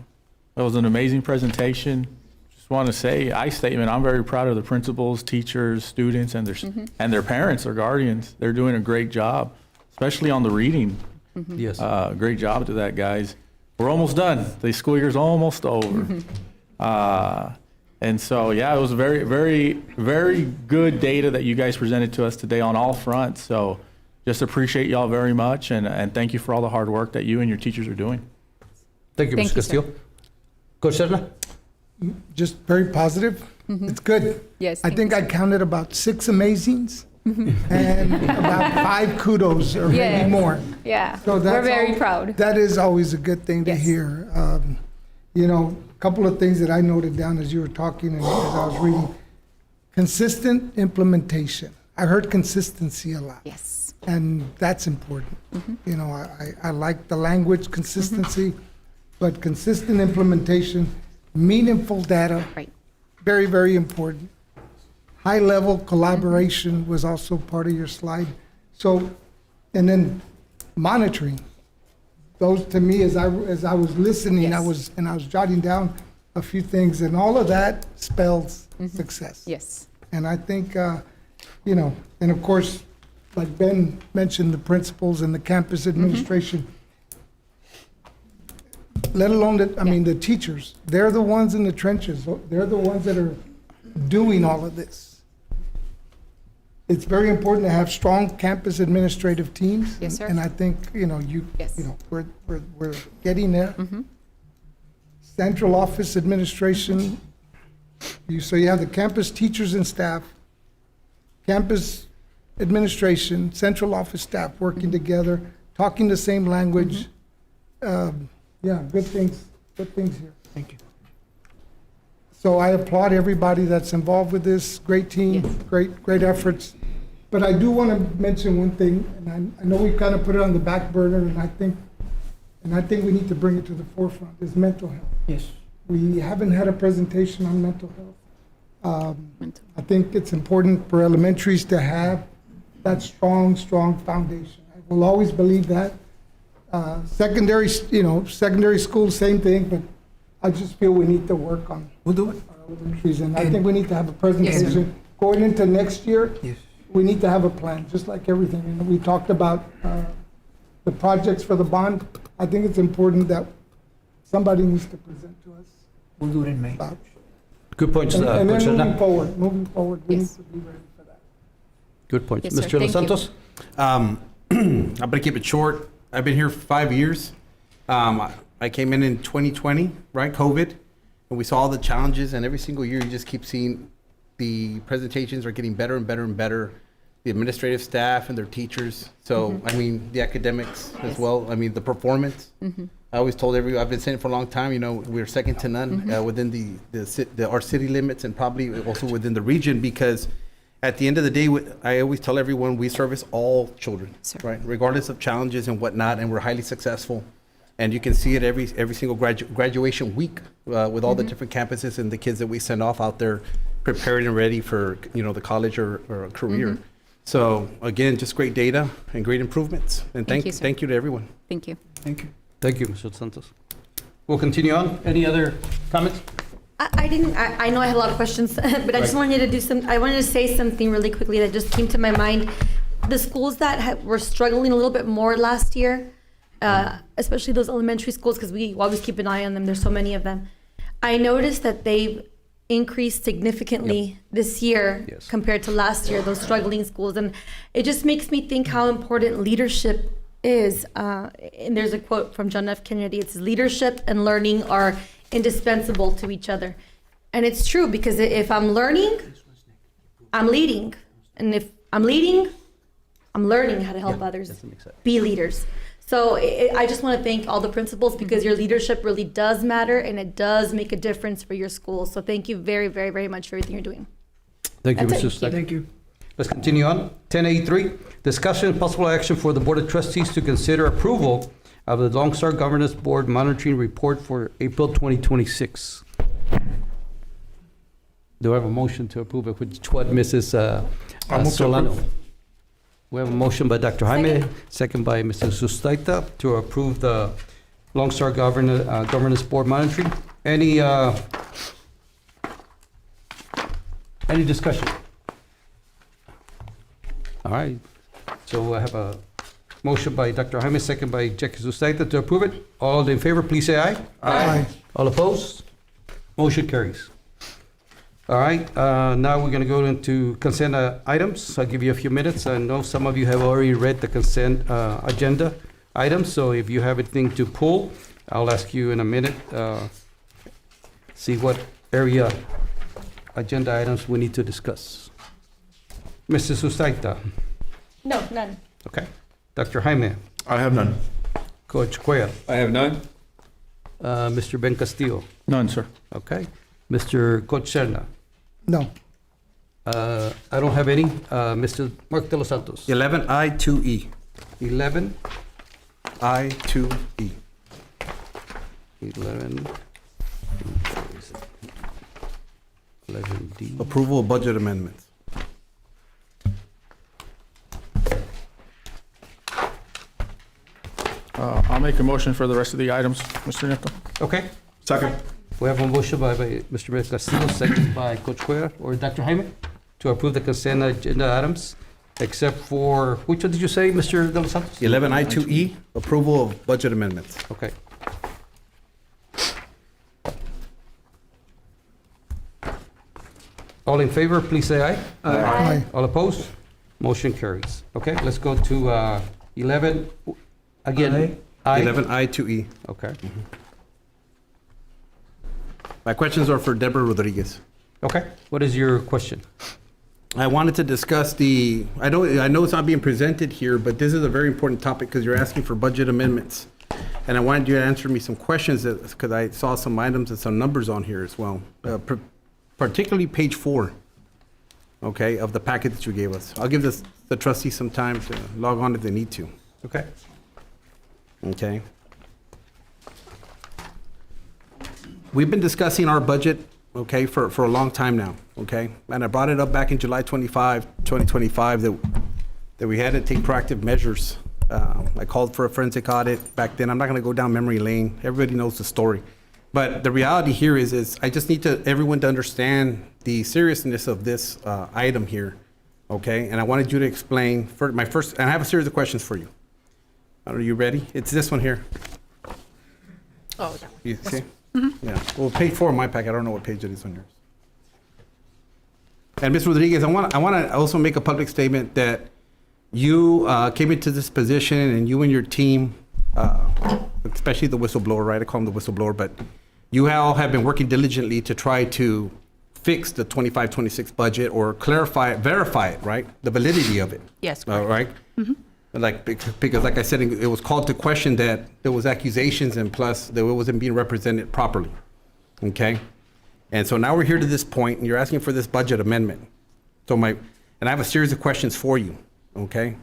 That was an amazing presentation. Just want to say, statement, I'm very proud of the principals, teachers, students, and their parents or guardians. They're doing a great job, especially on the reading. Yes. Great job to that, guys. We're almost done. The school year's almost over. And so, yeah, it was very, very, very good data that you guys presented to us today on all fronts. So just appreciate y'all very much, and thank you for all the hard work that you and your teachers are doing. Thank you, Thank Mr. you, sir. Castillo. Coach Serna? Just very positive. It's good. Yes. I think I counted about 6 amazings and about 5 kudos or Yes. maybe more. Yeah. So We're that's very al- proud. That is always a good thing to Yes. hear. A couple of things that I noted down as you were talking and as I was reading. Consistent implementation. I heard consistency a lot. Yes. And that's important. I like the language consistency, but consistent implementation, meaningful data, Right. very, very important. High-level collaboration was also part of your slide. So, and then monitoring. Those, to me, as I was listening, I Yes. was jotting down a few things, and all of that spells success. Yes. And I think, and of course, like Ben mentioned, the principals and the campus administration, let alone the teachers, they're the ones in the trenches. They're the ones that are doing all of this. It's very important to have strong campus administrative teams. Yes, sir. And I think, Yes. we're getting there. Central office administration, so you have the campus teachers and staff, campus administration, central office staff working together, talking the same language. Yeah, good things here. Thank you. So I applaud everybody that's involved with this. Great team, great efforts. But I do want to mention one thing, and I know we kind of put it on the back burner, and I think we need to bring it to the forefront, is mental health. Yes. We haven't had a presentation on mental health. Mental. I think it's important for elementaries to have that strong foundation. I will always believe that. Secondary school, same thing, but I just feel we need to work on We'll do it. our elementaries, and I think we need to have a presentation. Going into next year, Yes. we need to have a plan, just like everything. We talked about the projects for the bond. I think it's important that somebody needs to present to us We'll do it in May. about. Good points, And Coach then Serna. moving forward, we need Yes. to be ready for that. Good points. Yes, sir. Mr. Los Thank you. Santos? I'm going to keep it short. I've been here for 5 years. I came in 2020, right, COVID, and we saw all the challenges, and every single year you just keep seeing the presentations are getting better and better and better. The administrative staff and their teachers. So, I mean, the academics as well. I mean, the performance. I always told everyone, I've been saying it for a long time, you know, we're second to none within our city limits and probably also within the region, because at the end of the day, I always tell everyone we service all children, right? Regardless of challenges and whatnot, and we're highly successful. And you can see it every single graduation week with all the different campuses and the kids that we send off out there prepared and ready for, you know, the college or a career. So again, just great data and great improvements. And thank you to everyone. Thank you. Thank you. Thank you, Mr. Santos. We'll continue on. Any other comments? I know I had a lot of questions, but I just wanted to say something really quickly that just came to my mind. The schools that were struggling a little bit more last year, especially those elementary schools, because we always keep an eye on them, there's so many of them. I noticed that they've increased significantly this year compared to last year, those struggling schools. And it just makes me think how important leadership is. And there's a quote from John F. Kennedy. It says, "Leadership and learning are indispensable to each other." And it's true, because if I'm learning, I'm leading. And if I'm leading, I'm learning how to help others be leaders. So I just want to thank all the principals, because your leadership really does matter and it does make a difference for your school. So thank you very, very, very much for everything you're doing. Thank you, That's Mr. it. Stack. Thank you. Let's continue on. 10A3, discussion and possible action for the Board of Trustees to consider approval of the Lone Star Governance Board Monitoring Report for April 2026. Do I have a motion to approve it, which what Mrs. I'll move to Solano? approve. We have a motion by Dr. Jaime, second by Mr. Sustaita to approve the Lone Star Governance Board Monitoring. Any discussion? All right, so I have a motion by Dr. Jaime, second by Jackie Sustaita to approve it. All in favor, please say aye. Aye. All opposed? Motion carries. All right, now we're gonna go into consent items. I'll give you a few minutes. I know some of you have already read the consent agenda items, so if you have anything to pull, I'll ask you in a minute, see what area agenda items we need to discuss. Mr. Sustaita? No, none. Okay. Dr. Jaime? I have none. Coach Cuellar? I have none. Mr. Ben Castillo? None, sir. Okay. Mr. Coach Serna? No. I don't have any. Mr. Mark De Los Santos? 11I2E. 11? I2E. 11. 11D. Approval of budget amendments. I'll make a motion for the rest of the items, Mr. Nieto. Okay. Second. We have a motion by Mr. Ben Castillo, second by Coach Cuellar or Dr. Jaime to approve the consent agenda items, except for, which one did you say, Mr. De Los Santos? 11I2E, approval of budget amendments. Okay. All in favor, please say aye. Aye. All opposed? Motion carries. Okay, let's go to 11, again. Aye. 11I2E. Okay, My questions are for Deborah Rodriguez. okay. What is your question? I wanted to discuss I know it's not being presented here, but this is a very important topic because you're asking for budget amendments. And I wanted you to answer me some questions because I saw some items and some numbers on here as well. Particularly page 4, okay, of the packet that you gave us. I'll give the trustees some time to log on if they need to, Okay. okay? We've been discussing our budget, okay, for a long time now, okay? And I brought it up back in July 2025, that we had to take proactive measures. I called for a forensic audit back then. I'm not gonna go down memory lane. Everybody knows the story. But the reality here is I just need everyone to understand the seriousness of this item here, okay? And I wanted you to explain, and I have a series of questions for you. Are you ready? It's this one here. Oh, that one. You see? Yeah, well, page 4 of my packet, I don't know what page it is on yours. And Ms. Rodriguez, I want to also make a public statement that you came into this position and you and your team, especially the whistleblower, right? I call him the whistleblower, but you all have been working diligently to try to fix the 25-26 budget or clarify it, verify it, right? The validity of it. Yes, All correct. right? Like, because like I said, it was called to question that there was accusations and plus that it wasn't being represented properly, okay? And so now we're here to this point and you're asking for this budget amendment. And I have a series of questions for you, okay?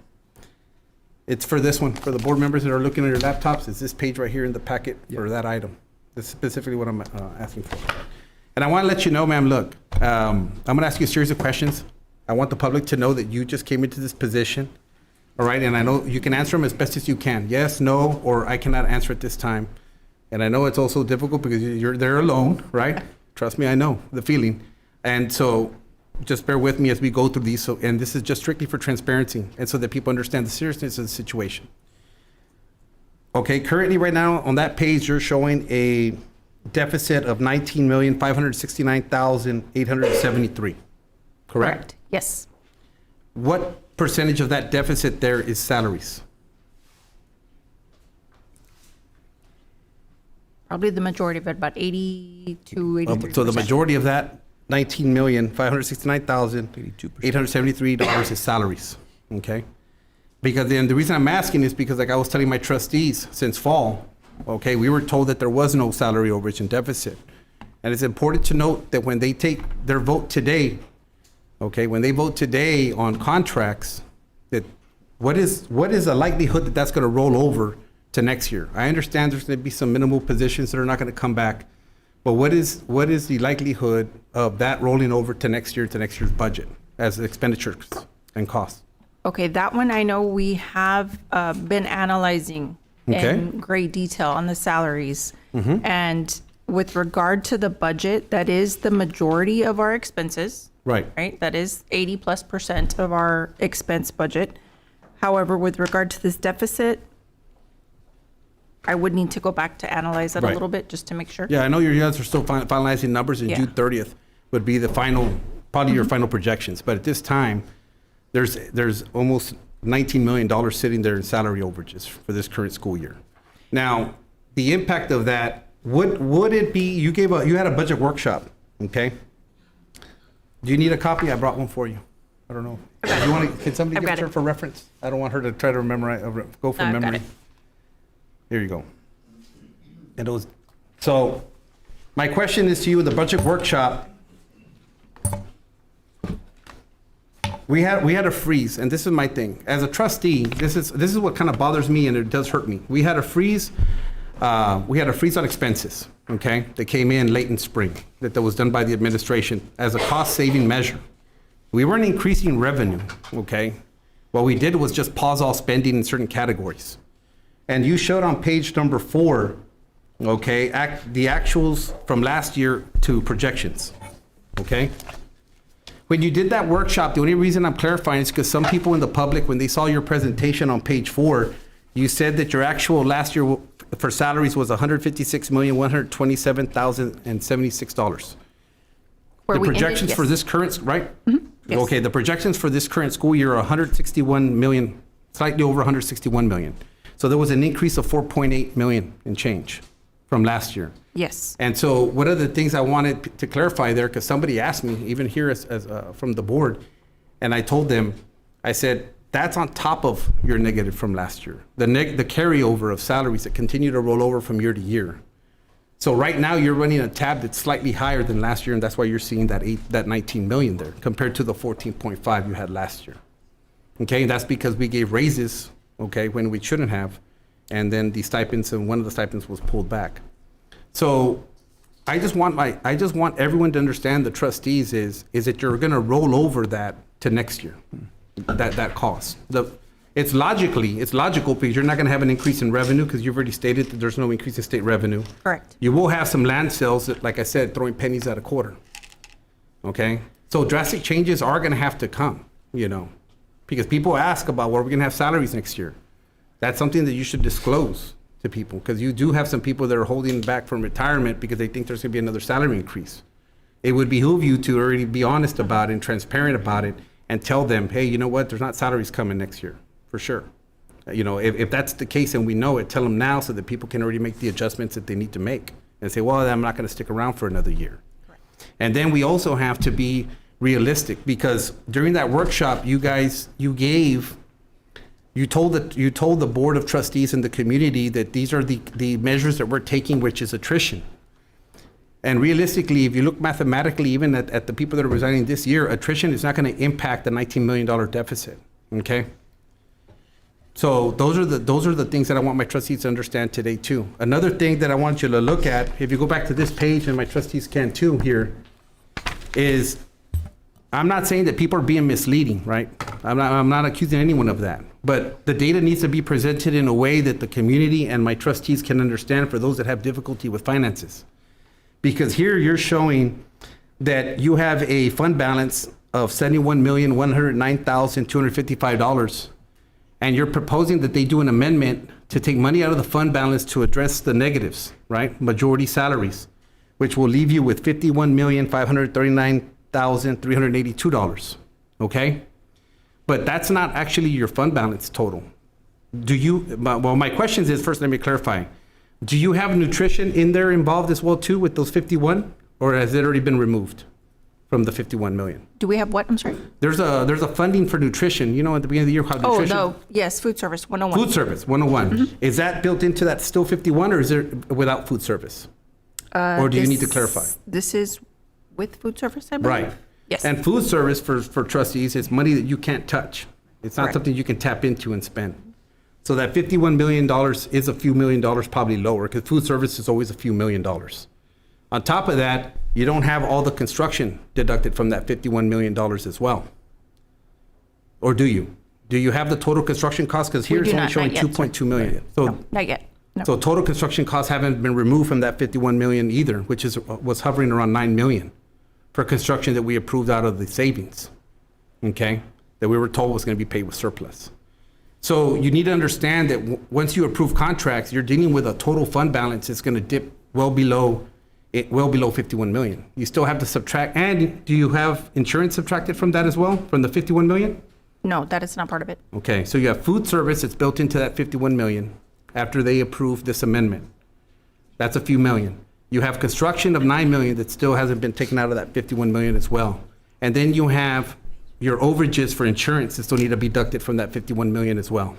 It's for this one, for the board members that are looking at your laptops, it's this page right here in the packet for that item. That's specifically what I'm asking for. And I want to let you know, ma'am, look, I'm going to ask you a series of questions. I want the public to know that you just came into this position, all right? And I know you can answer them as best as you can. Yes, no, or I cannot answer at this time. And I know it's also difficult because you're there alone, right? Trust me, I know the feeling. And so just bear with me as we go through these. So, and this is just strictly for transparency and so that people understand the seriousness of the situation. Okay, currently right now on that page, you're showing a deficit of 19,569,873, correct? Yes. What percentage of that deficit there is salaries? Probably the majority of it, about 80 to 83%. So the majority of that 19,569,873 dollars is salaries, okay? Because then the reason I'm asking is because like I was telling my trustees since fall, okay, we were told that there was no salary overage and deficit. And it's important to note that when they take their vote today, okay, when they vote today on contracts, that what is a likelihood that that's going to roll over to next year? I understand there's going to be some minimal positions that are not going to come back, but what is the likelihood of that rolling over to next year's budget as expenditures and costs? Okay, that one I know we have been analyzing in great detail on the salaries. And with regard to the budget, that is the majority of our expenses. Right. Right, that is 80+% of our expense budget. However, with regard to this deficit, I would need to go back to analyze it a Right. little bit just to make sure. Yeah, I know you guys are still finalizing numbers, and Yeah. June 30th would be the final, probably your final projections. But at this time, there's almost $19 million sitting there in salary overages for this current school year. Now, the impact of that, would it be, you had a budget workshop, okay? Do you need a copy? I brought one for you. I don't know. Can somebody give it to her for reference? I don't want her to try to remember, go from No, I've got memory. it. Here you go. And so my question is to you, the budget workshop, we had a freeze, and this is my thing. As a trustee, this is what kind of bothers me, and it does hurt me. We had a freeze on expenses, okay? That came in late in spring, that was done by the administration as a cost-saving measure. We weren't increasing revenue, okay? What we did was just pause all spending in certain categories. And you showed on page number 4, okay, the actuals from last year to projections, okay? When you did that workshop, the only reason I'm clarifying is because some people in the public, when they saw your presentation on page 4, you said that your actual last year for salaries was $156,127,076. The projections for this current, right? Yes. Okay, the projections for this current school year are 161 million, slightly over 161 million. So there was an increase of 4.8 million in change from last year. Yes. And so one of the things I wanted to clarify there, because somebody asked me, even here as from the board, and I told them, I said, that's on top of your negative from last year. The carryover of salaries that continue to roll over from year to year. So right now you're running a tab that's slightly higher than last year, and that's why you're seeing that 19 million there compared to the 14.5 you had last year. Okay, and that's because we gave raises, okay, when we shouldn't have, and then the stipends, and one of the stipends was pulled back. So I just want everyone to understand, the trustees, is that you're gonna roll over that to next year, that cost. It's logical because you're not gonna have an increase in revenue because you've already stated that there's no increase in state revenue. Correct. You will have some land sales that, like I said, throwing pennies at a quarter, okay? So drastic changes are gonna have to come, because people ask about, well, we're gonna have salaries next year. That's something that you should disclose to people, because you do have some people that are holding back from retirement because they think there's gonna be another salary increase. It would behoove you to already be honest about it and transparent about it and tell them, hey, you know what, there's not salaries coming next year, for sure. If that's the case and we know it, tell them now so that people can already make the adjustments that they need to make and say, well, I'm not gonna stick around for another year. And then we also have to be realistic, because during that workshop, you told the Board of Trustees and the community that these are the measures that we're taking, which is attrition. And realistically, if you look mathematically, even at the people that are resigning this year, attrition is not going to impact the $19 million deficit, okay? So those are the things that I want my trustees to understand today too. Another thing that I want you to look at, if you go back to this page, and my trustees can too here, is I'm not saying that people are being misleading, right? I'm not accusing anyone of that. But the data needs to be presented in a way that the community and my trustees can understand for those that have difficulty with finances. Because here you're showing that you have a fund balance of $71,109,255, and you're proposing that they do an amendment to take money out of the fund balance to address the negatives, right? Majority salaries, which will leave you with $51,539,382, okay? But that's not actually your fund balance total. Well, my question is, first let me clarify. Do you have nutrition in there involved as well too with those 51, or has it already been removed from the 51 million? Do we have what? I'm sorry. There's a funding for nutrition. You know, at the beginning of the year, how Oh, nutrition. no. Yes, food service 101. Food service 101. Is that built into that still 51, or is it without food service? Or do you need to clarify? This is with food service, I believe. Right. Yes. And food service for trustees is money that you can't touch. It's not Correct. something you can tap into and spend. So that $51 million is a few $1 million probably lower, because food service is always a few $1 million. On top of that, you don't have all the construction deducted from that $51 million as well. Or do you? Do you have the total construction cost? Because here We it's do only not, showing not yet, sir. 2.2 million. So, No, not yet. No. so total construction costs haven't been removed from that 51 million either, which was hovering around 9 million for construction that we approved out of the savings, okay? That we were told was going to be paid with surplus. So you need to understand that once you approve contracts, you're dealing with a total fund balance that's going to dip well below 51 million. You still have to subtract. And do you have insurance subtracted from that as well, from the 51 million? No, that is not part of it. Okay, so you have food service that's built into that 51 million after they approve this amendment. That's a few million. You have construction of 9 million that still hasn't been taken out of that 51 million as well. And then you have your overages for insurance that still need to be deducted from that 51 million as well.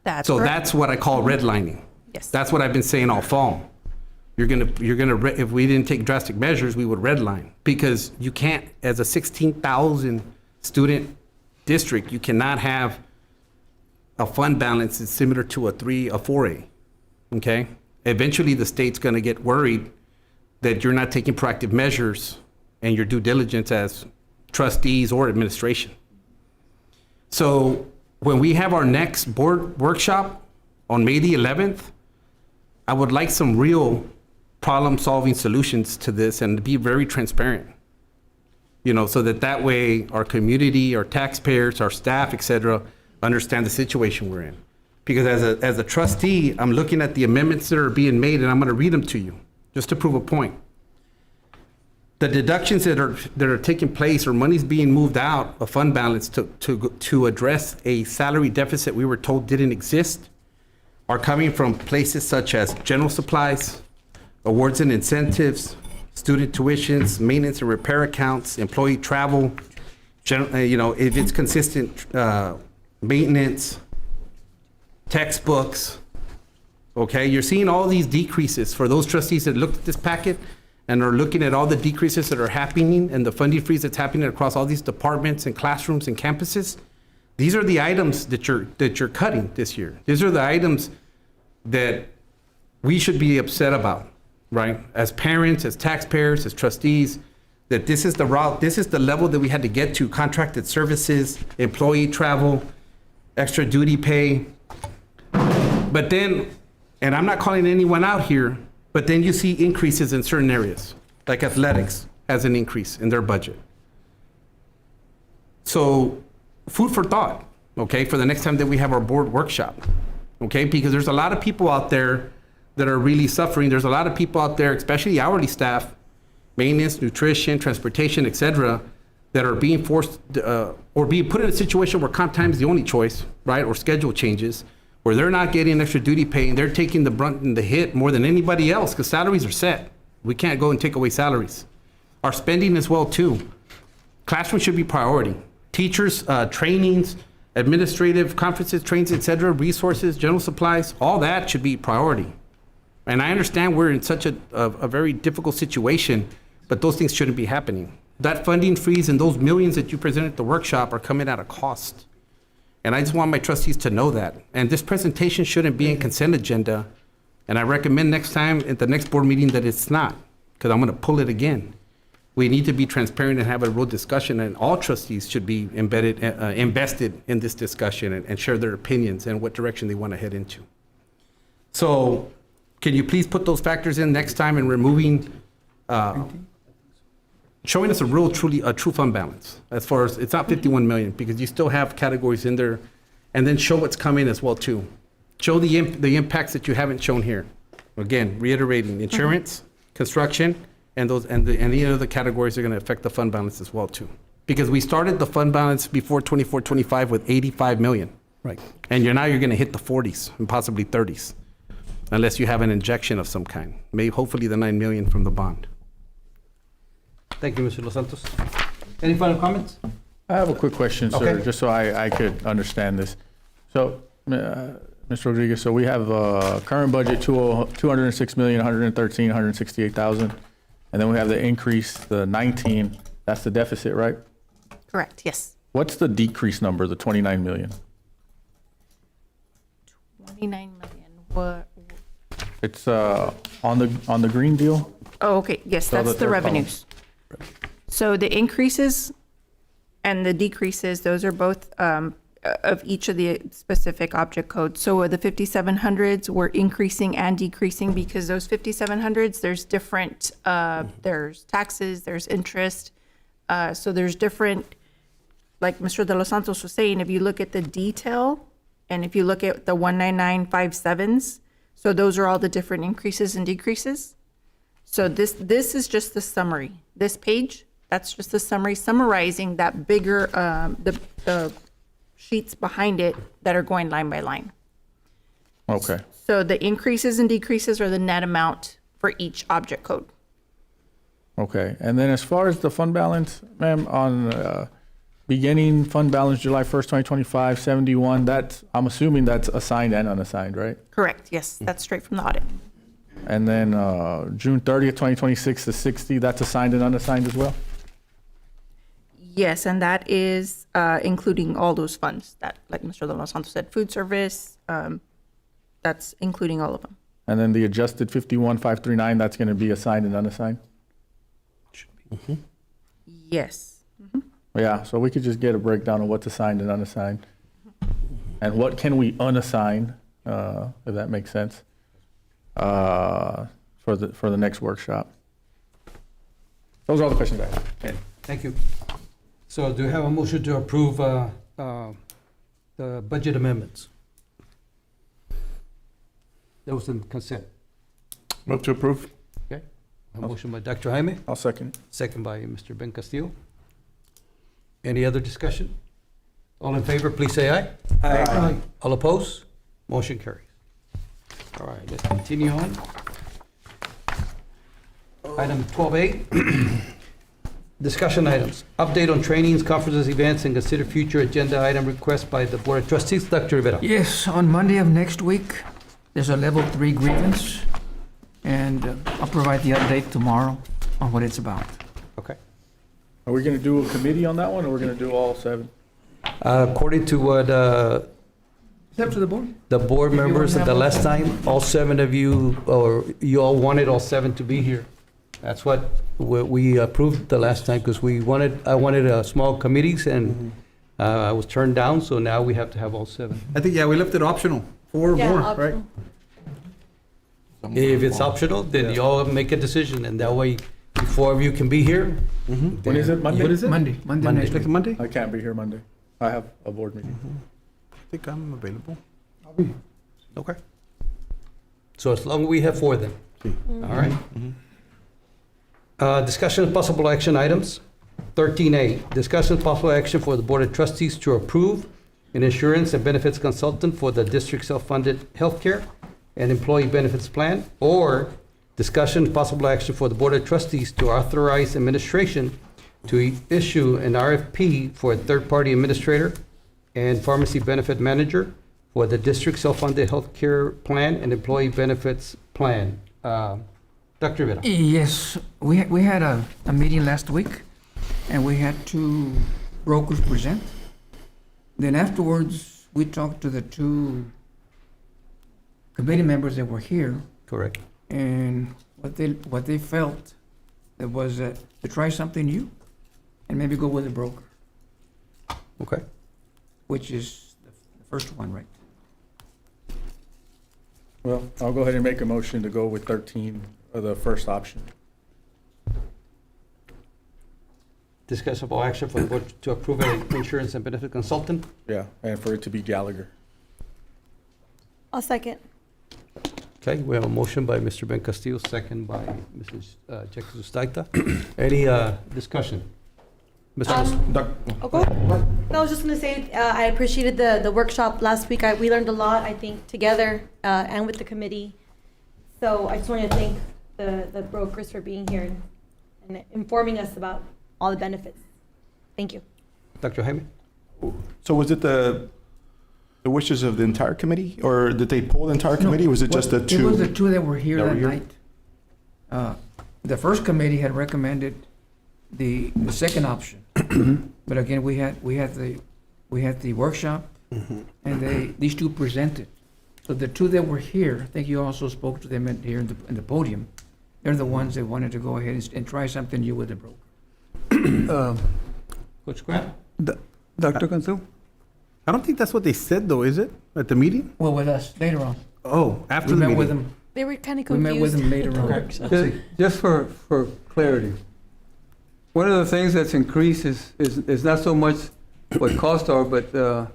That's So correct. that's what I call redlining. Yes. That's what I've been saying all fall. If we didn't take drastic measures, we would redline, because you can't, as a 16,000 student district, you cannot have a fund balance that's similar to a 4A, okay? Eventually, the state's gonna get worried that you're not taking proactive measures and your due diligence as trustees or administration. So when we have our next board workshop on May the 11th, I would like some real problem-solving solutions to this and to be very transparent. You know, so that way our community, our taxpayers, our staff, et cetera, understand the situation we're in. Because as a trustee, I'm looking at the amendments that are being made, and I'm gonna read them to you, just to prove a point. The deductions that are taking place, or money's being moved out of fund balance to address a salary deficit we were told didn't exist, are coming from places such as general supplies, awards and incentives, student tuitions, maintenance and repair accounts, employee travel, if it's consistent maintenance, textbooks, okay? You're seeing all these decreases for those trustees that looked at this packet and are looking at all the decreases that are happening and the funding freeze that's happening across all these departments and classrooms and campuses. These are the items that you're cutting this year. These are the items that we should be upset about, right? As parents, as taxpayers, as trustees, that this is the route, this is the level that we had to get to: contracted services, employee travel, extra duty pay. But then, and I'm not calling anyone out here, but then you see increases in certain areas, like athletics has an increase in their budget. So food for thought, okay, for the next time that we have our board workshop, okay? Because there's a lot of people out there that are really suffering. There's a lot of people out there, especially hourly staff, maintenance, nutrition, transportation, et cetera, that are being forced or being put in a situation where comp time is the only choice, right? Or schedule changes, where they're not getting extra duty pay and they're taking the brunt and the hit more than anybody else, because salaries are set. We can't go and take away salaries. our spending as well too. Classroom should be priority. Teachers, trainings, administrative conferences, trainings, et cetera, resources, general supplies, all that should be priority. And I understand we're in such a very difficult situation, but those things shouldn't be happening. That funding freeze and those millions that you presented at the workshop are coming at a cost. And I just want my trustees to know that. And this presentation shouldn't be in consent agenda. And I recommend next time at the next board meeting that it's not, because I'm gonna pull it again. We need to be transparent and have a real discussion, and all trustees should be invested in this discussion and share their opinions and what direction they want to head into. So can you please put those factors in next time and removing, showing us a true fund balance as far as, it's not 51 million because you still have categories in there, and then show what's coming as well too. Show the impacts that you haven't shown here. Again, reiterating insurance, construction, and any other categories are going to affect the fund balance as well too. Because we started the fund balance before 24-25 with 85 million. Right. And you're going to hit the 40s and possibly 30s, unless you have an injection of some kind. Maybe hopefully the 9 million from the bond. Thank you, Mr. Los Santos. Any final comments? I have a quick question, sir, Okay. just so I could understand this. So, Mr. Rodriguez, so we have current budget 206 million, 113, 168,000, and then we have the increase, the 19. That's the deficit, right? Correct, yes. What's the decrease number, the 29 million? 29 million, what? It's on the green deal. Oh, okay, yes, So that's the the third revenues. So the increases and the decreases, those are both of each of the specific object codes. So the 5700s, we're increasing and decreasing because those 5700s, there's different, there's taxes, there's interest. So there's different, like Mr. De Los Santos was saying, if you look at the detail and if you look at the 19957s, so those are all the different increases and decreases. So this is just the summary. This page, that's just the summary, summarizing that bigger, the sheets behind it that are going line by line. Okay. So the increases and decreases are the net amount for each object code. Okay, and then as far as the fund balance, ma'am, on beginning fund balance July 1st, 2025, 71, that's, I'm assuming that's assigned and unassigned, right? Correct, yes, that's straight from the audit. And then June 30th, 2026 to 60, that's assigned and unassigned as well? Yes, and that is including all those funds that, like Mr. De Los Santos said, food service, that's including all of them. And then the adjusted 51,539, that's going to be assigned and unassigned? Yes. Yeah, so we could just get a breakdown of what's assigned and unassigned. And what can we unassign, if that makes sense, for the next workshop. Those are all the questions I have. Okay, thank you. So do you have a motion to approve the budget amendments? That was in consent. Move to approve. Okay. A motion by Dr. Jaime, I'll second. second by Mr. Ben Castillo. Any other discussion? All in favor, please say aye. Aye. All opposed? Motion carries. All right, let's continue on. Item 12A, discussion items. Update on trainings, conferences, events, and consider future agenda item request by the Board of Trustees. Dr. Rivera. Yes, on Monday of next week, there's a level 3 grievance, and I'll provide the update tomorrow on what it's about. Okay. Are we going to do a committee on that one, or we're going to do all 7? According to what It's up to the board. the board If you members wanna at the have last time, all 7 of you, or you all wanted all 7 to be here. That's what we approved the last time, because I wanted small committees, and I was turned down, so now we have to have all 7. I think, yeah, we left it optional. 4 or Yeah, more, right? optional. If it's optional, then you all make a decision, and that way, the 4 of you can be here. When is it, Monday? What is it? Monday Monday. next week. Monday? I can't be here Monday. I have a board meeting. I think I'm available. Okay. So as long as we have 4 then. All right. Discussion of possible action items. 13A, discussion of possible action for the Board of Trustees to approve an insurance and benefits consultant for the district self-funded healthcare and employee benefits plan, or Discussion, possible action for the Board of Trustees to authorize administration to issue an RFP for a third-party administrator and pharmacy benefit manager for the district self-funded healthcare plan and employee benefits plan. Dr. Rivera. Yes, we had a meeting last week, and we had 2 brokers present. Then afterwards, we talked to the 2 committee members that were here, Correct. and what they felt that was to try something new and maybe go with a broker, Okay. which is the first one, right? Well, I'll go ahead and make a motion to go with 13, the first option. Discussable action for the board to approve an insurance and benefit consultant. Yeah, and for it to be Gallagher. I'll second. Okay, we have a motion by Mr. Ben Castillo, second by Mrs. Checa Sustaita. Any discussion? Oh, go ahead. No, I was just gonna say, I appreciated the workshop last week. We learned a lot, I think, together, and with the committee. So I just wanted to thank the brokers for being here and informing us about all the benefits. Thank you. Dr. Jaime? So was it the wishes of the entire committee, or did they poll the entire committee? Was it just the 2? It was the 2 that were here that were that here? night. The first committee had recommended the second option, but again, we had the workshop, and these 2 presented. So the 2 that were here, I think you also spoke to them here in the podium. They're the ones that wanted to go ahead and try something new with the broker. Coach Grant? Dr. Consul? I don't think that's what they said, though, is it? At the meeting? Well, with us later on. Oh, after We the met with meeting. them. They were kind of We confused. met with them later on. Just for clarity, one of the things that's increased is not so much what costs are, but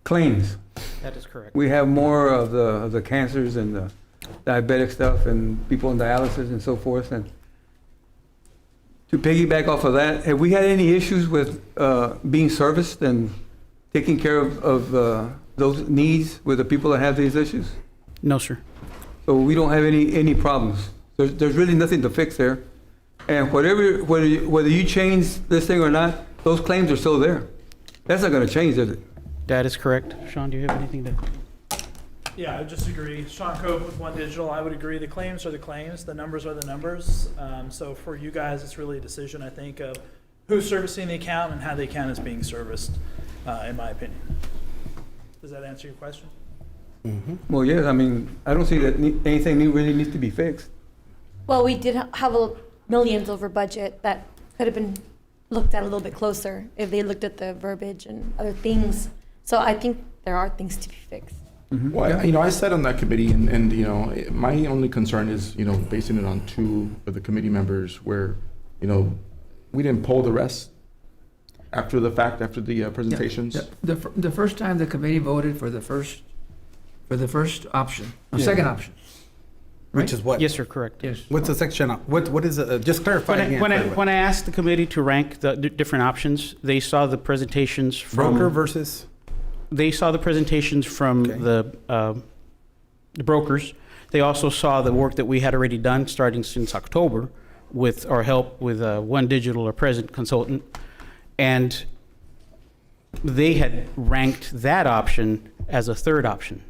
claims. That is correct. We have more of the cancers and the diabetic stuff and people on dialysis and so forth. And to piggyback off of that, have we had any issues with being serviced and taking care of those needs with the people that have these issues? No, sir. So we don't have any problems. There's really nothing to fix there. And whether you change this thing or not, those claims are still there. That's not going to change, is it? That is correct. Sean, do you have anything to? Yeah, I would just agree. Sean Cope with One Digital, I would agree. The claims are the claims, the numbers are the numbers. So for you guys, it's really a decision, I think, of who's servicing the account and how the account is being serviced, in my opinion. Does that answer your question? Well, yes. I mean, I don't see that anything really needs to be fixed. Well, we did have millions over budget that could have been looked at a little bit closer if they looked at the verbiage and other things. So I think there are things to be fixed. Well, I sat on that committee, and my only concern is, basing it on 2 of the committee members where, we didn't poll the rest after the fact, after the presentations. Yeah. The first time the committee voted for the first option, second option. Which is what? Yes, sir, correct. Yes. What's the section? What is it? Just clarify again. When I asked the committee to rank the different options, they saw the presentations from broker versus. They saw the presentations from the brokers. They also saw the work that we had already done starting since October with our help with One Digital, or present consultant, and they had ranked that option as a third option.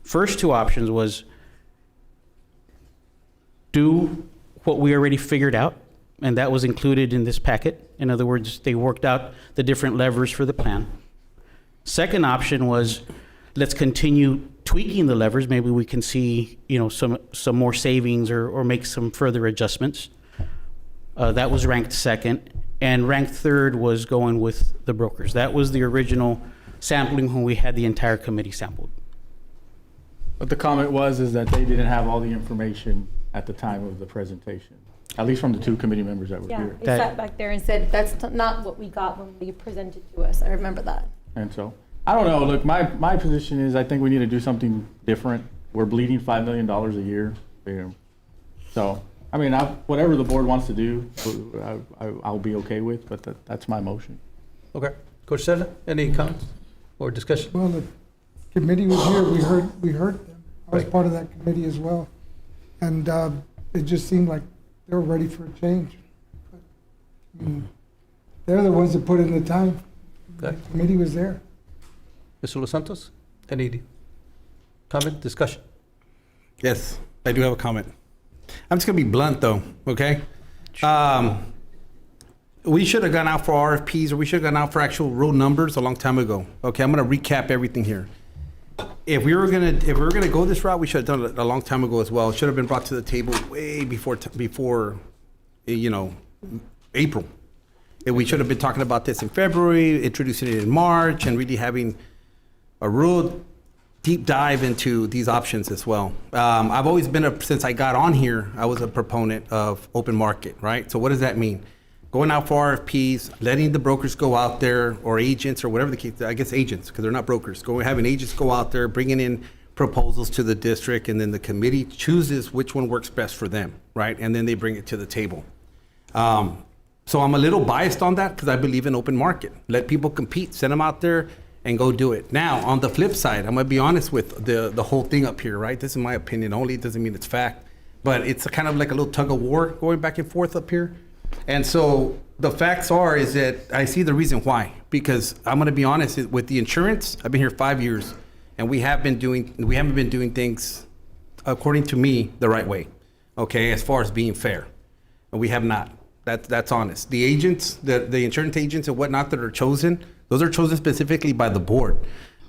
First 2 options was do what we already figured out, and that was included in this packet. In other words, they worked out the different levers for the plan. Second option was, let's continue tweaking the levers. Maybe we can see, some more savings or make some further adjustments. That was ranked second. And ranked third was going with the brokers. That was the original sampling when we had the entire committee sampled. But the comment is that they didn't have all the information at the time of the presentation, at least from the 2 committee members that were Yeah, here. they sat back there and said, that's not what we got when they presented to us. I remember that. And so, I don't know, look, my position is I think we need to do something different. We're bleeding $5 million a year. So, I mean, whatever the board wants to do, I'll be okay with, but that's my motion. Okay. Coach Stella, any comments or discussion? Well, the committee was here, we heard them. I was part of that committee as well. And it just seemed like they were ready for a change. But, I mean, they're the ones that put in the time. The Okay. committee was there. Mr. Los Santos, any comment, discussion? Yes, I do have a comment. I'm just gonna be blunt though, okay? We should have gone out for RFPs, or we should have gone out for actual real numbers a long time ago. Okay, I'm gonna recap everything here. If we were gonna go this route, we should have done it a long time ago as well. It should have been brought to the table way before April. And we should have been talking about this in February, introducing it in March, and really having a real deep dive into these options as well. I've always been since I got on here, I was a proponent of open market, right? So what does that mean? Going out for RFPs, letting the brokers go out there, or agents, or whatever the case, I guess agents, because they're not brokers. Having agents go out there, bringing in proposals to the district, and then the committee chooses which one works best for them, right? And then they bring it to the table. So I'm a little biased on that because I believe in open market. Let people compete, send them out there, and go do it. Now, on the flip side, I'm gonna be honest with the whole thing up here, right? This is my opinion only, it doesn't mean it's fact. But it's kind of like a little tug of war going back and forth up here. And so the facts is that I see the reason why. Because I'm gonna be honest, with the insurance, I've been here 5 years, and we haven't been doing things, according to me, the right way, okay, as far as being fair. And we have not. That's honest. The agents, the insurance agents and whatnot that are chosen, those are chosen specifically by the board.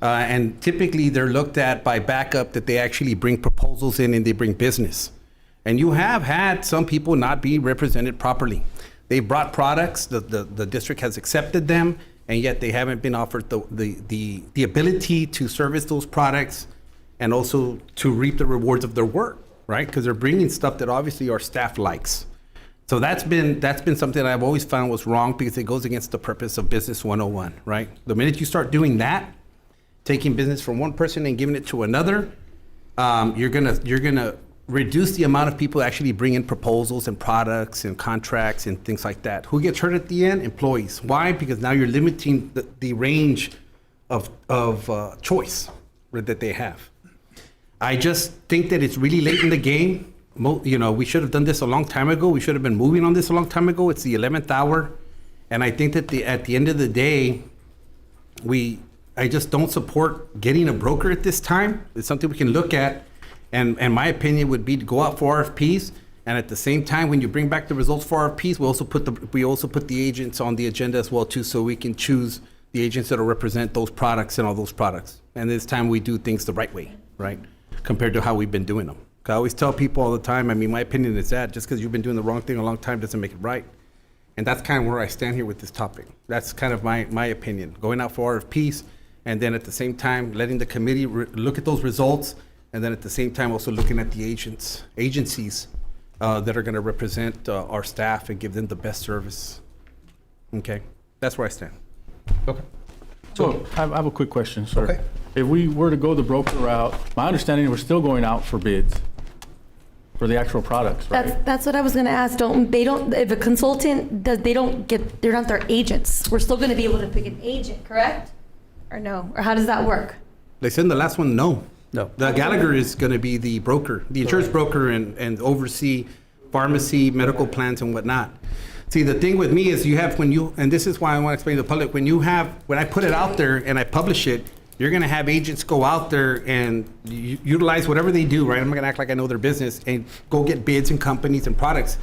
And typically they're looked at by backup that they actually bring proposals in and they bring business. And you have had some people not be represented properly. They brought products, the district has accepted them, and yet they haven't been offered the ability to service those products and also to reap the rewards of their work, right? Because they're bringing stuff that obviously our staff likes. So that's been something that I've always found was wrong because it goes against the purpose of Business 101, right? The minute you start doing that, taking business from one person and giving it to another, you're gonna reduce the amount of people actually bring in proposals and products and contracts and things like that. Who gets hurt at the end? Employees. Why? Because now you're limiting the range of choice that they have. I just think that it's really late in the game. We should have done this a long time ago. We should have been moving on this a long time ago. It's the 11th hour. And I think that at the end of the day, I just don't support getting a broker at this time. It's something we can look at. And my opinion would be to go out for RFPs. And at the same time, when you bring back the results for RFPs, we also put the agents on the agenda as well too, so we can choose the agents that will represent those products and all those products. And this time we do things the right way, right? Compared to how we've been doing them. I always tell people all the time, my opinion is that just because you've been doing the wrong thing a long time doesn't make it right. And that's kind of where I stand here with this topic. That's kind of my opinion. Going out for RFPs, and then at the same time, letting the committee look at those results, and then at the same time also looking at the agencies that are going to represent our staff and give them the best service. Okay, that's where I stand. Okay. So I have a quick question, sir. Okay. If we were to go the broker route, my understanding, we're still going out for bids for the actual products, right? That's what I was gonna ask. If a consultant they're not their agents. We're still gonna be able to pick an agent, correct? Or no? Or how does that work? They said in the last one, no. No. The Gallagher is going to be the broker, the insurance broker, and oversee pharmacy, medical plans, and whatnot. See, the thing with me is and this is why I want to explain to the public, when I put it out there and I publish it, you're going to have agents go out there and utilize whatever they do, right? I'm not going to act like I know their business and go get bids and companies and products.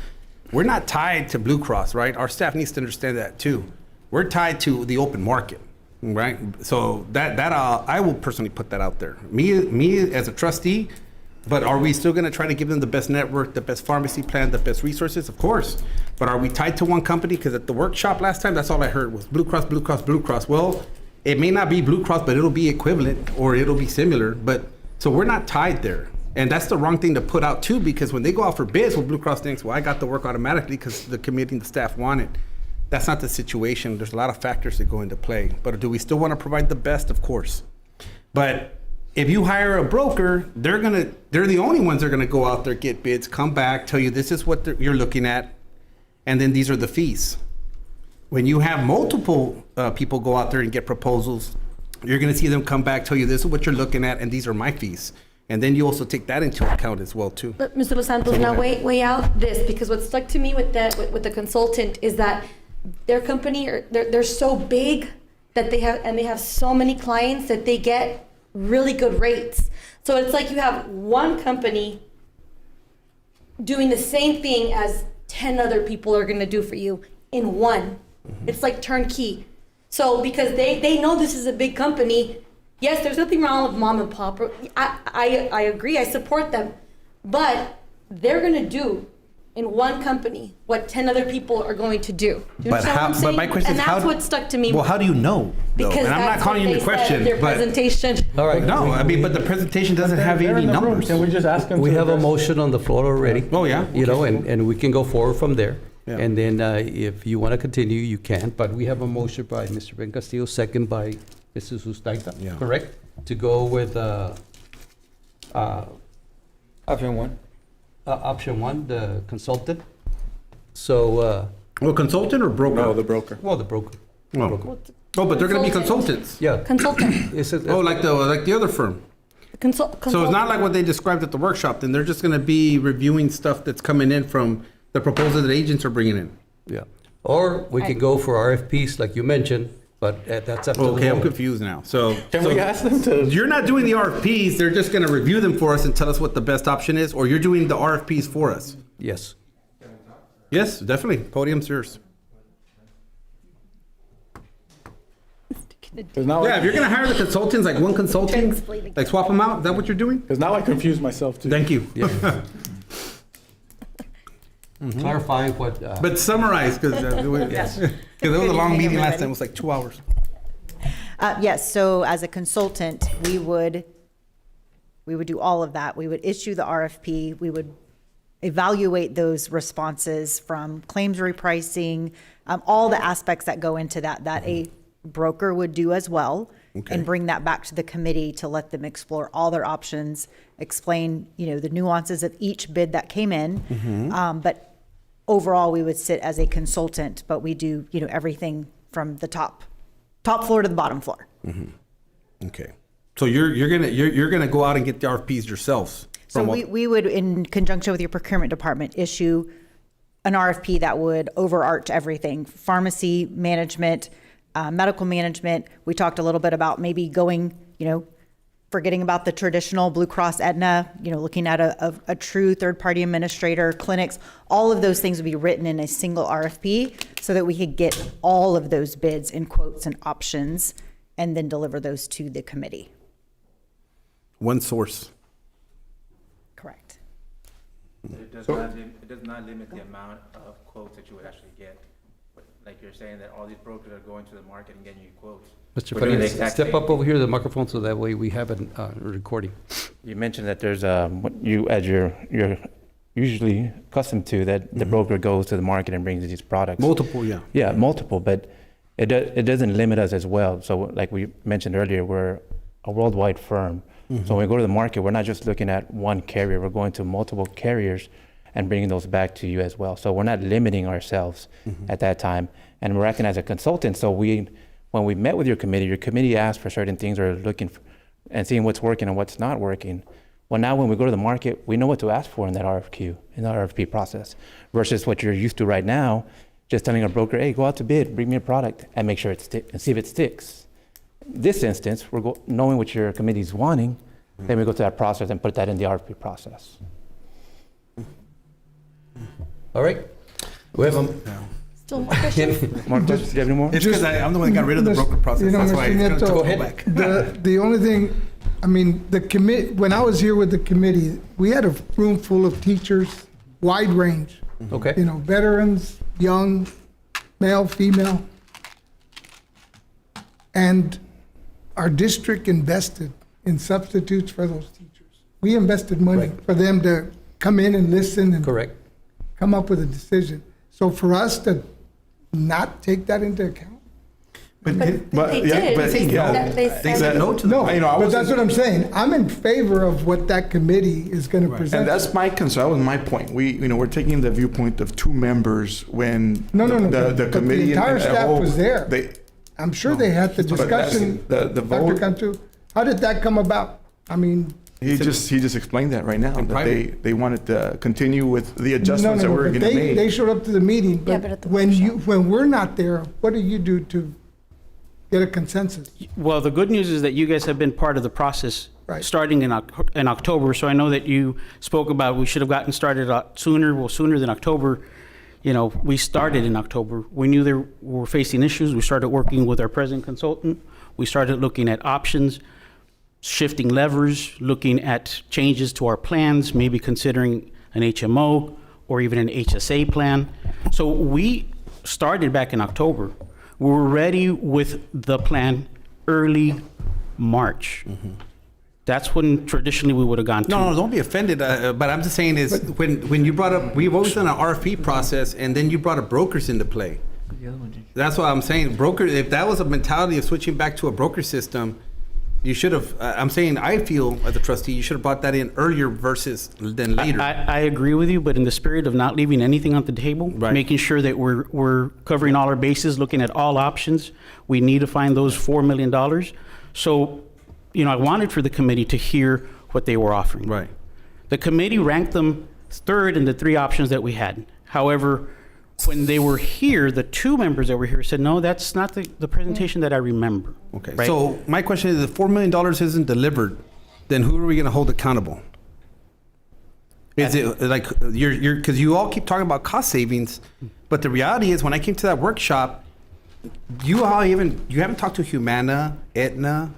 We're not tied to Blue Cross, right? Our staff needs to understand that too. We're tied to the open market, right? So that I will personally put that out there. Me as a trustee, but are we still going to try to give them the best network, the best pharmacy plan, the best resources? Of course. But are we tied to one company? Because at the workshop last time, that's all I heard was Blue Cross, Blue Cross, Blue Cross. Well, it may not be Blue Cross, but it'll be equivalent or it'll be similar. But so we're not tied there. And that's the wrong thing to put out too, because when they go out for bids, well, Blue Cross thinks, well, I got the work automatically because the committee and the staff want it. That's not the situation. There's a lot of factors that go into play. But do we still want to provide the best? Of course. But if you hire a broker, they're the only ones that are gonna go out there, get bids, come back, tell you this is what you're looking at, and then these are the fees. When you have multiple people go out there and get proposals, you're gonna see them come back, tell you this is what you're looking at, and these are my fees. And then you also take that into account as well, too. But Mr. Los Santos, So now go weigh out this, because what stuck to me with the consultant is that their company, they're so big that they have so many clients that they get really good rates. So it's like you have one company doing the same thing as 10 other people are gonna do for you in one. It's like turnkey. So because they know this is a big company, yes, there's nothing wrong with mom and pop. I agree, I support them. But they're gonna do in one company what 10 other people are going to do. Do you But understand what I'm saying? my question and is that's how? what stuck to me. Well, how do you know? though? Because And I'm not that's calling what you they the said question, in their but presentation. All right. no, I mean, but the presentation doesn't have They're any in the room. numbers. Can we just ask them We to have a address- motion on the floor already. Oh, yeah? You know, and we can go forward from there. Yeah. And then if you want to continue, you can. But we have a motion by Mr. Ben Castillo, second by Mrs. Ustaita, Yeah. correct? To go with Option one. option one, the consultant. So, Well, consultant or broker? No, the broker. well, the broker. Oh, oh but they're going to be Consultant. consultants. Yeah. Consultant. It's a- Oh, like the other firm. So it's not like what they described at the workshop. Then they're just going to be reviewing stuff that's coming in from the proposal that agents are bringing in. Yeah. Or we can go for RFPs, like you mentioned, but that's up to the Okay, I'm board. confused now. So Can we ask them to? you're not doing the RFPs. They're just going to review them for us and tell us what the best option is, or you're doing the RFPs for us. Yes. Yes, definitely. Podium's yours. 'Cause now, Yeah, if you're going to hire the consultants, like one consultant, explain again. like swap them out. Is that what you're doing? because now I confuse myself too. Thank you. Clarify what, But summarize, because it was a long meeting last time. It was like 2 hours. Yes, so as a consultant, we would do all of that. We would issue the RFP, we would evaluate those responses from claims repricing, all the aspects that go into that a broker would do as well. Okay. And bring that back to the committee to let them explore all their options, explain, the nuances of each bid that came in. But overall, we would sit as a consultant, but we do, everything from the top floor to the bottom floor. Okay. So you're gonna go out and get the RFPs yourselves. So from what- we would, in conjunction with your procurement department, issue an RFP that would overarch everything, pharmacy management, medical management. We talked a little bit about maybe going, forgetting about the traditional Blue Cross, Aetna, looking at a true third-party administrator, clinics. All of those things would be written in a single RFP so that we could get all of those bids and quotes and options and then deliver those to the committee. One source. Correct. It does not limit the amount of quotes that you would actually get. Like you're saying that all these brokers are going to the market and getting you quotes. Mr. We're doing the Fernandez, exact step same up over here to the microphone so that way we have a recording. You mentioned that there's what you, as you're usually accustomed to, that the broker goes to the market and brings these products. Multiple, yeah. Yeah, multiple, but it doesn't limit us as well. So like we mentioned earlier, we're a worldwide firm. So when we go to the market, we're not just looking at one carrier. We're going to multiple carriers and bringing those back to you as well. So we're not limiting ourselves at that time. And we're acting as a consultant. So when we met with your committee asked for certain things or looking for, and seeing what's working and what's not working. Well, now when we go to the market, we know what to ask for in that RFQ, in the RFP process, versus what you're used to right now, just telling a broker, hey, go out to bid, bring me a product, and make sure it sticks, and see if it sticks. This instance, we're knowing what your committee's wanting, then we go to that process and put that in the RFP process. All right? We have Still more questions? More questions? Do you have any more? It's because I'm the one that got rid of the broker process. That's why it's going to Mr. go Nieto, back. The only thing, when I was here with the committee, we had a room full of teachers, wide range. Okay. Veterans, young, male, female. And our district invested in substitutes for those teachers. We invested money for them to come in and listen and Correct. come up with a decision. So for us to not take that into account? They did. They said no to No, I but was that's what I'm saying. I'm in favor of what that committee is going to present. And that's my concern. That was my point. We're taking the viewpoint of two members when No. the But committee the entire and staff whole- was there. I'm sure they had the But that's- discussion. the Dr. vote- Cantu, how did that come about? I mean, He just explained that right now, that private. they wanted to continue with the No, adjustments that no, we're but gonna they make. showed up to the meeting, Yeah, but but at the when we're not there, what do you do to get a consensus? Well, the good news is that you guys have been part of the process Right. starting in October. So I know that you spoke about we should have gotten started sooner. Well, sooner than October. You know, we started in October. We knew we were facing issues. We started working with our president consultant. We started looking at options, shifting levers, looking at changes to our plans, maybe considering an HMO or even an HSA plan. So we started back in October. We were ready with the plan early March. That's when traditionally we would have gone to. No, don't be offended. But I'm just saying is when you brought up, we've always done an RFP process, and then you brought up brokers into play. That's what I'm saying. Broker, if that was a mentality of switching back to a broker system, you should have. I'm saying I feel as a trustee, you should have brought that in earlier than later. I agree with you, but in the spirit of not leaving anything on the table, making sure that we're covering all our bases, looking at all options, we need to find those $4 million. So, you know, I wanted for the committee to hear what they were offering. Right. The committee ranked them third in the three options that we had. However, when they were here, the two members that were here said, no, that's not the presentation that I remember. Okay. Right? So my question is, if $4 million isn't delivered, then who are we going to hold accountable? Is it like you're because you all keep talking about cost savings, but the reality is when I came to that workshop, you haven't talked to Humana, Aetna,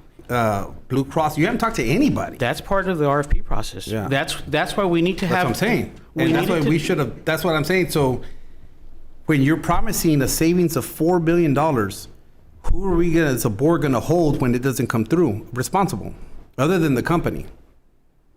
Blue Cross. You haven't talked to anybody. That's part of the RFP process. Yeah. That's why we need to That's have. what I'm saying. And that's why we should have, that's what I'm saying. So when you're promising a savings of $4 billion, who are we gonna, as a board, gonna hold when it doesn't come through responsible, other than the company?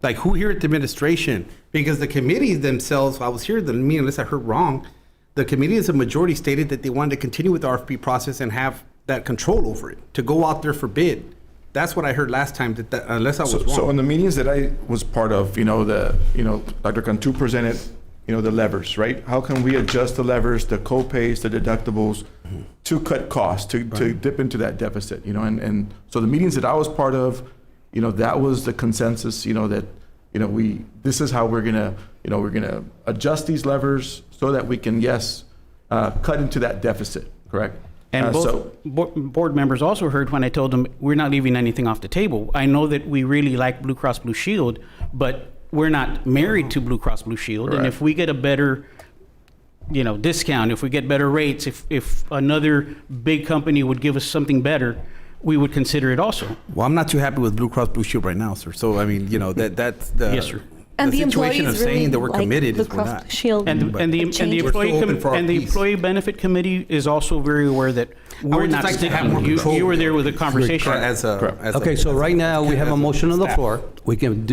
Like who here at the administration? Because the committees themselves, I was here at the meeting, unless I heard wrong, the committee as a majority stated that they wanted to continue with the RFP process and have that control over it, to go out there for bid. That's what I heard last time, that unless I was wrong. So in the meetings that I was part of, Dr. Cantu presented, the levers, right? How can we adjust the levers, the co-pays, the deductibles to cut costs, to dip into that deficit, and so the meetings that I was part of, that was the consensus, that, this is how we're gonna adjust these levers so that we can, cut into that deficit, correct? And board members also heard when I told them we're not leaving anything off the table. I know that we really like Blue Cross Blue Shield, but we're not married to Blue Cross Blue Shield. And if we get a better, discount, if we get better rates, if another big company would give us something better, we would consider it also. Well, I'm not too happy with Blue Cross Blue Shield right now, sir. So I mean, that's the Yes, sir. And the situation of employees saying really that we're like committed Blue is we're Cross not. Blue Shield. And the employee benefit committee is also very aware that we're would just not like to have sticking. more control You were there with the conversation. Okay, so right now, we have a motion on the floor. We can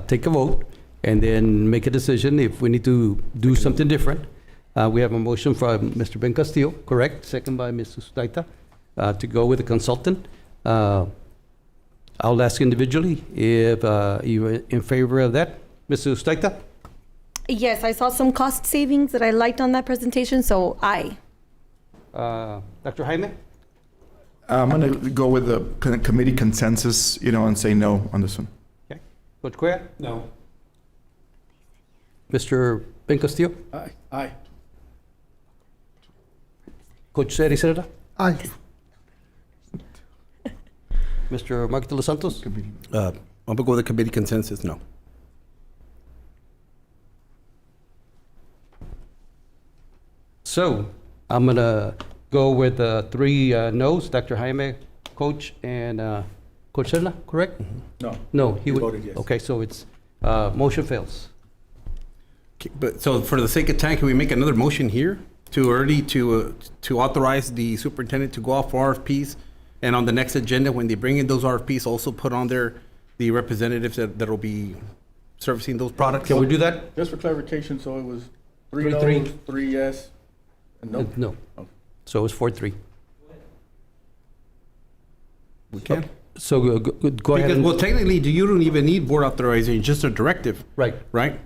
take a vote and then make a decision if we need to do something different. We have a motion from Mr. Ben Castillo, correct? Second by Ms. Ustaita, to go with the consultant. I'll ask individually if you're in favor of that. Ms. Ustaita? Yes, I saw some cost savings that I liked on that presentation, so aye. Dr. Jaime? I'm gonna go with the committee consensus, and say no on this one. Okay. Coach Cuellar? No. Mr. Ben Castillo? Aye. Coach Ericerda? Aye. Mr. Mark de los Santos? I'm gonna go with the committee consensus. No. So I'm gonna go with three no's, Dr. Jaime, Coach, and Coach Serna, correct? No. No, he You would. voted yes. Okay, so it's, motion fails. But so for the sake of time, can we make another motion here to authorize the superintendent to go off for RFPs? And on the next agenda, when they bring in those RFPs, also put on there the representatives that'll be servicing those products? Can we do that? Just for clarification, so it was three Three. no's, 3 yes, and no? No. So it's 4-3. We can. So go ahead. Because, and- well, technically, you don't even need board authorization, just a directive. Right. Right?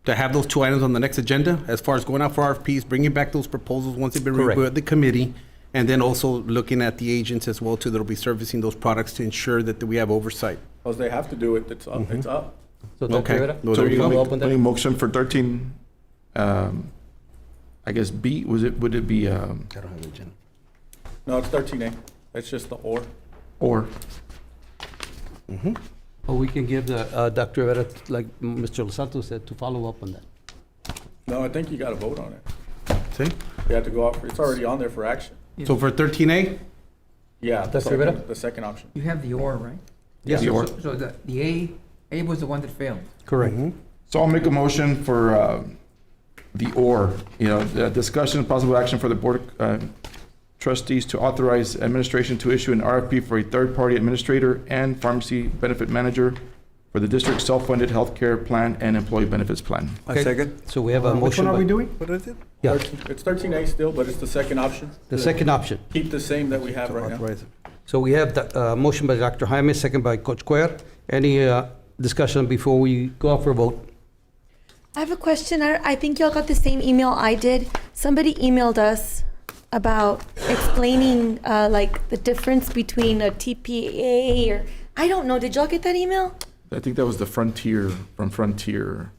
To have those two items on the next agenda, as far as going out for RFPs, bringing back those proposals once they've been Correct. reviewed at the committee, and then also looking at the agents as well, too, that'll be servicing those products to ensure that we have oversight. Because they have to do it, it's up, it's up. So Dr. Okay. Rivera, So you you follow up on make that? a motion for 13, I guess B, would it be, I don't have the agenda. No, it's 13A. It's just the or. or? Or we can give the, Dr. Rivera, like Mr. Los Santos said, to follow up on that. No, I think you got to vote on it. See? You have to go out, it's already on there for action. So for 13A? Yeah, Dr. so Rivera? the second option. You have the or, right? Yes, The or. So the A was the one that failed. correct. So I'll make a motion for the or, the discussion and possible action for the Board of Trustees to authorize administration to issue an RFP for a third-party administrator and pharmacy benefit manager for the district's self-funded healthcare plan and employee benefits plan. Okay. Second. So we have a Which motion. one are by- we doing? What is it? Yeah, It's 13A still, but it's the second option. the second option. Keep the same that we have right now. Authorize it. So we have the motion by Dr. Jaime, second by Coach Cuellar. Any discussion before we go out for a vote? I have a question. I think y'all got the same email I did. Somebody emailed us about explaining like the difference between a TPA or, I don't know. Did y'all get that email? I think that was the Frontier, from Frontier.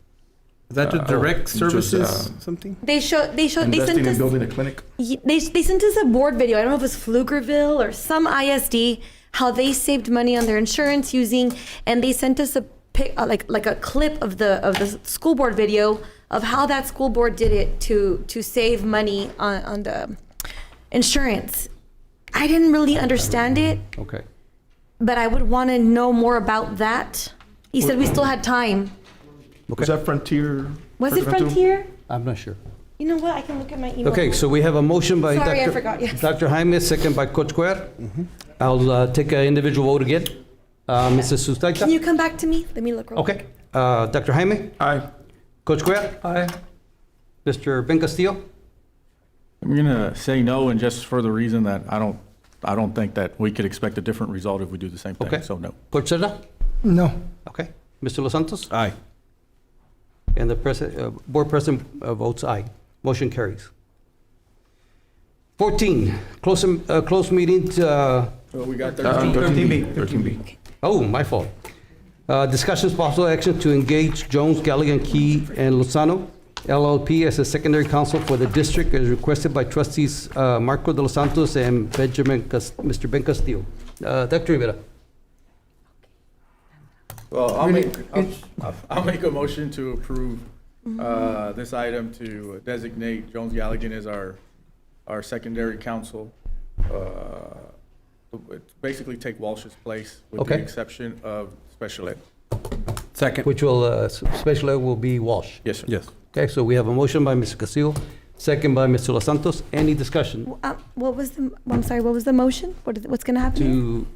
Is that the direct just, services, something? They sent Investing in us, building a clinic. they sent us a board video. I don't know if it was Pflugerville or some ISD, how they saved money on their insurance using, and they sent us a like a clip of the school board video of how that school board did it to save money on the insurance. I didn't really understand it, Okay. but I would want to know more about that. He said we still had time. Was that Frontier? Was it Frontier? I'm not sure. You know what? I can look at my email. Okay, so we have a motion by Sorry, I Dr. forgot, yes. Dr. Jaime, second by Coach Cuellar. I'll take an individual vote again. Mrs. Can Sustaita? you come back to me? Let me look real quick. Okay. Dr. Jaime? Aye. Coach Cuellar? Aye. Mr. Ben Castillo? I'm gonna say no, and just for the reason that I don't think that we could expect a different result if we do the same thing, Okay. so no. Coach Serra? No. Okay. Mr. Los Santos? Aye. And the board president votes aye. Motion carries. 14, close meeting, So we got 13. 13B. 13B. oh, my fault. Discussions possible action to engage Jones, Galligan, Key, and Lozano LLP as a secondary counsel for the district as requested by trustees Marco de los Santos and Mr. Ben Castillo. Dr. Rivera. Well, I'll make a motion to approve this item to designate Jones Galligan as our secondary counsel. Basically take Walsh's place with the Okay. exception of special ed. Second. Which will, special ed will be Walsh. Yes, sir. Yes. Okay, so we have a motion by Mr. Castillo, second by Mr. Los Santos. Any discussion What was the? I'm sorry. What was the motion? What's going to happen?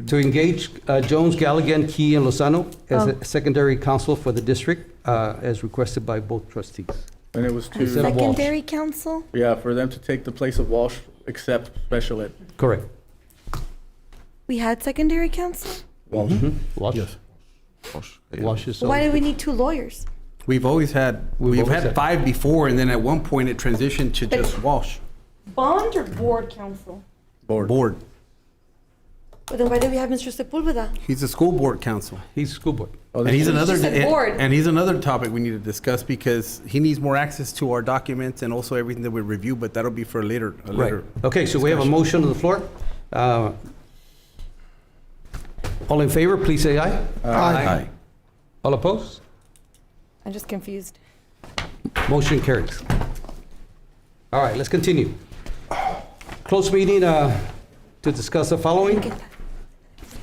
to engage Jones, Galligan, Key, and Lozano as Oh. a secondary counsel for the district as requested by both trustees? And it was A Instead of to, Walsh. secondary counsel. yeah, for them to take the place of Walsh except special ed. Correct. We had secondary counsel. Walsh? Walsh? Yes. Walsh is. Why do we need two lawyers? We've always had, We've we've always had had- 5 before, and then at one point it transitioned to just Walsh. Bond or board counsel? Board. But then why do we have Mr. Sepulveda? He's the school board counsel. He's school board. And he's another, just said board. and he's another topic we need to discuss because he needs more access to our documents and also everything that we review, but that'll be for a later. Right. Okay, so we have a motion on the floor. All in favor, please say aye. Aye. All opposed? I'm just confused. Motion carries. All right, let's continue. Close meeting to discuss the following.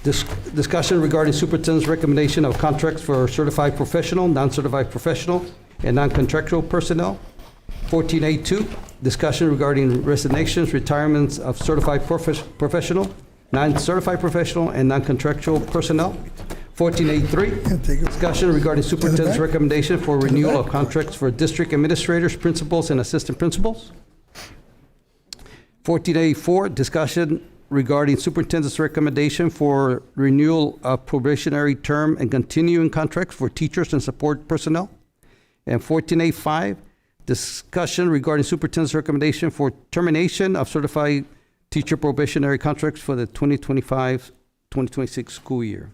Discussion regarding superintendent's recommendation of contracts for certified professional, non-certified professional, and non-contractual personnel. 14A2, discussion regarding resignations, retirements of certified professional, non-certified professional, and non-contractual personnel. 14A3, discussion regarding superintendent's recommendation for renewal of contracts for district administrators, principals, and assistant principals. 14A4, discussion regarding superintendent's recommendation for renewal of probationary term and continuing contracts for teachers and support personnel. And 14A5, discussion regarding superintendent's recommendation for termination of certified teacher probationary contracts for the 2025-2026 school year.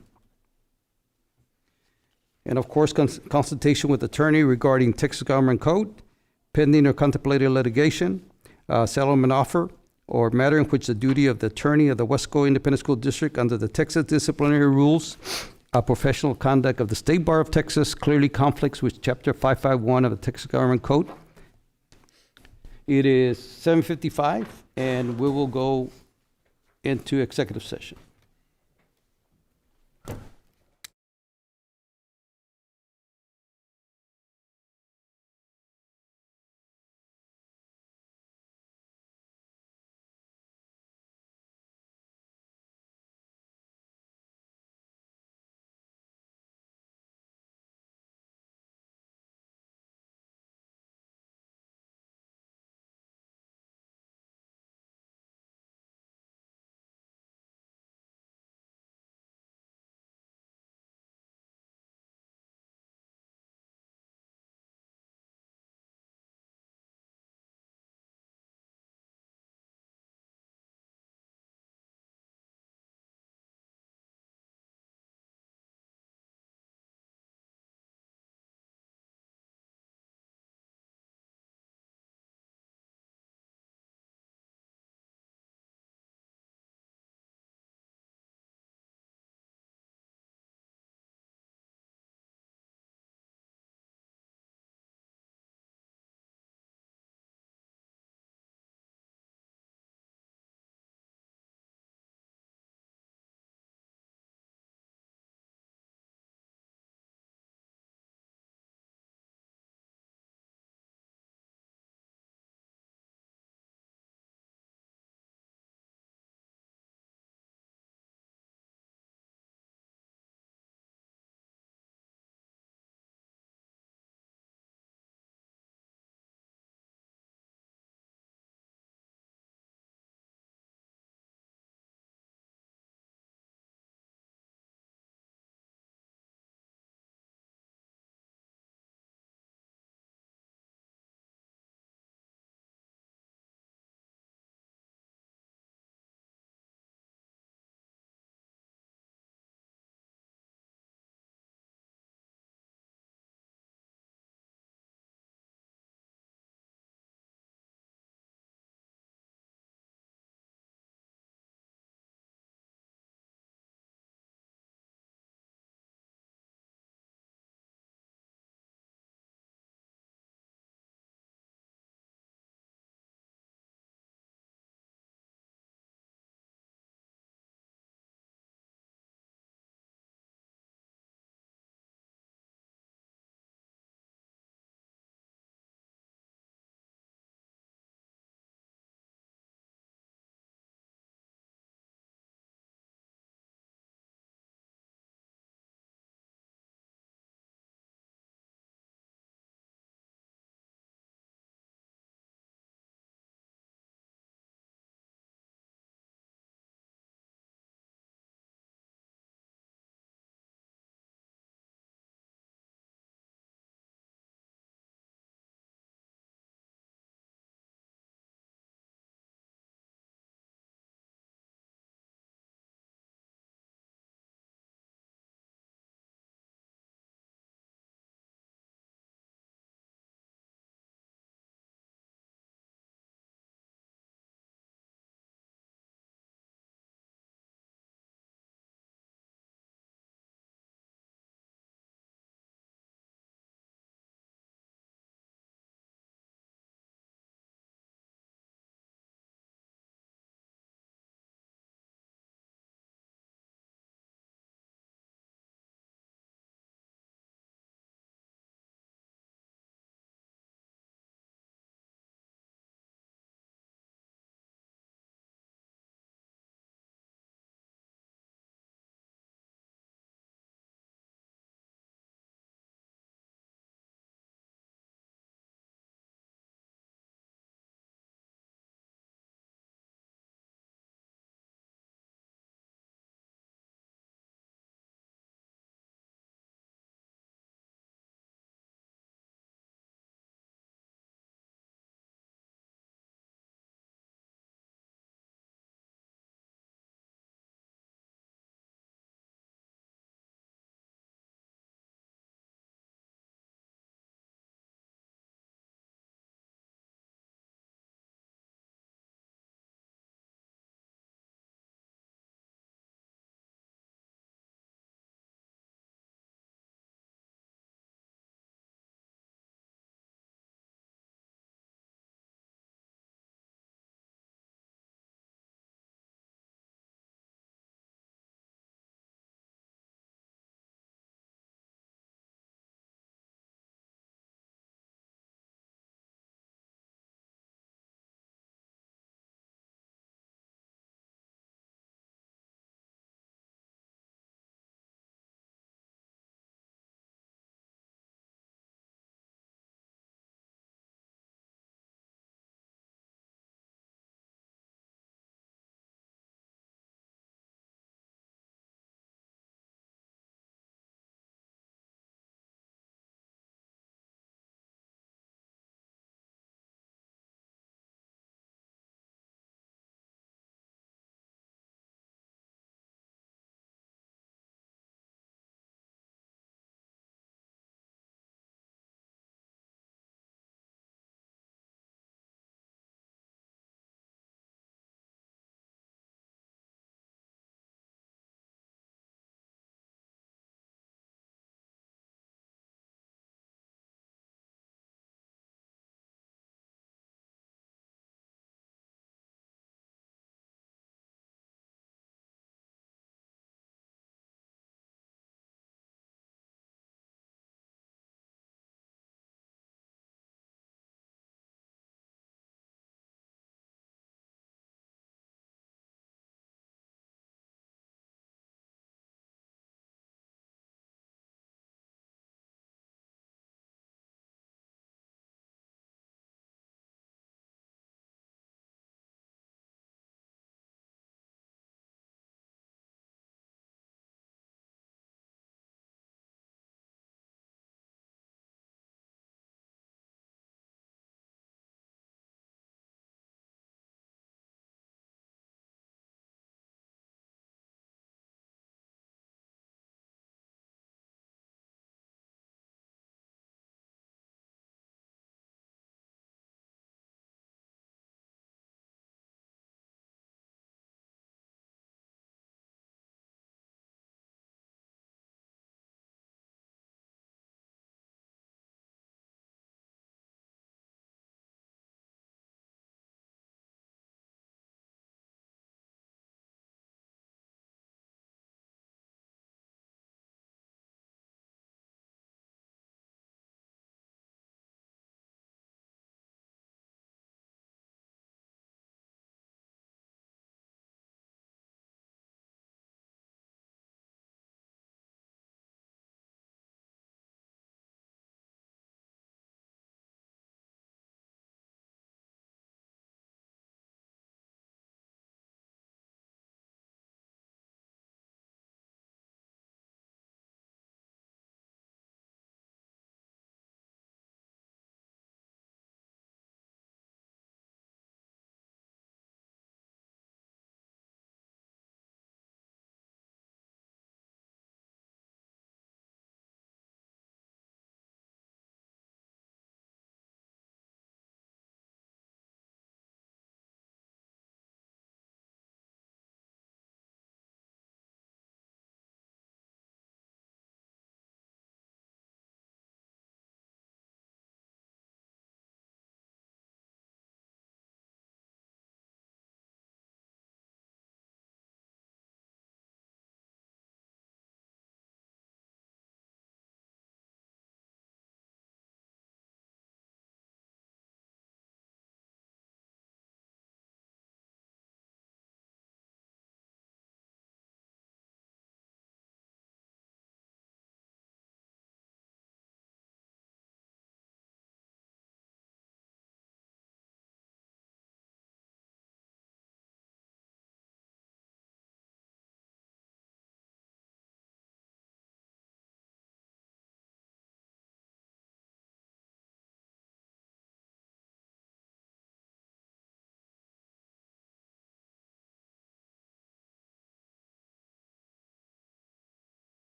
And of course, consultation with attorney regarding Texas Government Code, pending or contemplated litigation, settlement offer, or matter in which the duty of the attorney of the Weslaco Independent School District under the Texas disciplinary rules of professional conduct of the State Bar of Texas clearly conflicts with Chapter 551 of the Texas Government Code. It is 7:55, and we will go into executive session.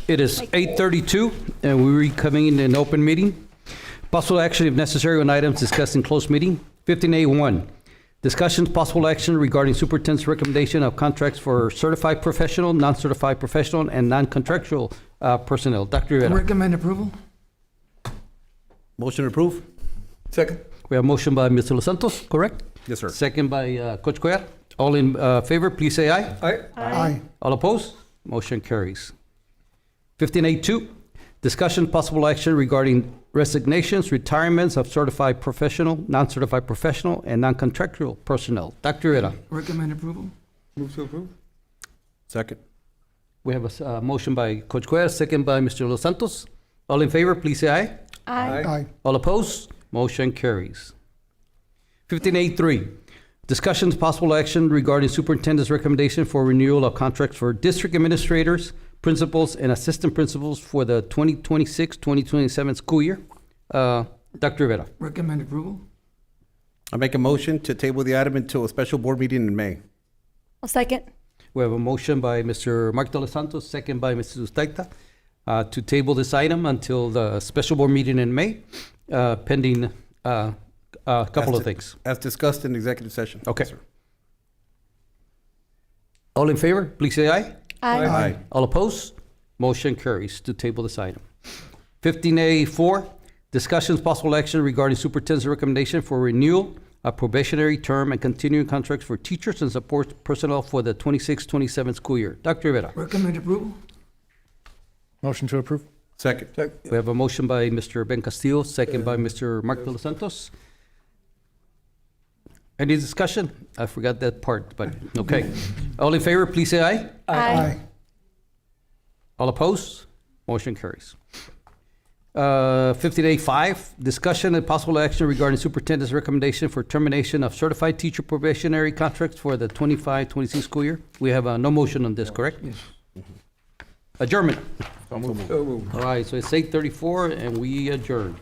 It is 8:32, and we're reconvening in open meeting. Possible action, if necessary, on items discussed in closed meeting. 15A1, discussions, possible action regarding superintendent's recommendation of contracts for certified professional, non-certified professional, and non-contractual personnel. Dr. Rivera. Recommend approval? Motion to approve? Second. We have a motion by Mr. Los Santos, correct? Yes, sir. Second by Coach Cuellar. All in favor, please say aye. Aye. Aye. All opposed? Motion carries. 15A2, discussion possible action regarding resignations, retirements of certified professional, non-certified professional, and non-contractual personnel. Dr. Rivera. Recommend approval? Move to approve. Second. We have a motion by Coach Cuellar, second by Mr. Los Santos. All in favor, please say aye. Aye. All opposed? Motion carries. 15A3, discussions possible action regarding superintendent's recommendation for renewal of contracts for district administrators, principals, and assistant principals for the 2026-2027 school year. Dr. Rivera. Recommend approval? I make a motion to table the item until a special board meeting in May. I'll second. We have a motion by Mr. Mark De Los Santos, second by Mrs. Ustaita, to table this item until the special board meeting in May, pending a couple of things. As discussed in executive session. Okay. Yes, sir. All in favor, please say aye. Aye. All opposed? Motion carries to table this item. 15A4, discussions possible action regarding superintendent's recommendation for renewal of probationary term and continuing contracts for teachers and support personnel for the 26-27 school year. Dr. Rivera. Recommend approval? Motion to approve? Second. We have a motion by Mr. Ben Castillo, second by Mr. Mark De Los Santos. Any discussion? I forgot that part, but okay. All in favor, please say aye. Aye. All opposed? Motion carries. 15A5, discussion and possible action regarding superintendent's recommendation for termination of certified teacher probationary contracts for the 25-26 school year. We have no motion on this, correct? Yes. Adjournment. So moved. All right, so it's 8:34 and we adjourn.